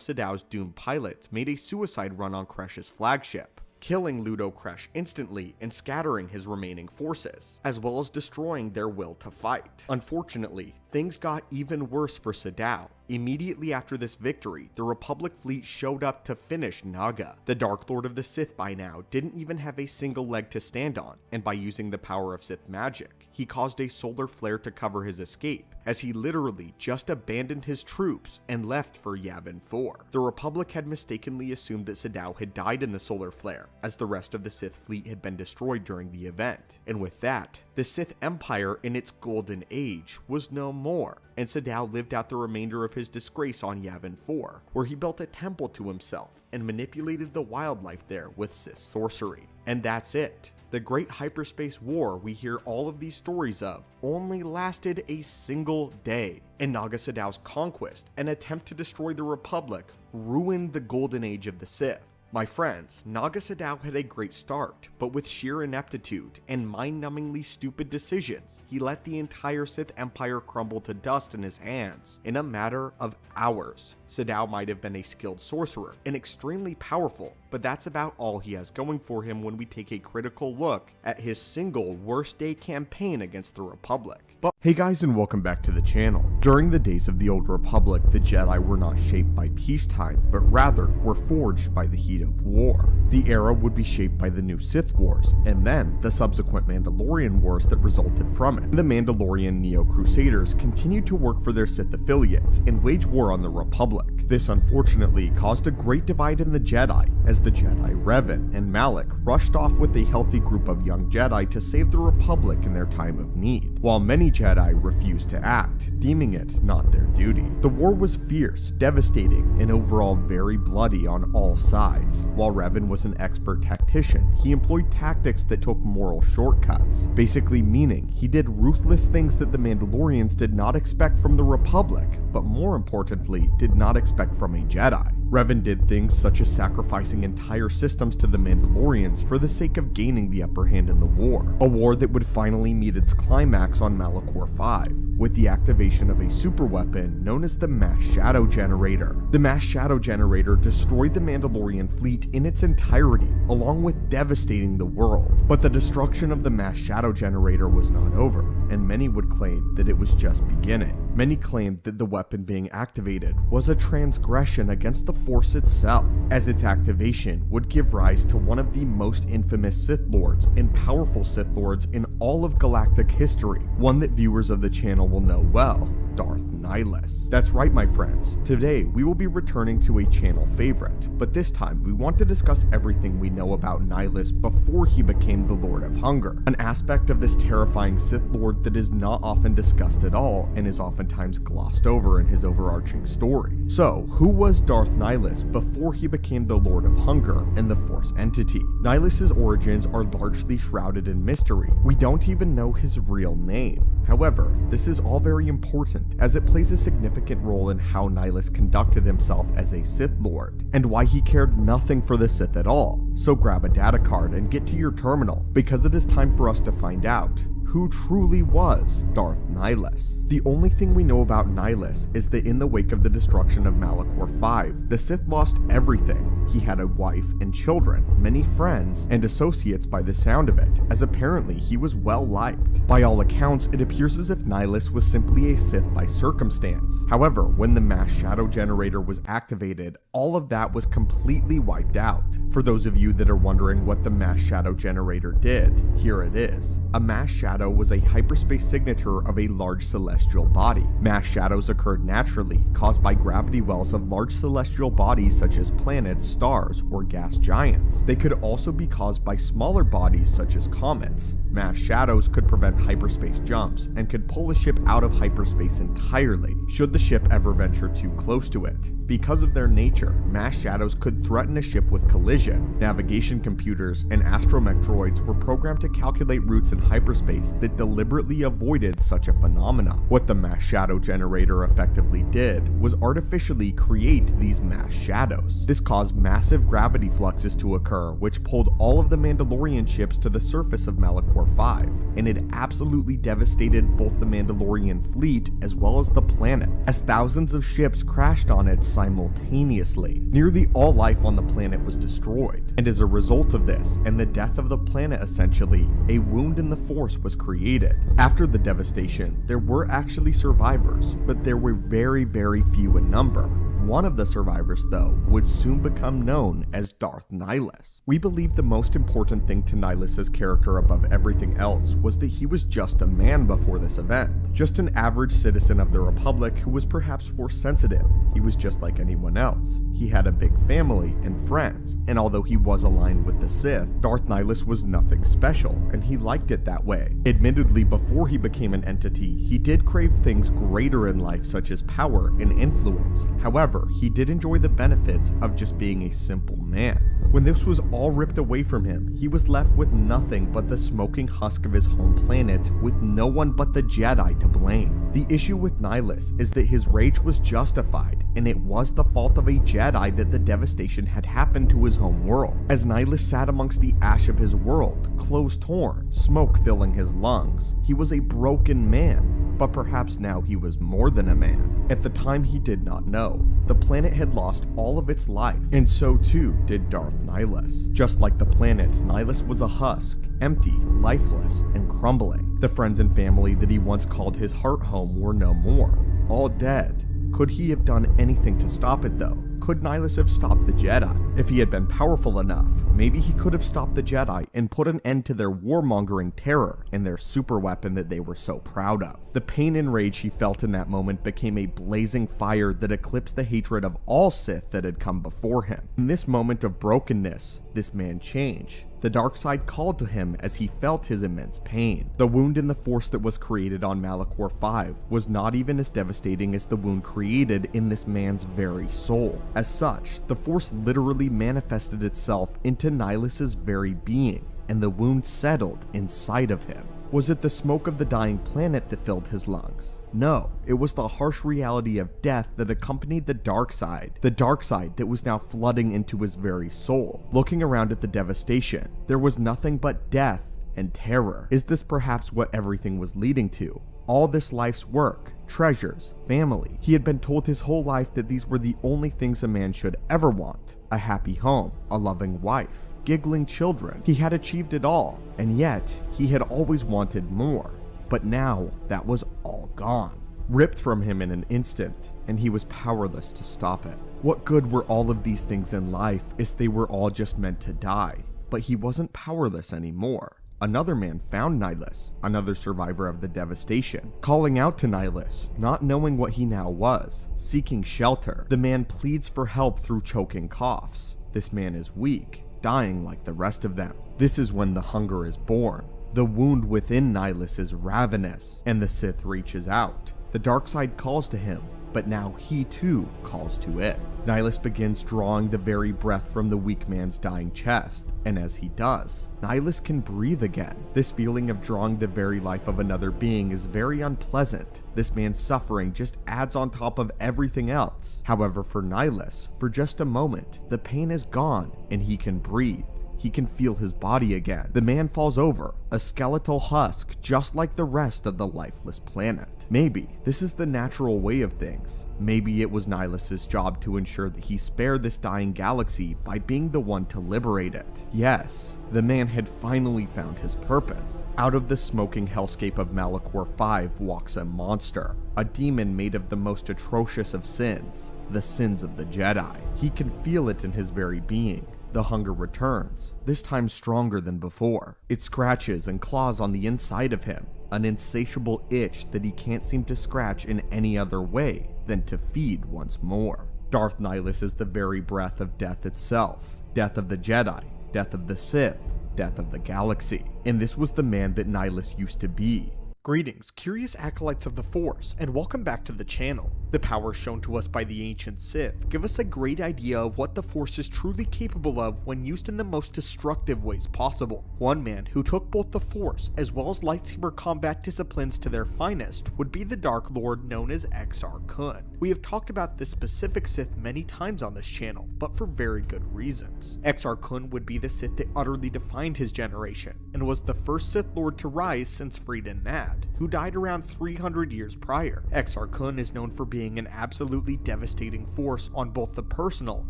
Sadow's doomed pilots made a suicide run on Kresh's flagship, killing Ludo Kresh instantly and scattering his remaining forces, as well as destroying their will to fight. Unfortunately, things got even worse for Sadow. Immediately after this victory, the Republic fleet showed up to finish Naga. The Dark Lord of the Sith by now didn't even have a single leg to stand on, and by using the power of Sith magic, he caused a solar flare to cover his escape, as he literally just abandoned his troops and left for Yavin 4. The Republic had mistakenly assumed that Sadow had died in the solar flare, as the rest of the Sith fleet had been destroyed during the event, and with that, the Sith Empire in its golden age was no more, and Sadow lived out the remainder of his disgrace on Yavin 4, where he built a temple to himself and manipulated the wildlife there with Sith sorcery. And that's it. The great hyperspace war we hear all of these stories of only lasted a single day, and Naga Sadow's conquest, an attempt to destroy the Republic, ruined the golden age of the Sith. My friends, Naga Sadow had a great start, but with sheer ineptitude and mind-numbingly stupid decisions, he let the entire Sith Empire crumble to dust in his hands in a matter of hours. Sadow might have been a skilled sorcerer and extremely powerful, but that's about all he has going for him when we take a critical look at his single worst day campaign against the Republic. But hey guys, and welcome back to the channel. During the days of the Old Republic, the Jedi were not shaped by peacetime, but rather were forged by the heat of war. The era would be shaped by the new Sith Wars, and then the subsequent Mandalorian Wars that resulted from it. The Mandalorian Neo-Crusaders continued to work for their Sith affiliates and wage war on the Republic. This unfortunately caused a great divide in the Jedi, as the Jedi Revan and Malek rushed off with a healthy group of young Jedi to save the Republic in their time of need, while many Jedi refused to act, deeming it not their duty. The war was fierce, devastating, and overall very bloody on all sides. While Revan was an expert tactician, he employed tactics that took moral shortcuts, basically meaning he did ruthless things that the Mandalorians did not expect from the Republic, but more importantly, did not expect from a Jedi. Revan did things such as sacrificing entire systems to the Mandalorians for the sake of gaining the upper hand in the war, a war that would finally meet its climax on Malachor 5, with the activation of a superweapon known as the Mass Shadow Generator. The Mass Shadow Generator destroyed the Mandalorian fleet in its entirety, along with devastating the world. But the destruction of the Mass Shadow Generator was not over, and many would claim that it was just beginning. Many claimed that the weapon being activated was a transgression against the Force itself, as its activation would give rise to one of the most infamous Sith Lords and powerful Sith Lords in all of galactic history, one that viewers of the channel will know well, Darth Nihilus. That's right, my friends. Today, we will be returning to a channel favorite, but this time we want to discuss everything we know about Nihilus before he became the Lord of Hunger, an aspect of this terrifying Sith Lord that is not often discussed at all and is oftentimes glossed over in his overarching story. So, who was Darth Nihilus before he became the Lord of Hunger and the Force entity? Nihilus's origins are largely shrouded in mystery. We don't even know his real name. However, this is all very important, as it plays a significant role in how Nihilus conducted himself as a Sith Lord, and why he cared nothing for the Sith at all. So grab a data card and get to your terminal, because it is time for us to find out who truly was Darth Nihilus. The only thing we know about Nihilus is that in the wake of the destruction of Malachor 5, the Sith lost everything. He had a wife and children, many friends, and associates by the sound of it, as apparently he was well liked. By all accounts, it appears as if Nihilus was simply a Sith by circumstance. However, when the Mass Shadow Generator was activated, all of that was completely wiped out. For those of you that are wondering what the Mass Shadow Generator did, here it is. A Mass Shadow shadow was a hyperspace signature of a large celestial body. Mass shadows occurred naturally, caused by gravity wells of large celestial bodies such as planets, stars, or gas giants. They could also be caused by smaller bodies such as comets. Mass shadows could prevent hyperspace jumps and could pull a ship out of hyperspace entirely, should the ship ever venture too close to it. Because of their nature, mass shadows could threaten a ship with collision. Navigation computers and astromech droids were programmed to calculate routes in hyperspace that deliberately avoided such a phenomenon. What the mass shadow generator effectively did was artificially create these mass shadows. This caused massive gravity fluxes to occur, which pulled all of the Mandalorian ships to the surface of Malachor 5, and it absolutely devastated both the Mandalorian fleet as well as the planet, as thousands of ships crashed on it simultaneously. Nearly all life on the planet was destroyed, and as a result of this, and the death of the planet essentially, a wound in the Force was created. After the devastation, there were actually survivors, but there were very, very few in number. One of the survivors, though, would soon become known as Darth Nihilus. We believe the most important thing to Nihilus's character above everything else was that he was just a man before this event. Just an average citizen of the Republic who was perhaps Force sensitive. He was just like anyone else. He had a big family and friends, and although he was aligned with the Sith, Darth Nihilus was nothing special, and he liked it that way. Admittedly, before he became an entity, he did crave things greater in life such as power and influence. However, he did enjoy the benefits of just being a simple man. When this was all ripped away from him, he was left with nothing but the smoking husk of his home planet, with no one but the Jedi to blame. The issue with Nihilus is that his rage was justified, and it was the fault of a Jedi that the devastation had happened to his home world. As Nihilus sat amongst the ash of his world, clothes torn, smoke filling his lungs, he was a broken man. But perhaps now he was more than a man. At the time, he did not know. The planet had lost all of its life, and so too did Darth Nihilus. Just like the planet, Nihilus was a husk, empty, lifeless, and crumbling. The friends and family that he once called his heart home were no more, all dead. Could he have done anything to stop it though? Could Nihilus have stopped the Jedi? If he had been powerful enough, maybe he could have stopped the Jedi and put an end to their warmongering terror and their super weapon that they were so proud of. The pain and rage he felt in that moment became a blazing fire that eclipsed the hatred of all Sith that had come before him. In this moment of brokenness, this man changed. The dark side called to him as he felt his immense pain. The wound in the Force that was created on Malachor 5 was not even as devastating as the wound created in this man's very soul. As such, the Force literally manifested itself into Nihilus's very being, and the wound settled inside of him. Was it the smoke of the dying planet that filled his lungs? No, it was the harsh reality of death that accompanied the dark side that was now flooding into his very soul. Looking around at the devastation, there was nothing but death and terror. Is this perhaps what everything was leading to? All this life's work, treasures, family. He had been told his whole life that these were the only things a man should ever want. A happy home, a loving wife, giggling children. He had achieved it all, and yet he had always wanted more. But now that was all gone, ripped from him in an instant, and he was powerless to stop it. What good were all of these things in life if they were all just meant to die? But he wasn't powerless anymore. Another man found Nihilus, another survivor of the devastation, calling out to Nihilus, not knowing what he now was, seeking shelter. The man pleads for help through choking coughs. This man is weak, dying like the rest of them. This is when the hunger is born. The wound within Nihilus is ravenous, and the Sith reaches out. The dark side calls to him, but now he too calls to it. Nihilus begins drawing the very breath from the weak man's dying chest, and as he does, Nihilus can breathe again. This feeling of drawing the very life of another being is very unpleasant. This man's suffering just adds on top of everything else. However, for Nihilus, for just a moment, the pain is gone and he can breathe. He can feel his body again. The man falls over, a skeletal husk just like the rest of the lifeless planet. Maybe this is the natural way of things. Maybe it was Nihilus's job to ensure that he spared this dying galaxy by being the one to liberate it. Yes, the man had finally found his purpose. Out of the smoking hellscape of Malachor 5 walks a monster, a demon made of the most atrocious of sins, the sins of the Jedi. He can feel it in his very being. The hunger returns, this time stronger than before. It scratches and claws on the inside of him, an insatiable itch that he can't seem to scratch in any other way than to feed once more. Darth Nihilus is the very breath of death itself. Death of the Jedi, death of the Sith, death of the galaxy. And this was the man that Nihilus used to be. Greetings, curious acolytes of the Force, and welcome back to the channel. The powers shown to us by the ancient Sith give us a great idea of what the Force is truly capable of when used in the most destructive ways possible. One man who took both the Force as well as lightsaber combat disciplines to their finest would be the Dark Lord known as Exar Kun. We have talked about this specific Sith many times on this channel, but for very good reasons. Exar Kun would be the Sith that utterly defined his generation, and was the first Sith Lord to rise since Freedon Nad, who died around 300 years prior. Exar Kun is known for being an absolutely devastating force on both the personal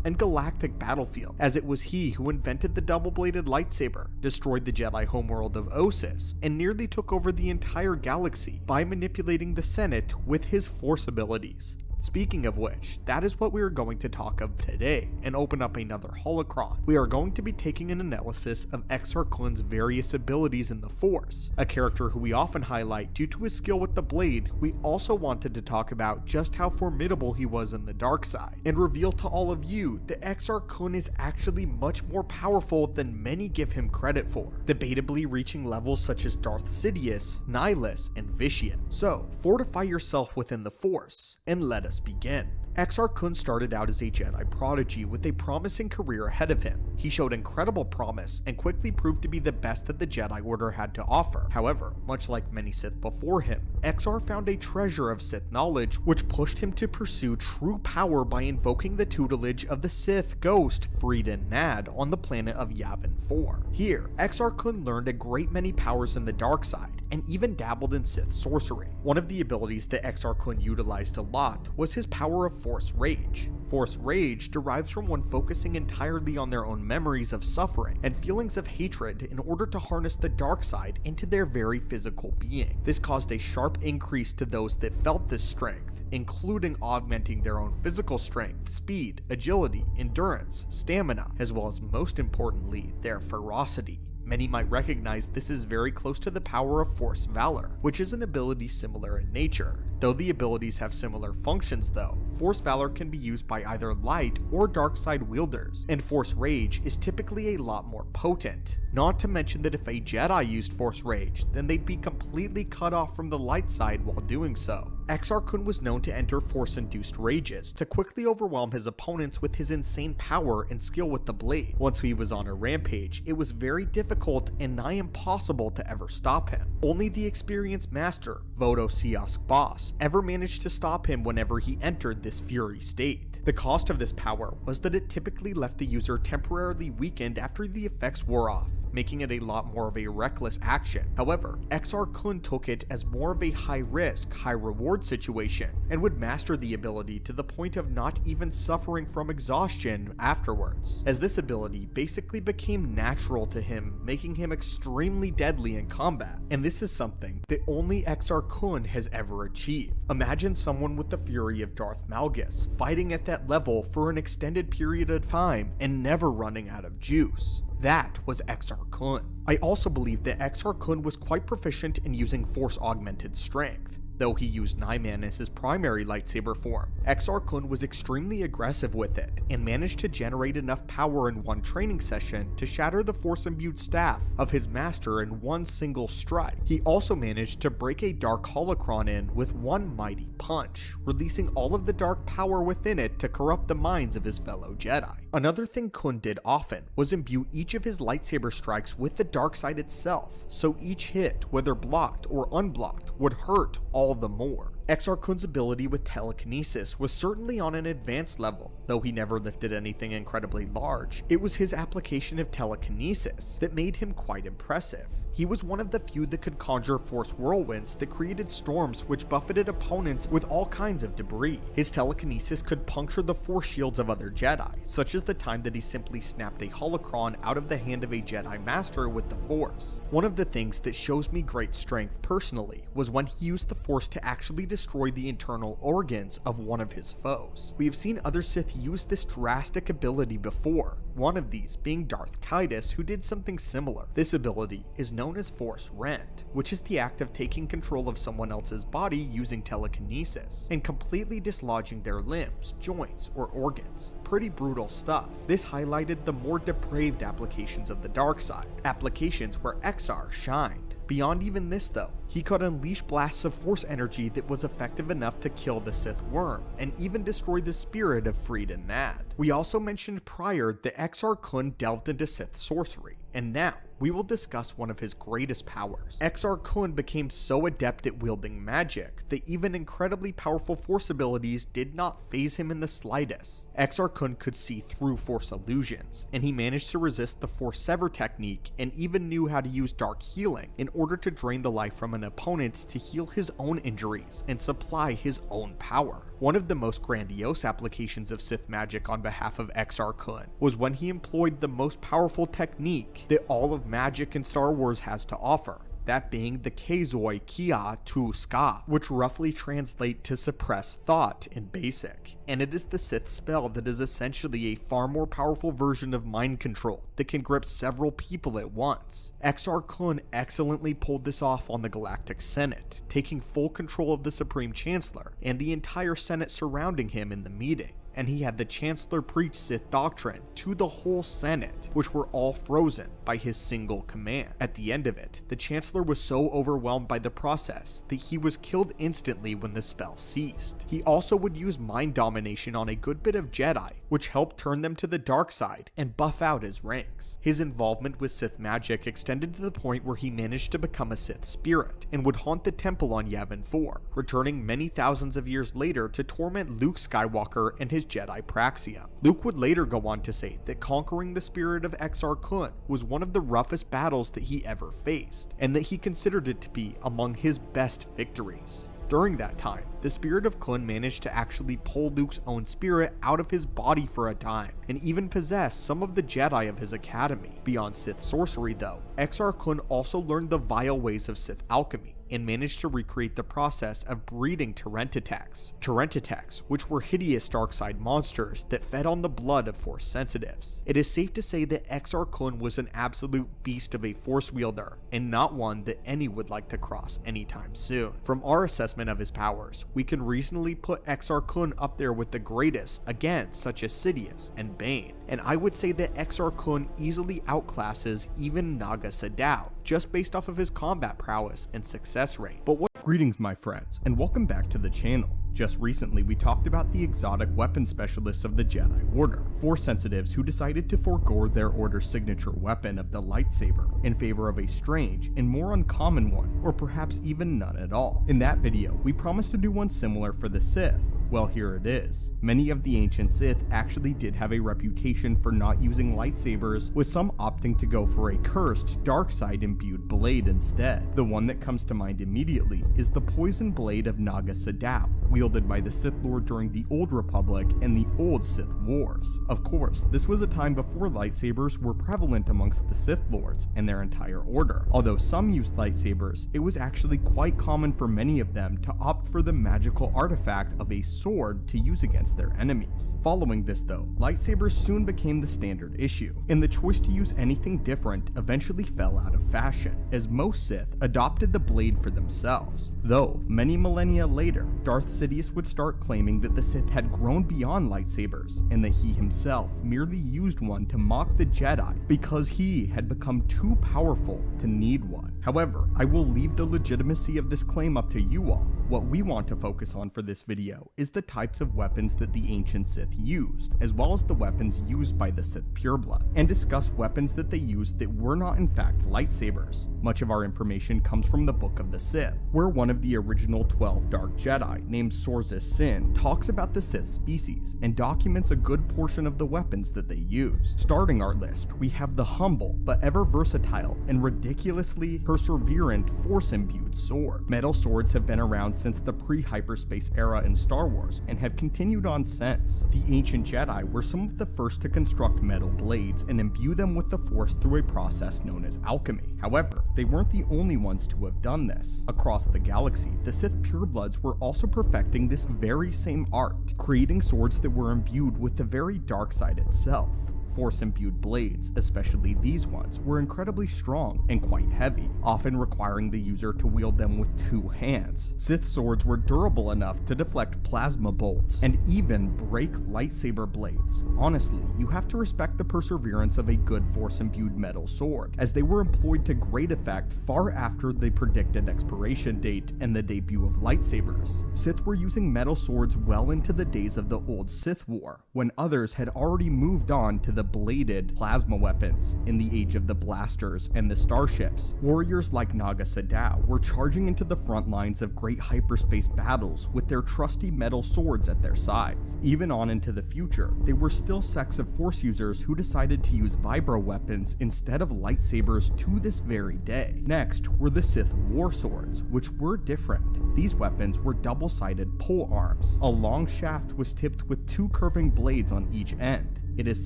and galactic battlefield, as it was he who invented the double-bladed lightsaber, destroyed the Jedi homeworld of Ossus, and nearly took over the entire galaxy by manipulating the Senate with his Force abilities. Speaking of which, that is what we are going to talk of today, and open up another holocron. We are going to be taking an analysis of Exar Kun's various abilities in the Force. A character who we often highlight due to his skill with the blade, we also wanted to talk about just how formidable he was in the dark side, and reveal to all of you that Exar Kun is actually much more powerful than many give him credit for, debatably reaching levels such as Darth Sidious, Nihilus, and Vitiate. So, fortify yourself within the Force, and let us begin. Exar Kun started out as a Jedi prodigy with a promising career ahead of him. He showed incredible promise and quickly proved to be the best that the Jedi Order had to offer. However, much like many Sith before him, Exar found a treasure of Sith knowledge which pushed him to pursue true power by invoking the tutelage of the Sith ghost Freedon Nad on the planet of Yavin 4. Here, Exar Kun learned a great many powers in the dark side and even dabbled in Sith sorcery. One of the abilities that Exar Kun utilized a lot was his power of Force Rage. Force Rage derives from one focusing entirely on their own memories of suffering and feelings of hatred in order to harness the dark side into their very physical being. This caused a sharp increase to those that felt this strength, including augmenting their own physical strength, speed, agility, endurance, stamina, as well as most importantly, their ferocity. Many might recognize this is very close to the power of Force Valor, which is an ability similar in nature. Though the abilities have similar functions though, Force Valor can be used by either light or dark side wielders, and Force Rage is typically a lot more potent. Not to mention that if a Jedi used Force Rage, then they'd be completely cut off from the light side while doing so. Exar Kun was known to enter Force-induced rages to quickly overwhelm his opponents with his insane power and skill with the blade. Once he was on a rampage, it was very difficult and nigh impossible to ever stop him. Only the experienced master, Vodo Siask Boss, ever managed to stop him whenever he entered this fury state. The cost of this power was that it typically left the user temporarily weakened after the effects wore off, making it a lot more of a reckless action. However, Exar Kun took it as more of a high-risk, high-reward situation, and would master the ability to the point of not even suffering from exhaustion afterwards, as this ability basically became natural to him, making him extremely deadly in combat. And this is something that only Exar Kun has ever achieved. Imagine someone with the fury of Darth Malek fighting at that level for an extended period of time and never running out of juice. That was Exar Kun. I also believe that Exar Kun was quite proficient in using Force-augmented strength. Though he used Nyman as his primary lightsaber form, Exar Kun was extremely aggressive with it, and managed to generate enough power in one training session to shatter the Force-imbued staff of his master in one single strike. He also managed to break a dark holocron in with one mighty punch, releasing all of the dark power within it to corrupt the minds of his fellow Jedi. Another thing Kun did often was imbue each of his lightsaber strikes with the dark side itself, so each hit, whether blocked or unblocked, would hurt all the more. Exar Kun's ability with telekinesis was certainly on an advanced level, though he never lifted anything incredibly large. It was his application of telekinesis that made him quite impressive. He was one of the few that could conjure force whirlwinds that created storms which buffeted opponents with all kinds of debris. His telekinesis could puncture the force shields of other Jedi, such as the time that he simply snapped a holocron out of the hand of a Jedi Master with the Force. One of the things that shows me great strength personally was when he used the Force to actually destroy destroy the internal organs of one of his foes. We have seen other Sith use this drastic ability before, one of these being Darth Nihilus, who did something similar. This ability is known as Force Rend, which is the act of taking control of someone else's body using telekinesis, and completely dislodging their limbs, joints, or organs. Pretty brutal stuff. This highlighted the more depraved applications of the dark side, applications where Exar shined. Beyond even this though, he could unleash blasts of force energy that was effective enough to kill the Sith worm, and even destroy the spirit of Freed and Nad. We also mentioned prior that Exar Kun delved into Sith sorcery, and now we will discuss one of his greatest powers. Exar Kun became so adept at wielding magic that even incredibly powerful force abilities did not faze him in the slightest. Exar Kun could see through force illusions, and he managed to resist the Force Sever technique and even knew how to use dark healing in order to drain the life from an opponent to heal his own injuries and supply his own power. One of the most grandiose applications of Sith magic on behalf of Exar Kun was when he employed the most powerful technique that all of magic in Star Wars has to offer, that being the Kezoi Kia Tu Ska, which roughly translate to suppress thought in basic, and it is the Sith spell that is essentially a far more powerful version of mind control that can grip several people at once. Exar Kun excellently pulled this off on the Galactic Senate, taking full control of the Supreme Chancellor and the entire Senate surrounding him in the meeting. And he had the Chancellor preach Sith doctrine to the whole Senate, which were all frozen by his single command. At the end of it, the Chancellor was so overwhelmed by the process that he was killed instantly when the spell ceased. He also would use mind domination on a good bit of Jedi, which helped turn them to the dark side and buff out his ranks. His involvement with Sith magic extended to the point where he managed to become a Sith spirit and would haunt the temple on Yavin 4, returning many thousands of years later to torment Luke Skywalker and his Jedi Praxium. Luke would later go on to say that conquering the spirit of Exar Kun was one of the roughest battles that he ever faced, and that he considered it to be among his best victories. During that time, the spirit of Kun managed to actually pull Luke's own spirit out of his body for a time, and even possess some of the Jedi of his academy. Beyond Sith sorcery though, Exar Kun also learned the vile ways of Sith alchemy, and managed to recreate the process of breeding Terrentatex, which were hideous darkside monsters that fed on the blood of Force sensitives. It is safe to say that Exar Kun was an absolute beast of a Force wielder, and not one that any would like to cross anytime soon. From our assessment of his powers, we can reasonably put Exar Kun up there with the greatest, again, such as Sidious and Bane, and I would say that Exar Kun easily outclasses even Naga Sadow, just based off of his combat prowess and success rate. But what Greetings my friends, and welcome back to the channel. Just recently we talked about the exotic weapon specialists of the Jedi Order, Force sensitives who decided to forego their Order's signature weapon of the lightsaber in favor of a strange and more uncommon one, or perhaps even none at all. In that video, we promised to do one similar for the Sith. Well, here it is. Many of the ancient Sith actually did have a reputation for not using lightsabers, with some opting to go for a cursed, dark side imbued blade instead. The one that comes to mind immediately is the poison blade of Naga Sadow, wielded by the Sith Lord during the Old Republic and the Old Sith Wars. Of course, this was a time before lightsabers were prevalent amongst the Sith Lords and their entire order. Although some used lightsabers, it was actually quite common for many of them to opt for the magical artifact of a sword to use against their enemies. Following this though, lightsabers soon became the standard issue, and the choice to use anything different eventually fell out of fashion, as most Sith adopted the blade for themselves. Though, many millennia later, Darth Sidious would start claiming that the Sith had grown beyond lightsabers, and that he himself merely used one to mock the Jedi because he had become too powerful to need one. However, I will leave the legitimacy of this claim up to you all. What we want to focus on for this video is the types of weapons that the ancient Sith used, as well as the weapons used by the Sith pureblood, and discuss weapons that they used that were not in fact lightsabers. Much of our information comes from the Book of the Sith, where one of the original 12 Dark Jedi, named Sorza Sin, talks about the Sith species and documents a good portion of the weapons that they used. Starting our list, we have the humble but ever versatile and ridiculously perseverant Force-imbued sword. Metal swords have been around since the pre-hyperspace era in Star Wars and have continued on since. The ancient Jedi were some of the first to construct metal blades and imbue them with the Force through a process known as alchemy. However, they weren't the only ones to have done this. Across the galaxy, the Sith purebloods were also perfecting this very same art, creating swords that were imbued with the very dark side itself. Force-imbued blades, especially these ones, were incredibly strong and quite heavy, often requiring the user to wield them with 2 hands. Sith swords were durable enough to deflect plasma bolts, and even break lightsaber blades. Honestly, you have to respect the perseverance of a good Force-imbued metal sword, as they were employed to great effect far after the predicted expiration date and the debut of lightsabers. Sith were using metal swords well into the days of the old Sith War, when others had already moved on to the bladed plasma weapons in the age of the blasters and the starships. Warriors like Naga Sadow were charging into the front lines of great hyperspace battles with their trusty metal swords at their sides. Even on into the future, they were still sects of Force users who decided to use vibro weapons instead of lightsabers to this very day. Next were the Sith war swords, which were different. These weapons were double-sided pole arms. A long shaft was tipped with 2 curving blades on each end. It is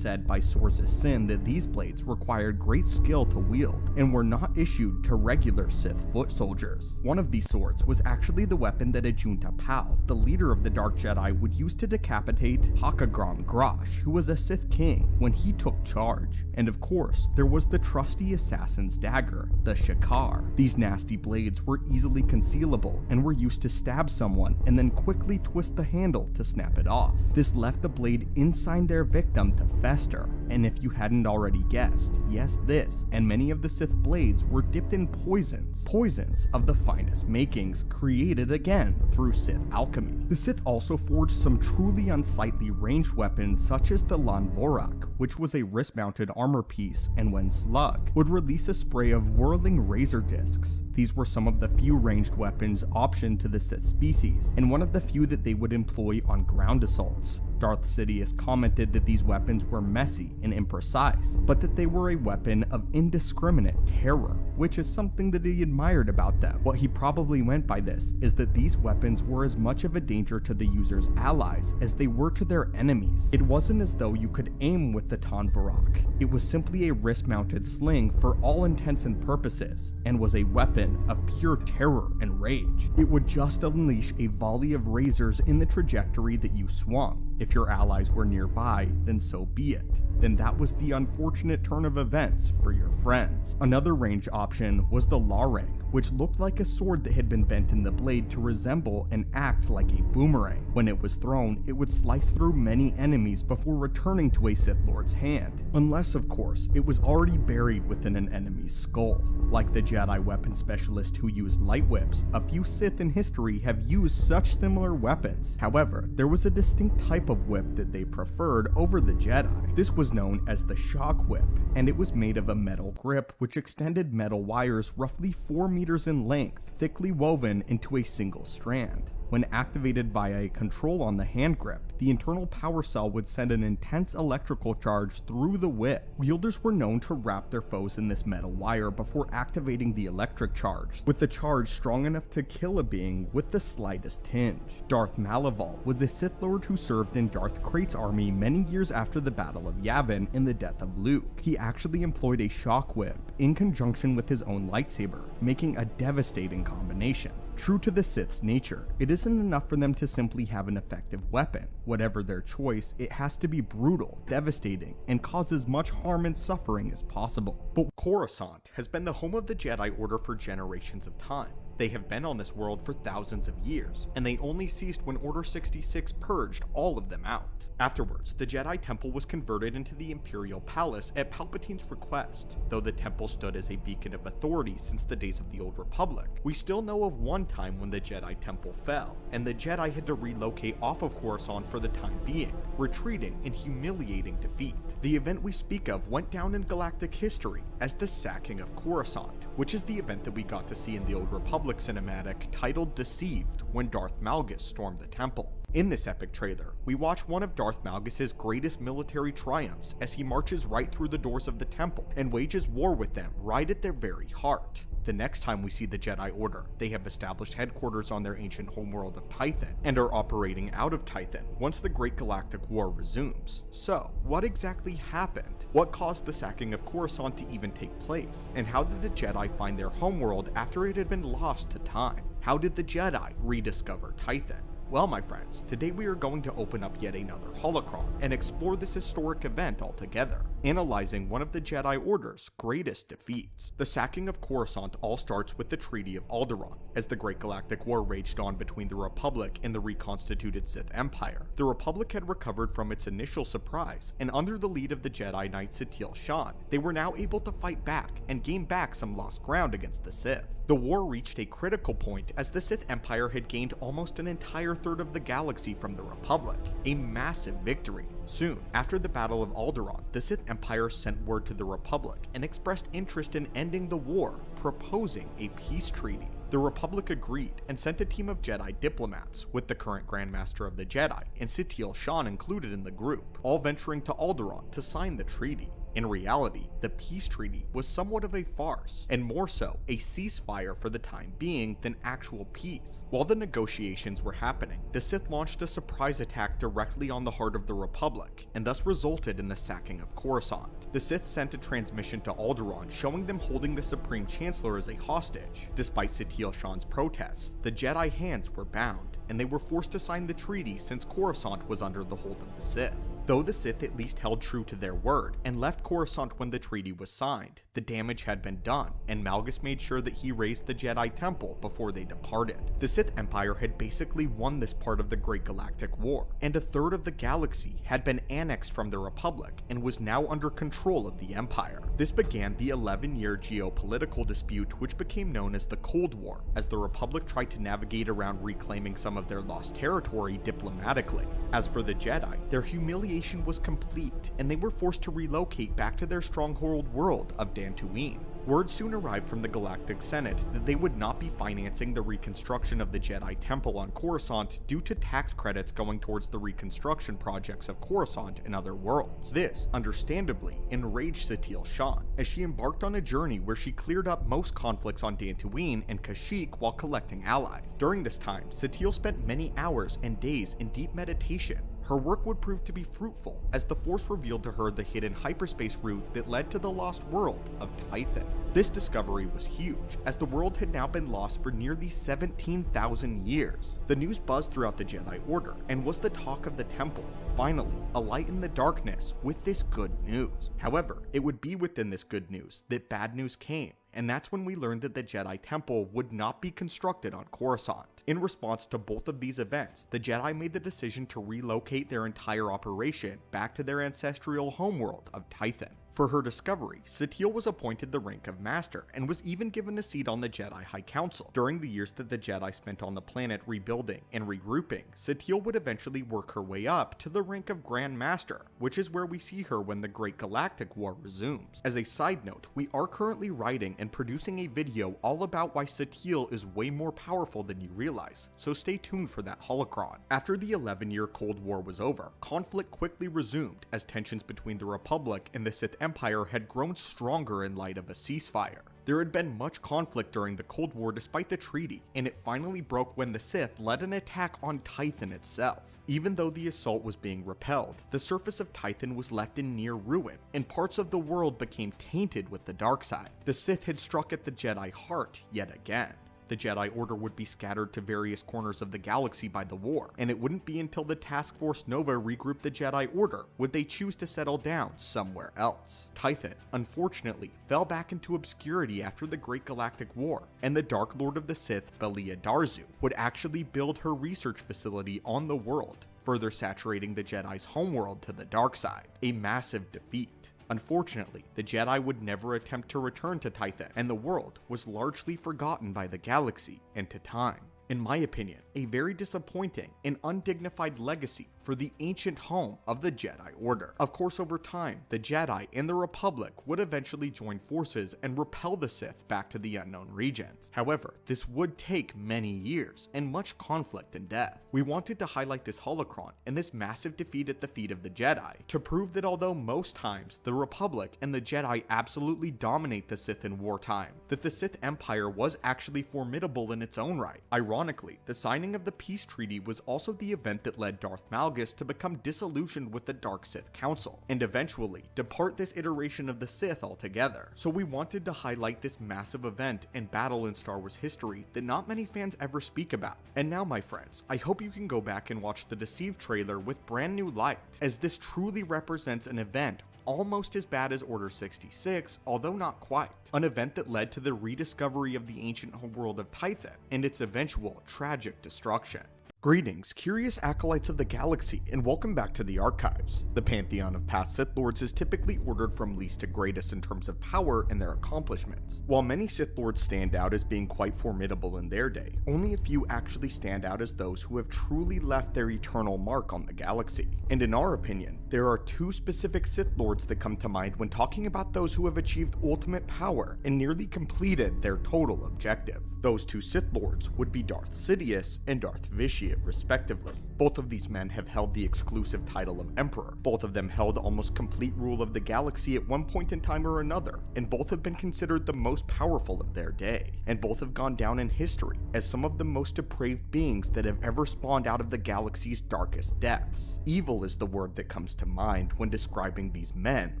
said by sources Sin that these blades required great skill to wield and were not issued to regular Sith foot soldiers. One of these swords was actually the weapon that Ajunta Pal, the leader of the Dark Jedi, would use to decapitate Hakagrom Grosh, who was a Sith king, when he took charge. And of course, there was the trusty assassin's dagger, the Shakar. These nasty blades were easily concealable and were used to stab someone and then quickly twist the handle to snap it off. This left the blade inside their victim to fester, and if you hadn't already guessed, yes, this and many of the Sith blades were dipped in poisons of the finest makings, created again through Sith alchemy. The Sith also forged some truly unsightly ranged weapons such as the Lan Vorak, which was a wrist-mounted armor piece and when slug, would release a spray of whirling razor discs. These were some of the few ranged weapons optioned to the Sith species, and one of the few that they would employ on ground assaults. Darth Sidious commented that these weapons were messy and imprecise, but that they were a weapon of indiscriminate terror, which is something that he admired about them. What he probably meant by this is that these weapons were as much of a danger to the user's allies as they were to their enemies. It wasn't as though you could aim with the Tanvarak. It was simply a wrist-mounted sling for all intents and purposes, and was a weapon of pure terror and rage. It would just unleash a volley of razors in the trajectory that you swung. If your allies were nearby, then so be it. Then that was the unfortunate turn of events for your friends. Another range option was the Larang, which looked like a sword that had been bent in the blade to resemble and act like a boomerang. When it was thrown, it would slice through many enemies before returning to a Sith Lord's hand. Unless, of course, it was already buried within an enemy's skull. Like the Jedi weapon specialist who used light whips, a few Sith in history have used such similar weapons. However, there was a distinct type of whip that they preferred over the Jedi. This was known as the shock whip, and it was made of a metal grip which extended metal wires roughly 4 meters in length, thickly woven into a single strand. When activated via a control on the hand grip, the internal power cell would send an intense electrical charge through the whip. Wielders were known to wrap their foes in this metal wire before activating the electric charge, with the charge strong enough to kill a being with the slightest tinge. Darth Malek was a Sith Lord who served in Darth Krayt's army many years after the Battle of Yavin and the death of Luke. He actually employed a shock whip in conjunction with his own lightsaber, making a devastating combination. True to the Sith's nature, it isn't enough for them to simply have an effective weapon. Whatever their choice, it has to be brutal, devastating, and cause as much harm and suffering as possible. But Coruscant has been the home of the Jedi Order for generations of time. They have been on this world for thousands of years, and they only ceased when Order 66 purged all of them out. Afterwards, the Jedi Temple was converted into the Imperial Palace at Palpatine's request. Though the temple stood as a beacon of authority since the days of the Old Republic, we still know of one time when the Jedi Temple fell, and the Jedi had to relocate off of Coruscant for the time being, retreating in humiliating defeat. The event we speak of went down in galactic history as the sacking of Coruscant, which is the event that we got to see in the Old Republic cinematic titled Deceived when Darth Malek stormed the temple. In this epic trailer, we watch one of Darth Malek's greatest military triumphs as he marches right through the doors of the temple and wages war with them right at their very heart. The next time we see the Jedi Order, they have established headquarters on their ancient homeworld of Tython, and are operating out of Tython once the Great Galactic War resumes. So, what exactly happened? What caused the sacking of Coruscant to even take place? And how did the Jedi find their homeworld after it had been lost to time? How did the Jedi rediscover Tython? Well, my friends, today we are going to open up yet another holocron and explore this historic event altogether, analyzing one of the Jedi Order's greatest defeats. The sacking of Coruscant all starts with the Treaty of Alderaan, as the Great Galactic War raged on between the Republic and the reconstituted Sith Empire. The Republic had recovered from its initial surprise, and under the lead of the Jedi Knight Sidious Shan, they were now able to fight back and gain back some lost ground against the Sith. The war reached a critical point as the Sith Empire had gained almost an entire third of the galaxy from the Republic, a massive victory. Soon after the Battle of Alderaan, the Sith Empire sent word to the Republic and expressed interest in ending the war, proposing a peace treaty. The Republic agreed and sent a team of Jedi diplomats, with the current Grandmaster of the Jedi and Sidious Shan included in the group, all venturing to Alderaan to sign the treaty. In reality, the peace treaty was somewhat of a farce, and more so, a ceasefire for the time being than actual peace. While the negotiations were happening, the Sith launched a surprise attack directly on the heart of the Republic, and thus resulted in the sacking of Coruscant. The Sith sent a transmission to Alderaan showing them holding the Supreme Chancellor as a hostage. Despite Sidious Shan's protests, the Jedi hands were bound, and they were forced to sign the treaty since Coruscant was under the hold of the Sith. Though the Sith at least held true to their word and left Coruscant when the treaty was signed, the damage had been done, and Malgus made sure that he razed the Jedi Temple before they departed. The Sith Empire had basically won this part of the Great Galactic War, and a third of the galaxy had been annexed from the Republic and was now under control of the Empire. This began the 11-year geopolitical dispute which became known as the Cold War, as the Republic tried to navigate around reclaiming some of their lost territory diplomatically. As for the Jedi, their humiliation was complete, and they were forced to relocate back to their stronghold world of Dantooine. Word soon arrived from the Galactic Senate that they would not be financing the reconstruction of the Jedi Temple on Coruscant due to tax credits going towards the reconstruction projects of Coruscant and other worlds. This, understandably, enraged Sidious Shan, as she embarked on a journey where she cleared up most conflicts on Dantooine and Kashyyyk while collecting allies. During this time, Sidious spent many hours and days in deep meditation. Her work would prove to be fruitful, as the Force revealed to her the hidden hyperspace route that led to the lost world of Tython. This discovery was huge, as the world had now been lost for nearly 17,000 years. The news buzzed throughout the Jedi Order, and was the talk of the Temple, finally, a light in the darkness with this good news. However, it would be within this good news that bad news came, and that's when we learned that the Jedi Temple would not be constructed on Coruscant. In response to both of these events, the Jedi made the decision to relocate their entire operation back to their ancestral homeworld of Tython. For her discovery, Sidious was appointed the rank of Master, and was even given a seat on the Jedi High Council. During the years that the Jedi spent on the planet rebuilding and regrouping, Sidious would eventually work her way up to the rank of Grand Master, which is where we see her when the Great Galactic War resumes. As a side note, we are currently writing and producing a video all about why Sidious is way more powerful than you realize, so stay tuned for that holocron. After the 11-year Cold War was over, conflict quickly resumed as tensions between the Republic and the Sith Empire had grown stronger in light of a ceasefire. There had been much conflict during the Cold War despite the treaty, and it finally broke when the Sith led an attack on Tython itself. Even though the assault was being repelled, the surface of Tython was left in near ruin, and parts of the world became tainted with the dark side. The Sith had struck at the Jedi heart yet again. The Jedi Order would be scattered to various corners of the galaxy by the war, and it wouldn't be until the Task Force Nova regrouped the Jedi Order would they choose to settle down somewhere else. Tython, unfortunately, fell back into obscurity after the Great Galactic War, and the Dark Lord of the Sith, Belia Darzu, would actually build her research facility on the world, further saturating the Jedi's homeworld to the dark side. A massive defeat. Unfortunately, the Jedi would never attempt to return to Tython, and the world was largely forgotten by the galaxy and to time. In my opinion, a very disappointing and undignified legacy for the ancient home of the Jedi Order. Of course, over time, the Jedi and the Republic would eventually join forces and repel the Sith back to the unknown regions. However, this would take many years and much conflict and death. We wanted to highlight this holocron and this massive defeat at the feet of the Jedi to prove that although most times the Republic and the Jedi absolutely dominate the Sith in wartime, that the Sith Empire was actually formidable in its own right. Ironically, the signing of the peace treaty was also the event that led Darth Malek to become disillusioned with the Dark Sith Council, and eventually depart this iteration of the Sith altogether. So we wanted to highlight this massive event and battle in Star Wars history that not many fans ever speak about. And now, my friends, I hope you can go back and watch the Deceived trailer with brand new light, as this truly represents an event almost as bad as Order 66, although not quite. An event that led to the rediscovery of the ancient homeworld of Tython and its eventual tragic destruction. Greetings, curious acolytes of the galaxy, and welcome back to the archives. The pantheon of past Sith Lords is typically ordered from least to greatest in terms of power and their accomplishments. While many Sith Lords stand out as being quite formidable in their day, only a few actually stand out as those who have truly left their eternal mark on the galaxy. And in our opinion, there are two specific Sith Lords that come to mind when talking about those who have achieved ultimate power and nearly completed their total objective. Those two Sith Lords would be Darth Sidious and Darth Vitiate, respectively. Both of these men have held the exclusive title of Emperor. Both of them held almost complete rule of the galaxy at one point in time or another, and both have been considered the most powerful of their day. And both have gone down in history as some of the most depraved beings that have ever spawned out of the galaxy's darkest depths. Evil is the word that comes to mind when describing these men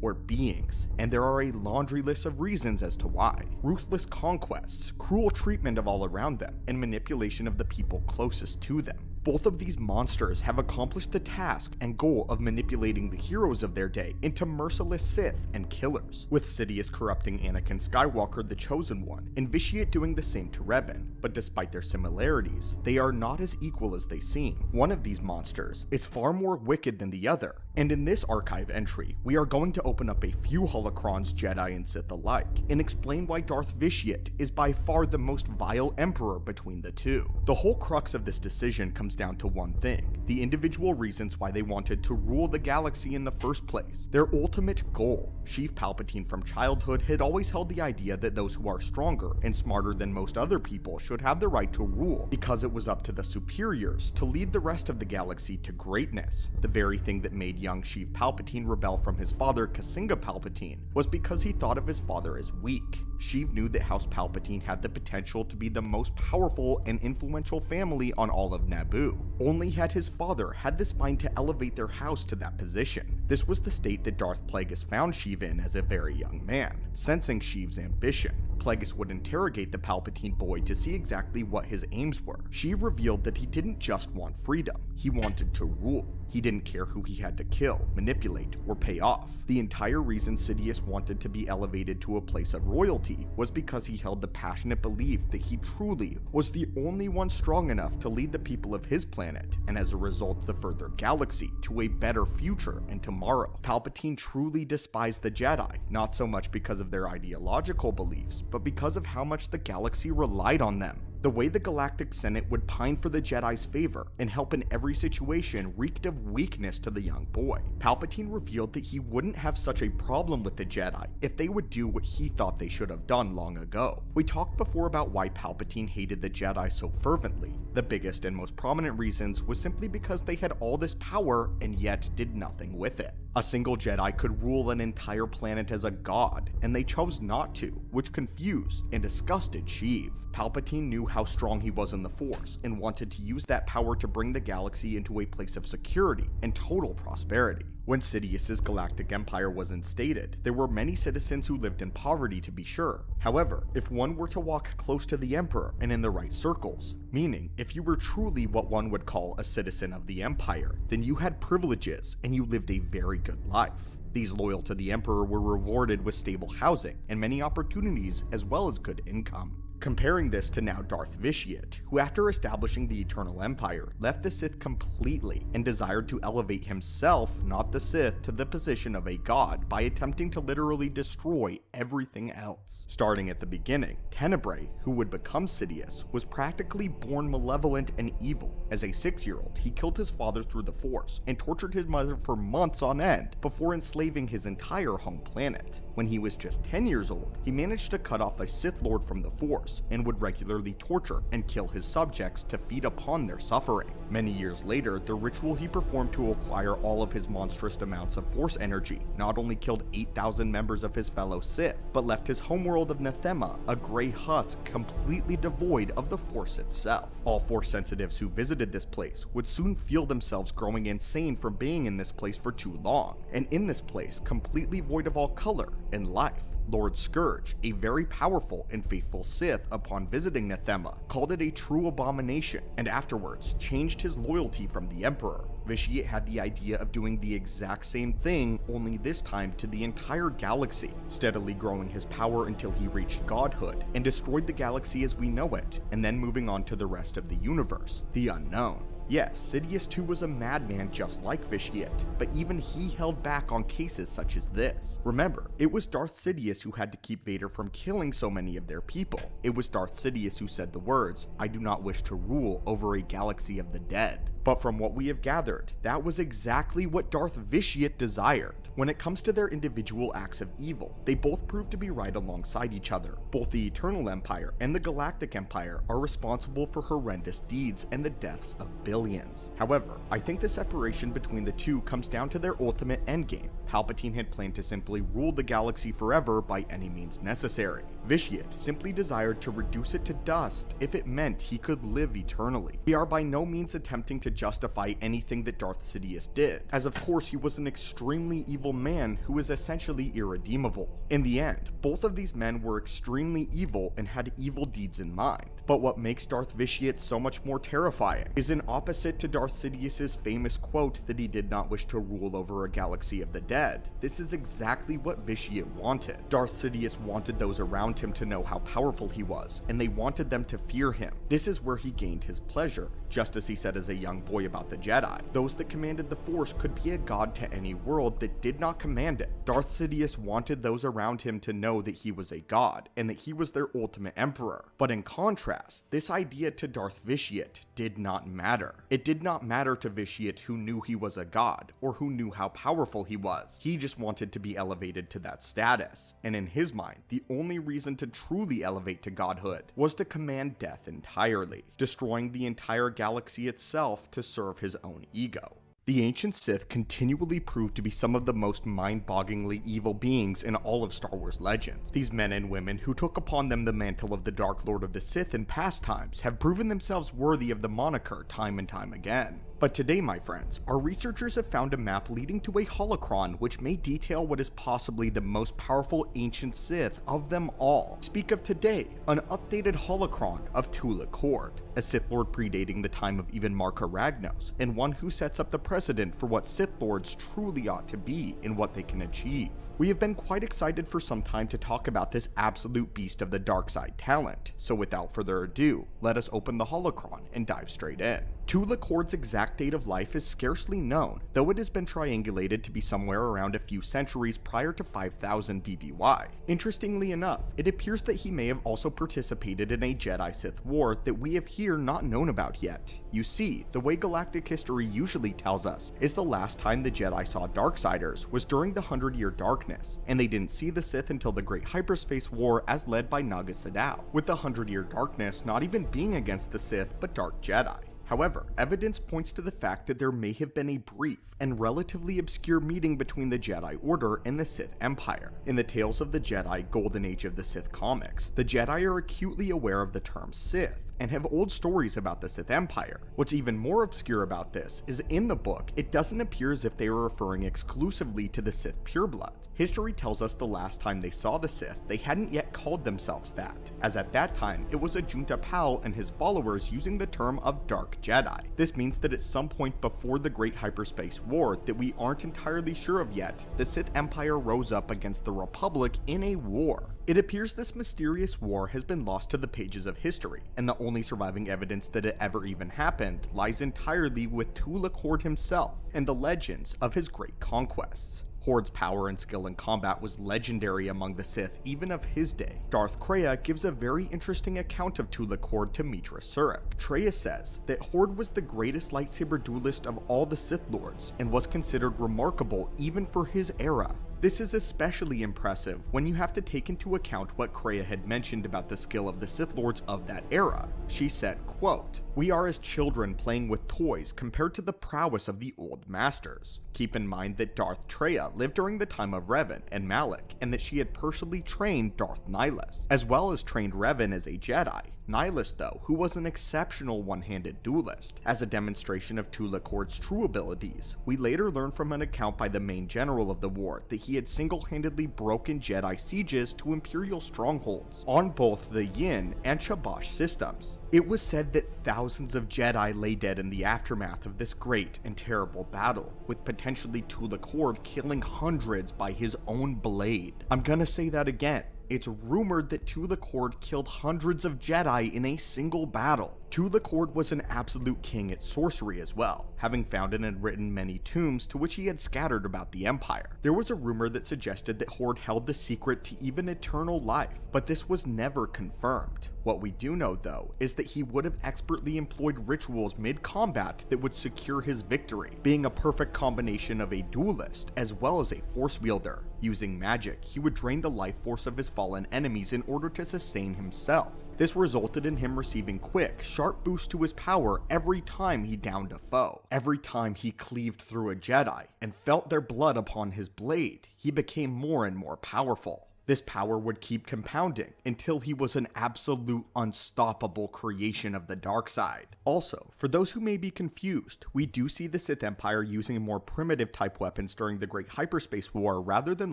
or beings, and there are a laundry list of reasons as to why. Ruthless conquests, cruel treatment of all around them, and manipulation of the people closest to them. Both of these monsters have accomplished the task and goal of manipulating the heroes of their day into merciless Sith and killers, with Sidious corrupting Anakin Skywalker, the Chosen One, and Vitiate doing the same to Revan. But despite their similarities, they are not as equal as they seem. One of these monsters is far more wicked than the other, and in this archive entry, we are going to open up a few holocrons, Jedi and Sith alike, and explain why Darth Vitiate is by far the most vile emperor between the two. The whole crux of this decision comes down to one thing: the individual reasons why they wanted to rule the galaxy in the first place. Their ultimate goal. Sheev Palpatine from childhood had always held the idea that those who are stronger and smarter than most other people should have the right to rule, because it was up to the superiors to lead the rest of the galaxy to greatness. The very thing that made young Sheev Palpatine rebel from his father, Kasinga Palpatine, was because he thought of his father as weak. Sheev knew that House Palpatine had the potential to be the most powerful and influential family on all of Naboo. Only had his father had the spine to elevate their house to that position. This was the state that Darth Plagueis found Sheev in as a very young man. Sensing Sheev's ambition, Plagueis would interrogate the Palpatine boy to see exactly what his aims were. Sheev revealed that he didn't just want freedom, he wanted to rule. He didn't care who he had to kill, manipulate, or pay off. The entire reason Sidious wanted to be elevated to a place of royalty was because he held the passionate belief that he truly was the only one strong enough to lead the people of his planet, and as a result the further galaxy, to a better future and tomorrow. Palpatine truly despised the Jedi, not so much because of their ideological beliefs, but because of how much the galaxy relied on them. The way the Galactic Senate would pine for the Jedi's favor and help in every situation reeked of weakness to the young boy. Palpatine revealed that he wouldn't have such a problem with the Jedi if they would do what he thought they should have done long ago. We talked before about why Palpatine hated the Jedi so fervently. The biggest and most prominent reasons was simply because they had all this power and yet did nothing with it. A single Jedi could rule an entire planet as a god, and they chose not to, which confused and disgusted Sheev. Palpatine knew how strong he was in the Force, and wanted to use that power to bring the galaxy into a place of security and total prosperity. When Sidious's galactic empire was instated, there were many citizens who lived in poverty, to be sure. However, if one were to walk close to the Emperor and in the right circles, meaning if you were truly what one would call a citizen of the Empire, then you had privileges and you lived a very good life. These loyal to the Emperor were rewarded with stable housing and many opportunities as well as good income. Comparing this to now Darth Vitiate, who after establishing the Eternal Empire, left the Sith completely and desired to elevate himself, not the Sith, to the position of a god by attempting to literally destroy everything else. Starting at the beginning, Tenebrae, who would become Sidious, was practically born malevolent and evil. As a 6-year-old, he killed his father through the Force and tortured his mother for months on end before enslaving his entire home planet. When he was just 10 years old, he managed to cut off a Sith Lord from the Force and would regularly torture and kill his subjects to feed upon their suffering. Many years later, the ritual he performed to acquire all of his monstrous amounts of Force energy not only killed 8,000 members of his fellow Sith, but left his homeworld of Nathema, a gray husk completely devoid of the Force itself. All Force sensitives who visited this place would soon feel themselves growing insane from being in this place for too long, and in this place completely void of all color and life. Lord Scourge, a very powerful and faithful Sith, upon visiting Nathema, called it a true abomination, and afterwards changed his loyalty from the Emperor. Vitiate had the idea of doing the exact same thing, only this time to the entire galaxy, steadily growing his power until he reached godhood and destroyed the galaxy as we know it, and then moving on to the rest of the universe, the unknown. Yes, Sidious too was a madman just like Vitiate, but even he held back on cases such as this. Remember, it was Darth Sidious who had to keep Vader from killing so many of their people. It was Darth Sidious who said the words, "I do not wish to rule over a galaxy of the dead." But from what we have gathered, that was exactly what Darth Vitiate desired. When it comes to their individual acts of evil, they both prove to be right alongside each other. Both the Eternal Empire and the Galactic Empire are responsible for horrendous deeds and the deaths of billions. However, I think the separation between the two comes down to their ultimate endgame. Palpatine had planned to simply rule the galaxy forever by any means necessary. Vitiate simply desired to reduce it to dust if it meant he could live eternally. We are by no means attempting to justify anything that Darth Sidious did, as of course he was an extremely evil man who is essentially irredeemable. In the end, both of these men were extremely evil and had evil deeds in mind. But what makes Darth Vitiate so much more terrifying is an opposite to Darth Sidious's famous quote that he did not wish to rule over a galaxy of the dead. This is exactly what Vitiate wanted. Darth Sidious wanted those around him to know how powerful he was, and they wanted them to fear him. This is where he gained his pleasure, just as he said as a young boy about the Jedi. Those that commanded the Force could be a god to any world that did not command it. Darth Sidious wanted those around him to know that he was a god, and that he was their ultimate emperor. But in contrast, this idea to Darth Vitiate did not matter. It did not matter to Vitiate who knew he was a god, or who knew how powerful he was. He just wanted to be elevated to that status, and in his mind, the only reason to truly elevate to godhood was to command death entirely, destroying the entire galaxy itself to serve his own ego. The ancient Sith continually proved to be some of the most mind-bogglingly evil beings in all of Star Wars legends. These men and women who took upon them the mantle of the Dark Lord of the Sith in past times have proven themselves worthy of the moniker time and time again. But today, my friends, our researchers have found a map leading to a holocron which may detail what is possibly the most powerful ancient Sith of them all. Speak of today, an updated holocron of Tulak Hord, a Sith Lord predating the time of even Marka Ragnos, and one who sets up the precedent for what Sith Lords truly ought to be and what they can achieve. We have been quite excited for some time to talk about this absolute beast of the dark side talent, so without further ado, let us open the holocron and dive straight in. Tulak Hord's exact date of life is scarcely known, though it has been triangulated to be somewhere around a few centuries prior to 5000 BBY. Interestingly enough, it appears that he may have also participated in a Jedi-Sith war that we have here not known about yet. You see, the way galactic history usually tells us is the last time the Jedi saw Darksiders was during the 100-Year Darkness, and they didn't see the Sith until the Great Hyperspace War as led by Naga Sadow, with the 100-Year Darkness not even being against the Sith but Dark Jedi. However, evidence points to the fact that there may have been a brief and relatively obscure meeting between the Jedi Order and the Sith Empire. In the Tales of the Jedi Golden Age of the Sith comics, the Jedi are acutely aware of the term Sith, and have old stories about the Sith Empire. What's even more obscure about this is in the book, it doesn't appear as if they were referring exclusively to the Sith purebloods. History tells us the last time they saw the Sith, they hadn't yet called themselves that, as at that time, it was a Junta Pal and his followers using the term of Dark dark Jedi. This means that at some point before the Great Hyperspace War that we aren't entirely sure of yet, the Sith Empire rose up against the Republic in a war. It appears this mysterious war has been lost to the pages of history, and the only surviving evidence that it ever even happened lies entirely with Tulak Hord himself and the legends of his great conquests. Hord's power and skill in combat was legendary among the Sith even of his day. Darth Kreia gives a very interesting account of Tulak Hord to Mitra Surik. Kreia says that Hord was the greatest lightsaber duelist of all the Sith Lords and was considered remarkable even for his era. This is especially impressive when you have to take into account what Kreia had mentioned about the skill of the Sith Lords of that era. She said, quote, "We are as children playing with toys compared to the prowess of the old masters. Keep in mind that Darth Treya lived during the time of Revan and Malek, and that she had personally trained Darth Nihilus, as well as trained Revan as a Jedi. Nihilus, though, who was an exceptional one-handed duelist. As a demonstration of Tulak Hord's true abilities, we later learned from an account by the main general of the war that he had single-handedly broken Jedi sieges to Imperial strongholds on both the Yin and Chabosh systems. It was said that thousands of Jedi lay dead in the aftermath of this great and terrible battle, with potentially Tulak Hord killing hundreds by his own blade. I'm gonna say that again. It's rumored that Tulak Hord killed hundreds of Jedi in a single battle. Tulak Hord was an absolute king at sorcery as well, having founded and written many tombs to which he had scattered about the Empire. There was a rumor that suggested that Hord held the secret to even eternal life, but this was never confirmed. What we do know, though, is that he would have expertly employed rituals mid-combat that would secure his victory, being a perfect combination of a duelist as well as a force wielder. Using magic, he would drain the life force of his fallen enemies in order to sustain himself. This resulted in him receiving quick, sharp boosts to his power every time he downed a foe. Every time he cleaved through a Jedi and felt their blood upon his blade, he became more and more powerful. This power would keep compounding until he was an absolute unstoppable creation of the dark side. Also, for those who may be confused, we do see the Sith Empire using more primitive type weapons during the Great Hyperspace War rather than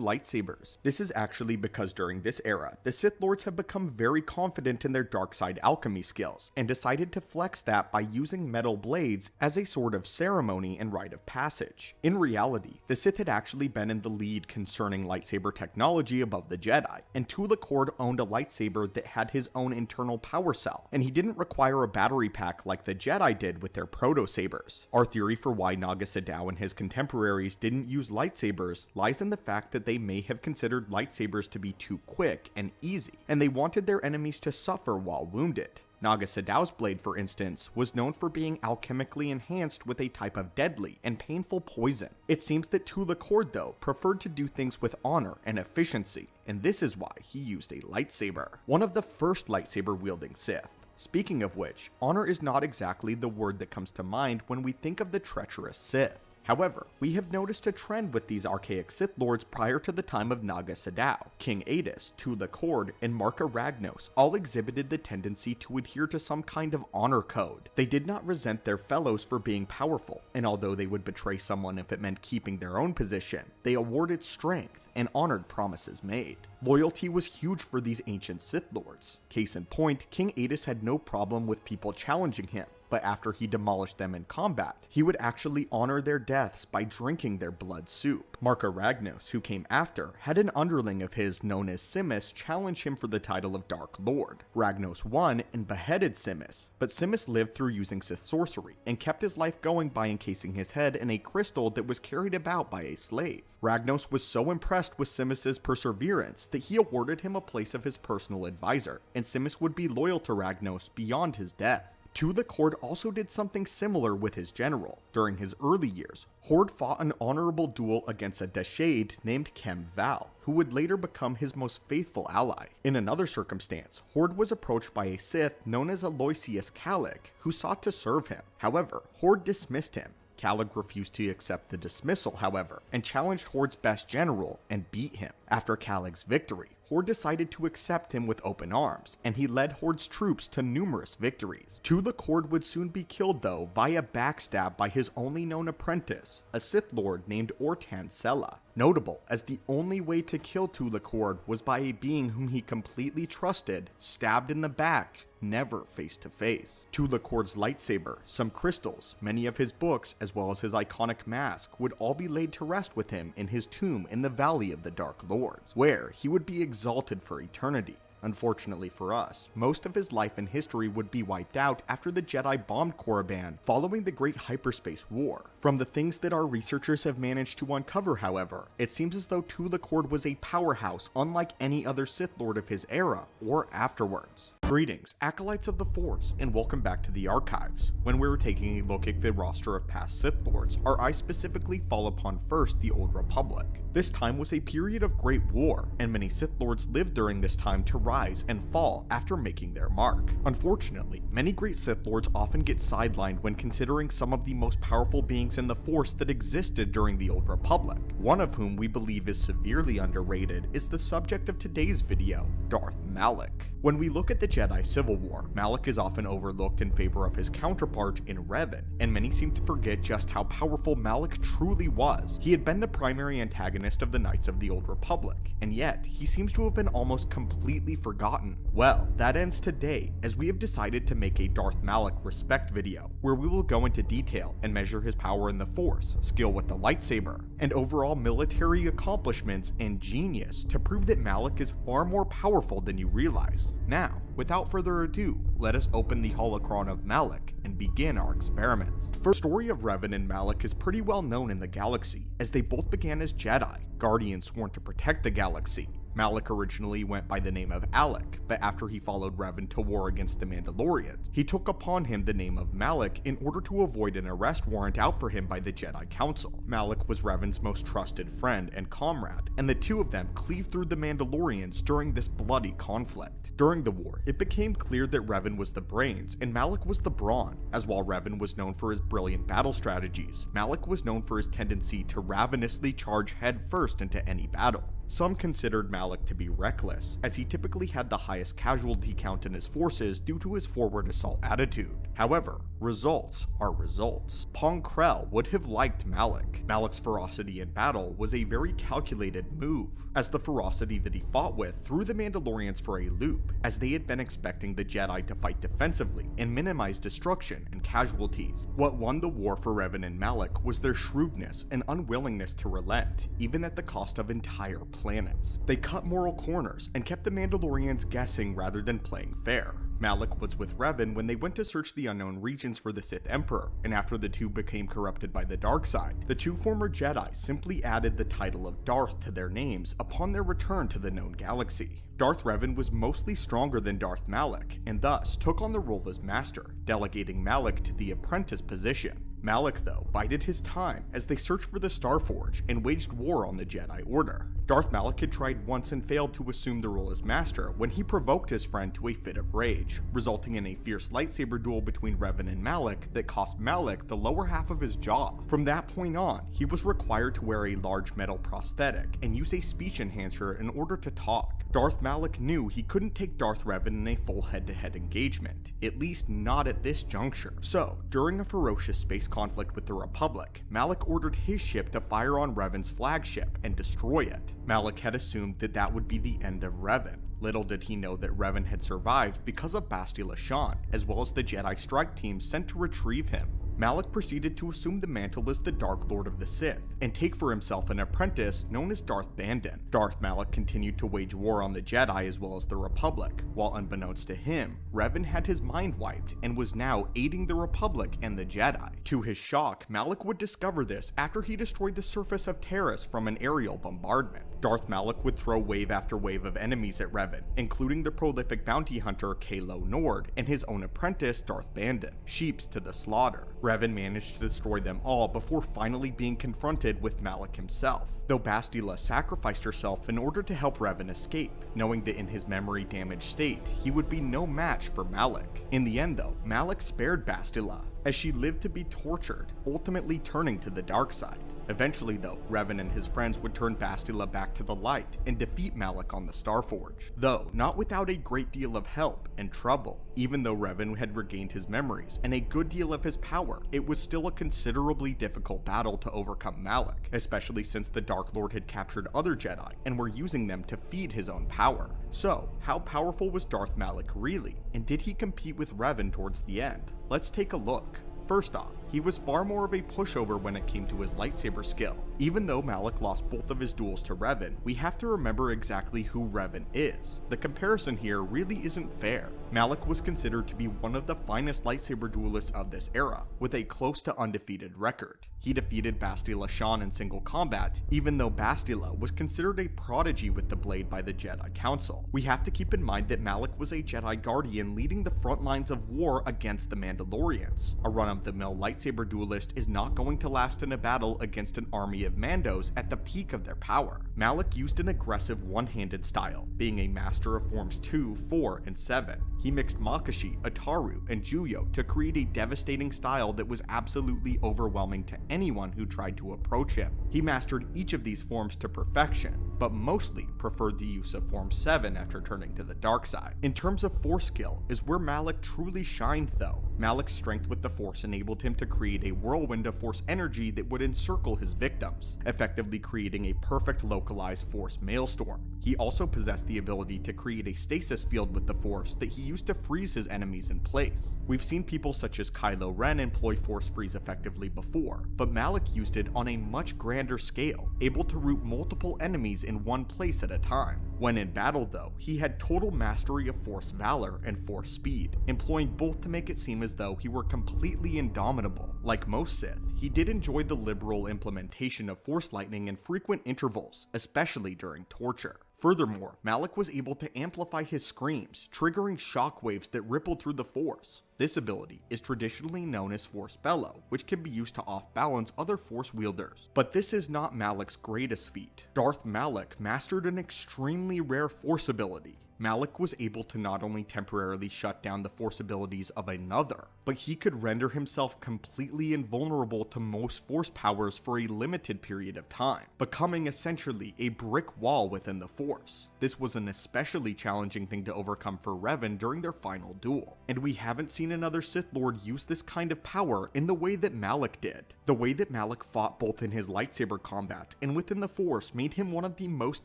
lightsabers. This is actually because during this era, the Sith Lords have become very confident in their dark side alchemy skills and decided to flex that by using metal blades as a sort of ceremony and rite of passage. In reality, the Sith had actually been in the lead concerning lightsaber technology above the Jedi, and Tulak Hord owned a lightsaber that had his own internal power cell, and he didn't require a battery pack like the Jedi did with their proto-sabers. Our theory for why Naga Sadow and his contemporaries didn't use lightsabers lies in the fact that they may have considered lightsabers to be too quick and easy, and they wanted their enemies to suffer while wounded. Naga Sadow's blade, for instance, was known for being alchemically enhanced with a type of deadly and painful poison. It seems that Tulak Hord, though, preferred to do things with honor and efficiency, and this is why he used a lightsaber. One of the first lightsaber-wielding Sith. Speaking of which, honor is not exactly the word that comes to mind when we think of the treacherous Sith. However, we have noticed a trend with these archaic Sith Lords prior to the time of Naga Sadow. King Adis, Tulak Hord, and Marka Ragnos all exhibited the tendency to adhere to some kind of honor code. They did not resent their fellows for being powerful, and although they would betray someone if it meant keeping their own position, they awarded strength and honored promises made. Loyalty was huge for these ancient Sith Lords. Case in point, King Adis had no problem with people challenging him, but after he demolished them in combat, he would actually honor their deaths by drinking their blood soup. Marka Ragnos, who came after, had an underling of his known as Simis challenge him for the title of Dark Lord. Ragnos won and beheaded Simis, but Simis lived through using Sith sorcery and kept his life going by encasing his head in a crystal that was carried about by a slave. Ragnos was so impressed with Simis's perseverance that he awarded him a place of his personal advisor, and Simis would be loyal to Ragnos beyond his death. Tulak Hord also did something similar with his general. During his early years, Hord fought an honorable duel against a Deshade named Kem Val, who would later become his most faithful ally. In another circumstance, Hord was approached by a Sith known as Aloysius Calig, who sought to serve him. However, Hord dismissed him. Calig refused to accept the dismissal, however, and challenged Hord's best general and beat him. After Calig's victory, Hord decided to accept him with open arms, and he led Hord's troops to numerous victories. Tulak Hord would soon be killed, though, via backstab by his only known apprentice, a Sith Lord named Ortan Sela. Notable, as the only way to kill Tulak was by a being whom he completely trusted, stabbed in the back, never face to face. Tulak's lightsaber, some crystals, many of his books, as well as his iconic mask would all be laid to rest with him in his tomb in the Valley of the Dark Lords, where he would be exalted for eternity. Unfortunately for us, most of his life and history would be wiped out after the Jedi bombed Korriban following the Great Hyperspace War. From the things that our researchers have managed to uncover, however, it seems as though Tulak was a powerhouse unlike any other Sith Lord of his era or afterwards. Greetings, Acolytes of the Force, and welcome back to the Archives. When we were taking a look at the roster of past Sith Lords, our eyes specifically fall upon first the Old Republic. This time was a period of great war, and many Sith Lords lived during this time to rise and fall after making their mark. Unfortunately, many great Sith Lords often get sidelined when considering some of the most powerful beings in the Force that existed during the Old Republic. One of whom we believe is severely underrated is the subject of today's video, Darth Malek. When we look at the Jedi Civil War, Malek is often overlooked in favor of his counterpart in Revan, and many seem to forget just how powerful Malek truly was. He had been the primary antagonist of the Knights of the Old Republic, and yet he seems to have been almost completely forgotten. Well, that ends today, as we have decided to make a Darth Malek respect video, where we will go into detail and measure his power in the Force, skill with the lightsaber, and overall military accomplishments and genius to prove that Malek is far more powerful than you realize. Now, without further ado, let us open the holocron of Malek and begin our experiments. The story of Revan and Malek is pretty well known in the galaxy, as they both began as Jedi, guardians sworn to protect the galaxy. Malek originally went by the name of Alec, but after he followed Revan to war against the Mandalorians, he took upon him the name of Malek in order to avoid an arrest warrant out for him by the Jedi Council. Malek was Revan's most trusted friend and comrade, and the two of them cleaved through the Mandalorians during this bloody conflict. During the war, it became clear that Revan was the brains and Malek was the brawn, as while Revan was known for his brilliant battle strategies, Malek was known for his tendency to ravenously charge headfirst into any battle. Some considered Malek to be reckless, as he typically had the highest casualty count in his forces due to his forward assault attitude. However, results are results. Pong Krell would have liked Malek. Malek's ferocity in battle was a very calculated move, as the ferocity that he fought with threw the Mandalorians for a loop, as they had been expecting the Jedi to fight defensively and minimize destruction and casualties. What won the war for Revan and Malek was their shrewdness and unwillingness to relent, even at the cost of entire planets. They cut moral corners and kept the Mandalorians guessing rather than playing fair. Malek was with Revan when they went to search the unknown regions for the Sith Emperor, and after the two became corrupted by the dark side, the two former Jedi simply added the title of Darth to their names upon their return to the known galaxy. Darth Revan was mostly stronger than Darth Malek, and thus took on the role as master, delegating Malek to the apprentice position. Malek, though, bided his time as they searched for the Starforge and waged war on the Jedi Order. Darth Malek had tried once and failed to assume the role as master when he provoked his friend to a fit of rage, resulting in a fierce lightsaber duel between Revan and Malek that cost Malek the lower half of his jaw. From that point on, he was required to wear a large metal prosthetic and use a speech enhancer in order to talk. Darth Malek knew he couldn't take Darth Revan in a full head-to-head engagement, at least not at this juncture. So, during a ferocious space conflict with the Republic, Malek ordered his ship to fire on Revan's flagship and destroy it. Malek had assumed that that would be the end of Revan. Little did he know that Revan had survived because of Bastila Shan, as well as the Jedi strike team sent to retrieve him. Malek proceeded to assume the mantle as the Dark Lord of the Sith, and take for himself an apprentice known as Darth Bandon. Darth Malek continued to wage war on the Jedi as well as the Republic, while unbeknownst to him, Revan had his mind wiped and was now aiding the Republic and the Jedi. To his shock, Malek would discover this after he destroyed the surface of Terrace from an aerial bombardment. Darth Malek would throw wave after wave of enemies at Revan, including the prolific bounty hunter Kalo Nord and his own apprentice Darth Bandon, sheeps to the slaughter. Revan managed to destroy them all before finally being confronted with Malek himself, though Bastila sacrificed herself in order to help Revan escape, knowing that in his memory-damaged state, he would be no match for Malek. In the end though, Malek spared Bastila, as she lived to be tortured, ultimately turning to the dark side. Eventually though, Revan and his friends would turn Bastila back to the light and defeat Malek on the Starforge, though not without a great deal of help and trouble. Even though Revan had regained his memories and a good deal of his power, it was still a considerably difficult battle to overcome Malek, especially since the Dark Lord had captured other Jedi and were using them to feed his own power. So, how powerful was Darth Malek really, and did he compete with Revan towards the end? Let's take a look. First off, he was far more of a pushover when it came to his lightsaber skill. Even though Malek lost both of his duels to Revan, we have to remember exactly who Revan is. The comparison here really isn't fair. Malek was considered to be one of the finest lightsaber duelists of this era, with a close to undefeated record. He defeated Bastila Shan in single combat, even though Bastila was considered a prodigy with the blade by the Jedi Council. We have to keep in mind that Malek was a Jedi Guardian leading the front lines of war against the Mandalorians. A run-of-the-mill lightsaber duelist is not going to last in a battle against an army of Mandos at the peak of their power. Malek used an aggressive one-handed style, being a master of forms 2, 4, and 7. He mixed Makashi, Ataru, and Juyo to create a devastating style that was absolutely overwhelming to anyone who tried to approach him. He mastered each of these forms to perfection, but mostly preferred the use of Form 7 after turning to the dark side. In terms of Force skill is where Malek truly shined though. Malek's strength with the Force enabled him to create a whirlwind of Force energy that would encircle his victims, effectively creating a perfect localized Force maelstrom. He also possessed the ability to create a stasis field with the Force that he used to freeze his enemies in place. We've seen people such as Kylo Ren employ Force freeze effectively before, but Malek used it on a much grander scale, able to root multiple enemies in one place at a time. When in battle though, he had total mastery of Force valor and Force speed, employing both to make it seem as though he were completely indomitable. Like most Sith, he did enjoy the liberal implementation of Force lightning in frequent intervals, especially during torture. Furthermore, Malek was able to amplify his screams, triggering shockwaves that rippled through the Force. This ability is traditionally known as Force Bellow, which can be used to off-balance other Force wielders. But this is not Malek's greatest feat. Darth Malek mastered an extremely rare Force ability. Malek was able to not only temporarily shut down the Force abilities of another, but he could render himself completely invulnerable to most Force powers for a limited period of time, becoming essentially a brick wall within the Force. This was an especially challenging thing to overcome for Revan during their final duel, and we haven't seen another Sith Lord use this kind of power in the way that Malek did. The way that Malek fought both in his lightsaber combat and within the Force made him one of the most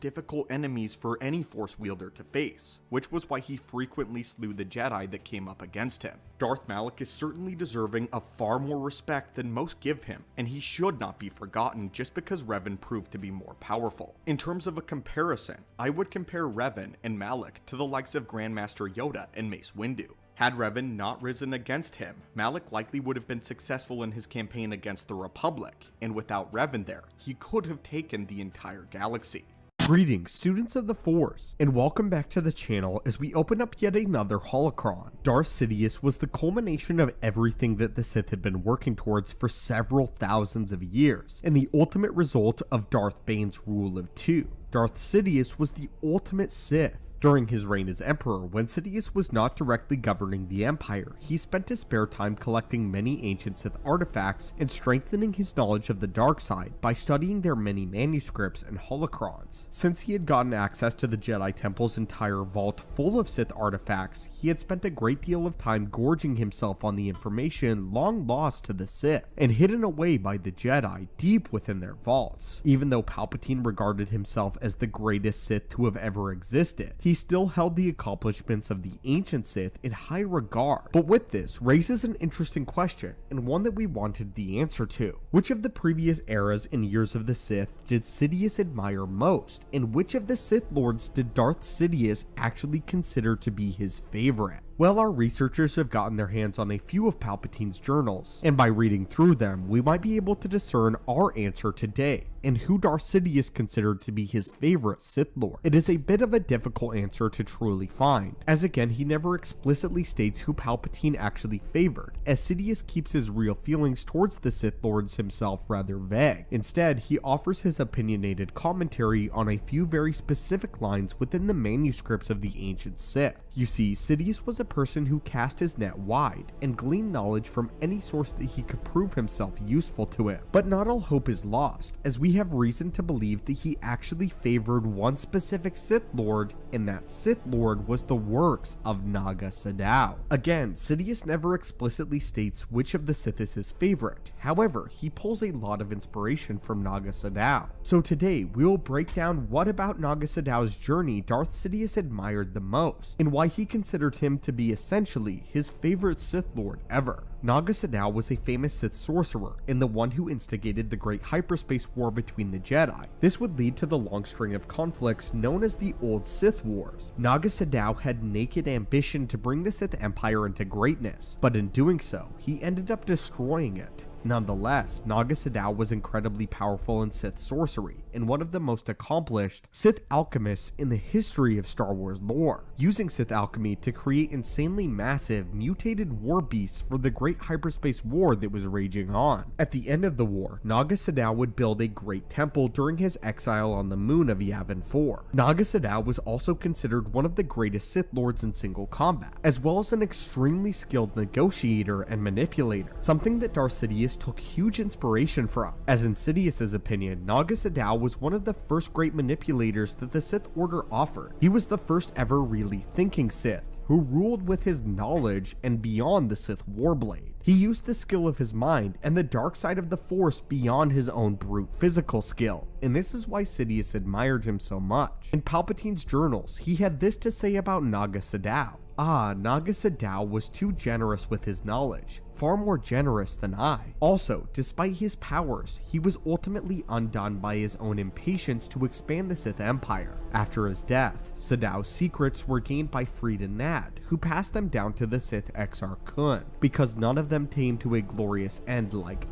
difficult enemies for any Force wielder to face, which was why he frequently slew the Jedi that came up against him. Darth Malek is certainly deserving of far more respect than most give him, and he should not be forgotten just because Revan proved to be more powerful. In terms of a comparison, I would compare Revan and Malek to the likes of Grandmaster Yoda and Mace Windu. Had Revan not risen against him, Malek likely would have been successful in his campaign against the Republic, and without Revan there, he could have taken the entire galaxy. Greetings, students of the Force, and welcome back to the channel as we open up yet another holocron. Darth Sidious was the culmination of everything that the Sith had been working towards for several thousands of years, and the ultimate result of Darth Bane's rule of 2. Darth Sidious was the ultimate Sith. During his reign as Emperor, when Sidious was not directly governing the Empire, he spent his spare time collecting many ancient Sith artifacts and strengthening his knowledge of the dark side by studying their many manuscripts and holocrons. Since he had gotten access to the Jedi Temple's entire vault full of Sith artifacts, he had spent a great deal of time gorging himself on the information long lost to the Sith and hidden away by the Jedi deep within their vaults. Even though Palpatine regarded himself as the greatest Sith to have ever existed, he still held the accomplishments of the ancient Sith in high regard. But with this raises an interesting question, and one that we wanted the answer to. Which of the previous eras and years of the Sith did Sidious admire most, and which of the Sith Lords did Darth Sidious actually consider to be his favorite? Well, our researchers have gotten their hands on a few of Palpatine's journals, and by reading through them, we might be able to discern our answer today, and who Darth Sidious considered to be his favorite Sith Lord. It is a bit of a difficult answer to truly find, as again he never explicitly states who Palpatine actually favored, as Sidious keeps his real feelings towards the Sith Lords himself rather vague. Instead, he offers his opinionated commentary on a few very specific lines within the manuscripts of the ancient Sith. You see, Sidious was a person who cast his net wide and gleaned knowledge from any source that he could prove himself useful to him. But not all hope is lost, as we have reason to believe that he actually favored one specific Sith Lord, and that Sith Lord was the works of Naga Sadow. Again, Sidious never explicitly states which of the Sith is his favorite. However, he pulls a lot of inspiration from Naga Sadow. So today, we'll break down what about Naga Sadow's journey Darth Sidious admired the most, and why he considered him to be essentially his favorite Sith Lord ever. Naga Sadow was a famous Sith sorcerer and the one who instigated the Great Hyperspace War between the Jedi. This would lead to the long string of conflicts known as the Old Sith Wars. Naga Sadow had naked ambition to bring the Sith Empire into greatness, but in doing so, he ended up destroying it. Nonetheless, Naga Sadow was incredibly powerful in Sith sorcery and one of the most accomplished Sith alchemists in the history of Star Wars lore, using Sith alchemy to create insanely massive, mutated war beasts for the Great Hyperspace War that was raging on. At the end of the war, Naga Sadow would build a great temple during his exile on the moon of Yavin 4. Naga Sadow was also considered one of the greatest Sith Lords in single combat, as well as an extremely skilled negotiator and manipulator, something that Darth Sidious took huge inspiration from, as in Sidious's opinion, Naga Sadow was one of the first great manipulators that the Sith Order offered. He was the first ever really thinking Sith, who ruled with his knowledge and beyond the Sith Warblade. He used the skill of his mind and the dark side of the Force beyond his own brute physical skill, and this is why Sidious admired him so much. In Palpatine's journals, he had this to say about Naga Sadow. Naga Sadow was too generous with his knowledge, far more generous than I. Also, despite his powers, he was ultimately undone by his own impatience to expand the Sith Empire. After his death, Sadow's secrets were gained by Freed and Nad, who passed them down to the Sith Exar Kun. Because none of them came to a glorious end like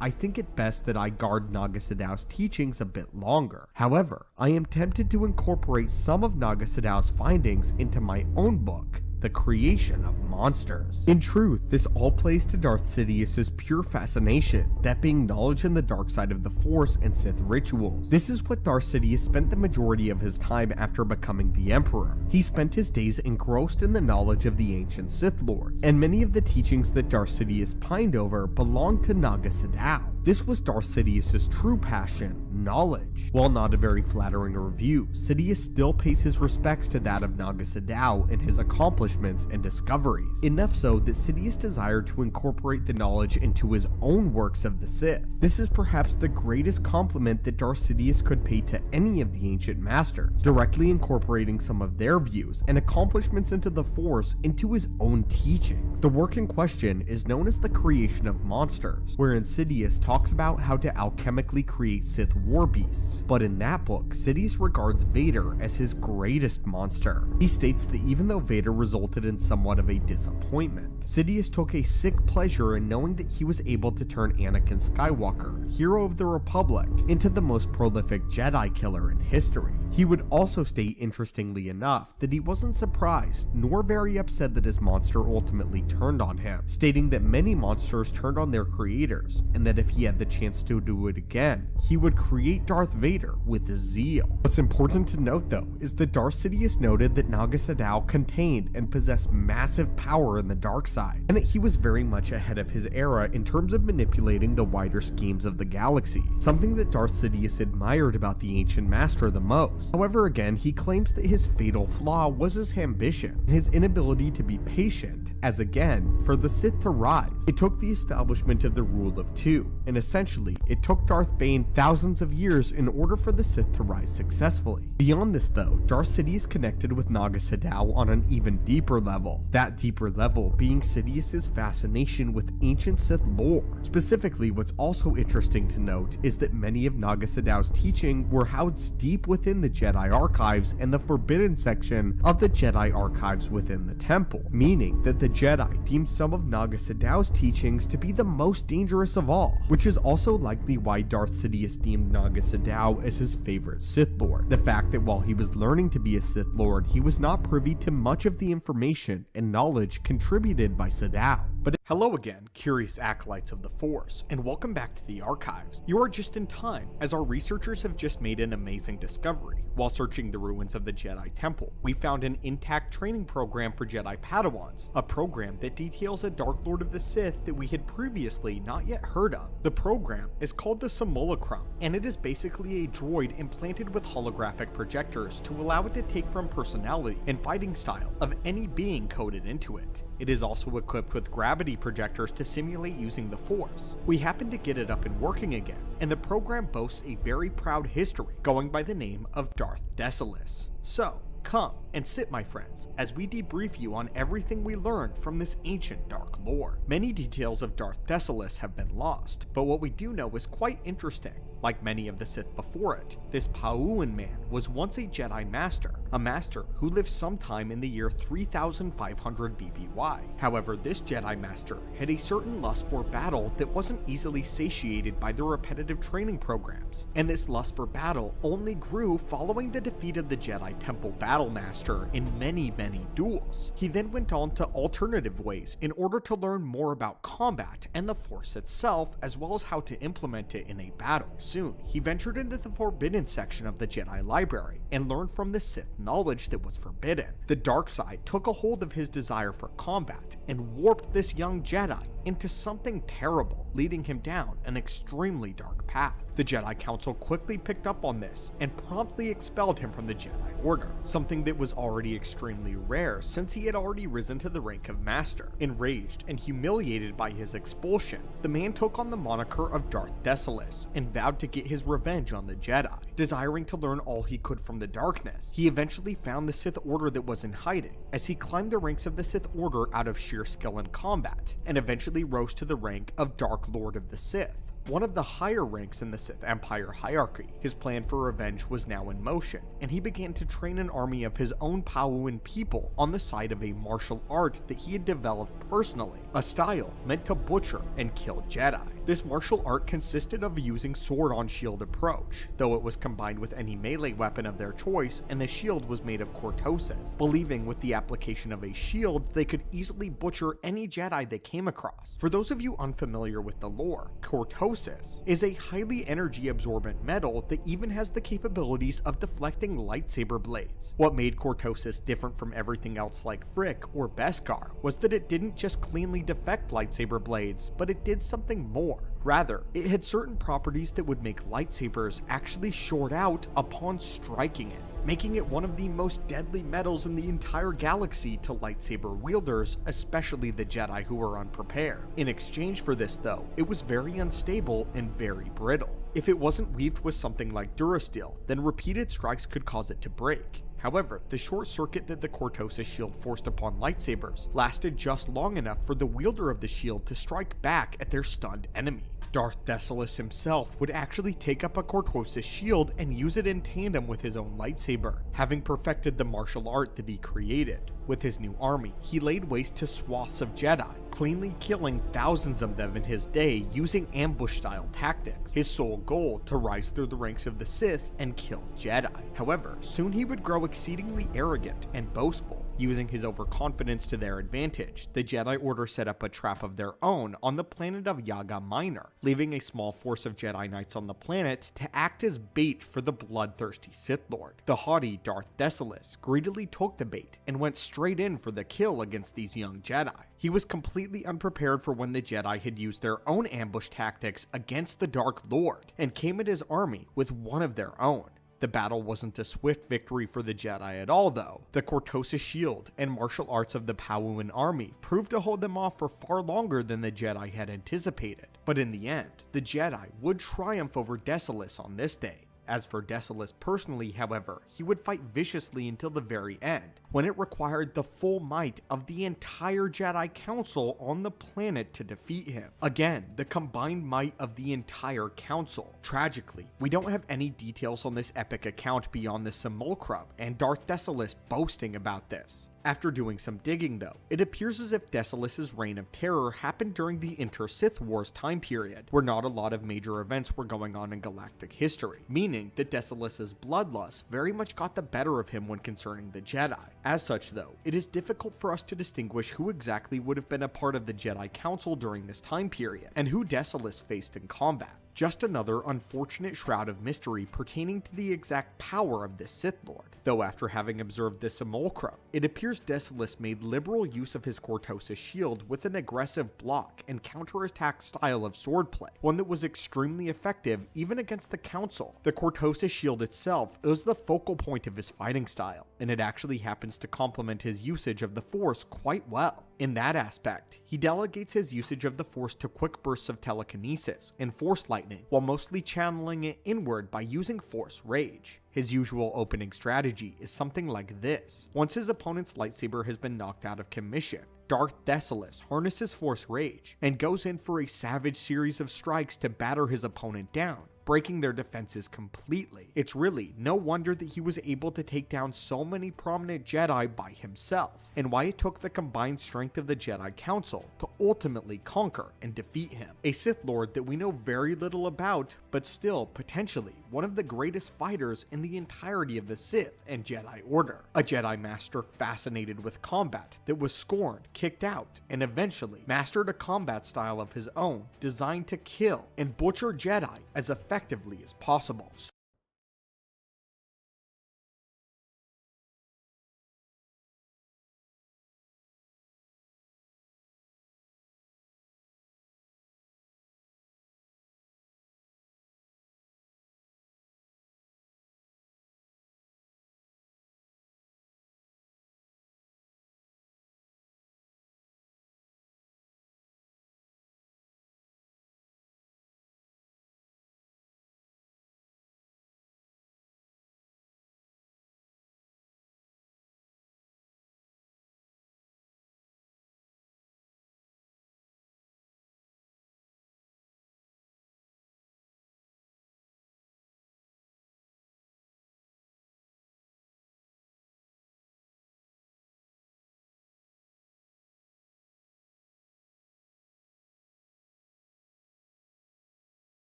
I think it best that I guard Naga Sadow's teachings a bit longer. However, I am tempted to incorporate some of Naga Sadow's findings into my own book, The Creation of Monsters. In truth, this all plays to Darth Sidious's pure fascination, that being knowledge in the dark side of the Force and Sith rituals. This is what Darth Sidious spent the majority of his time after becoming the Emperor. He spent his days engrossed in the knowledge of the ancient Sith Lords, and many of the teachings that Darth Sidious pined over belonged to Naga Sadow. This was Darth Sidious's true passion, knowledge. While not a very flattering review, Sidious still pays his respects to that of Naga Sadow and his accomplishments and discoveries, enough so that Sidious desired to incorporate the knowledge into his own works of the Sith. This is perhaps the greatest compliment that Darth Sidious could pay to any of the ancient masters, directly incorporating some of their views and accomplishments into the Force into his own teachings. The work in question is known as The Creation of Monsters, wherein Sidious talks about how to alchemically create Sith war beasts, but in that book, Sidious regards Vader as his greatest monster. He states that even though Vader resulted in somewhat of a disappointment, Sidious took a sick pleasure in knowing that he was able to turn Anakin Skywalker, hero of the Republic, into the most prolific Jedi killer in history. He would also state, interestingly enough, that he wasn't surprised nor very upset that his monster ultimately turned on him, stating that many monsters turned on their creators, and that if he had the chance to do it again, he would create Darth Vader with zeal. What's important to note though is that Darth Sidious noted that Naga Sadow contained and possessed massive power in the dark side, and that he was very much ahead of his era in terms of manipulating the wider schemes of the galaxy, something that Darth Sidious admired about the ancient master the most. However, again, he claims that his fatal flaw was his ambition and his inability to be patient, as again, for the Sith to rise, it took the establishment of the rule of two, and essentially, it took Darth Bane thousands of years in order for the Sith to rise successfully. Beyond this though, Darth Sidious connected with Naga Sadow on an even deeper level, that deeper level being Sidious's fascination with ancient Sith lore. Specifically, what's also interesting to note is that many of Naga Sadow's teaching were housed deep within the Jedi archives and the forbidden section of the Jedi archives within the temple, meaning that the Jedi deemed some of Naga Sadow's teachings to be the most dangerous of all, which is also likely why Darth Sidious deemed Naga Sadow as his favorite Sith Lord. The fact that while he was learning to be a Sith Lord, he was not privy to much of the information and knowledge contributed by Sadow. But hello again, curious acolytes of the Force, and welcome back to the archives. You are just in time, as our researchers have just made an amazing discovery. While searching the ruins of the Jedi Temple, we found an intact training program for Jedi Padawans, a program that details a Dark Lord of the Sith that we had previously not yet heard of. The program is called the Simulacrum, and it is basically a droid implanted with holographic projectors to allow it to take from personality and fighting style of any being coded into it. It is also equipped with gravity projectors to simulate using the Force. We happened to get it up and working again, and the program boasts a very proud history, going by the name of Darth Desolis. So, come and sit, my friends, as we debrief you on everything we learned from this ancient Dark Lord. Many details of Darth Desolis have been lost, but what we do know is quite interesting. Like many of the Sith before it, this Pau'uan man was once a Jedi Master, a master who lived sometime in the year 3500 BBY. However, this Jedi Master had a certain lust for battle that wasn't easily satiated by the repetitive training programs, and this lust for battle only grew following the defeat of the Jedi Temple Battle Master in many duels. He then went on to alternative ways in order to learn more about combat and the Force itself, as well as how to implement it in a battle. Soon, he ventured into the forbidden section of the Jedi Library and learned from the Sith knowledge that was forbidden. The dark side took a hold of his desire for combat and warped this young Jedi into something terrible, leading him down an extremely dark path. The Jedi Council quickly picked up on this and promptly expelled him from the Jedi Order, something that was already extremely rare since he had already risen to the rank of Master. Enraged and humiliated by his expulsion, the man took on the moniker of Darth Desolis and vowed to get his revenge on the Jedi. Desiring to learn all he could from the darkness, he eventually found the Sith Order that was in hiding, as he climbed the ranks of the Sith Order out of sheer skill in combat, and eventually rose to the rank of Dark Lord of the Sith, one of the higher ranks in the Sith Empire hierarchy. His plan for revenge was now in motion, and he began to train an army of his own Pau'uan people on the side of a martial art that he had developed personally, a style meant to butcher and kill Jedi. This martial art consisted of using sword-on-shield approach, though it was combined with any melee weapon of their choice, and the shield was made of cortosis, believing with the application of a shield they could easily butcher any Jedi they came across. For those of you unfamiliar with the lore, cortosis is a highly energy-absorbent metal that even has the capabilities of deflecting lightsaber blades. What made cortosis different from everything else like Frick or Beskar was that it didn't just cleanly defect lightsaber blades, but it did something more. Rather, it had certain properties that would make lightsabers actually short out upon striking it, making it one of the most deadly metals in the entire galaxy to lightsaber wielders, especially the Jedi who were unprepared. In exchange for this though, it was very unstable and very brittle. If it wasn't weaved with something like Durasteel, then repeated strikes could cause it to break. However, the short circuit that the cortosis shield forced upon lightsabers lasted just long enough for the wielder of the shield to strike back at their stunned enemy. Darth Desolis himself would actually take up a cortosis shield and use it in tandem with his own lightsaber, having perfected the martial art that he created. With his new army, he laid waste to swaths of Jedi, cleanly killing thousands of them in his day using ambush-style tactics. His sole goal to rise through the ranks of the Sith and kill Jedi. However, soon he would grow exceedingly arrogant and boastful. Using his overconfidence to their advantage, the Jedi Order set up a trap of their own on the planet of Yaga Minor, leaving a small force of Jedi Knights on the planet to act as bait for the bloodthirsty Sith Lord. The haughty Darth Desolis greedily took the bait and went straight in for the kill against these young Jedi. He was completely unprepared for when the Jedi had used their own ambush tactics against the Dark Lord and came at his army with one of their own. The battle wasn't a swift victory for the Jedi at all though. The cortosis shield and martial arts of the Pau'uan army proved to hold them off for far longer than the Jedi had anticipated. But in the end, the Jedi would triumph over Desolis on this day. As for Desolis personally, however, he would fight viciously until the very end, when it required the full might of the entire Jedi Council on the planet to defeat him. Again, the combined might of the entire Council. Tragically, we don't have any details on this epic account beyond the Simulacrum and Darth Desolis boasting about this. After doing some digging though, it appears as if Desolis' reign of terror happened during the Inter-Sith Wars time period, where not a lot of major events were going on in galactic history, meaning that Desolis' bloodlust very much got the better of him when concerning the Jedi. As such though, it is difficult for us to distinguish who exactly would have been a part of the Jedi Council during this time period, and who Desolis faced in combat. Just another unfortunate shroud of mystery pertaining to the exact power of this Sith Lord. Though after having observed this simulacrum, it appears Desolis made liberal use of his Cortosis shield with an aggressive block and counterattack style of swordplay, one that was extremely effective even against the Council. The Cortosis shield itself is the focal point of his fighting style, and it actually happens to complement his usage of the Force quite well. In that aspect, he delegates his usage of the Force to quick bursts of telekinesis and Force lightning, while mostly channeling it inward by using Force Rage. His usual opening strategy is something like this. Once his opponent's lightsaber has been knocked out of commission, Darth Desolis harnesses Force Rage and goes in for a savage series of strikes to batter his opponent down, breaking their defenses completely. It's really no wonder that he was able to take down so many prominent Jedi by himself, and why it took the combined strength of the Jedi Council to ultimately conquer and defeat him. A Sith Lord that we know very little about, but still potentially one of the greatest fighters in the entirety of the Sith and Jedi Order. A Jedi Master fascinated with combat that was scorned, kicked out, and eventually mastered a combat style of his own designed to kill and butcher Jedi as effectively as possible.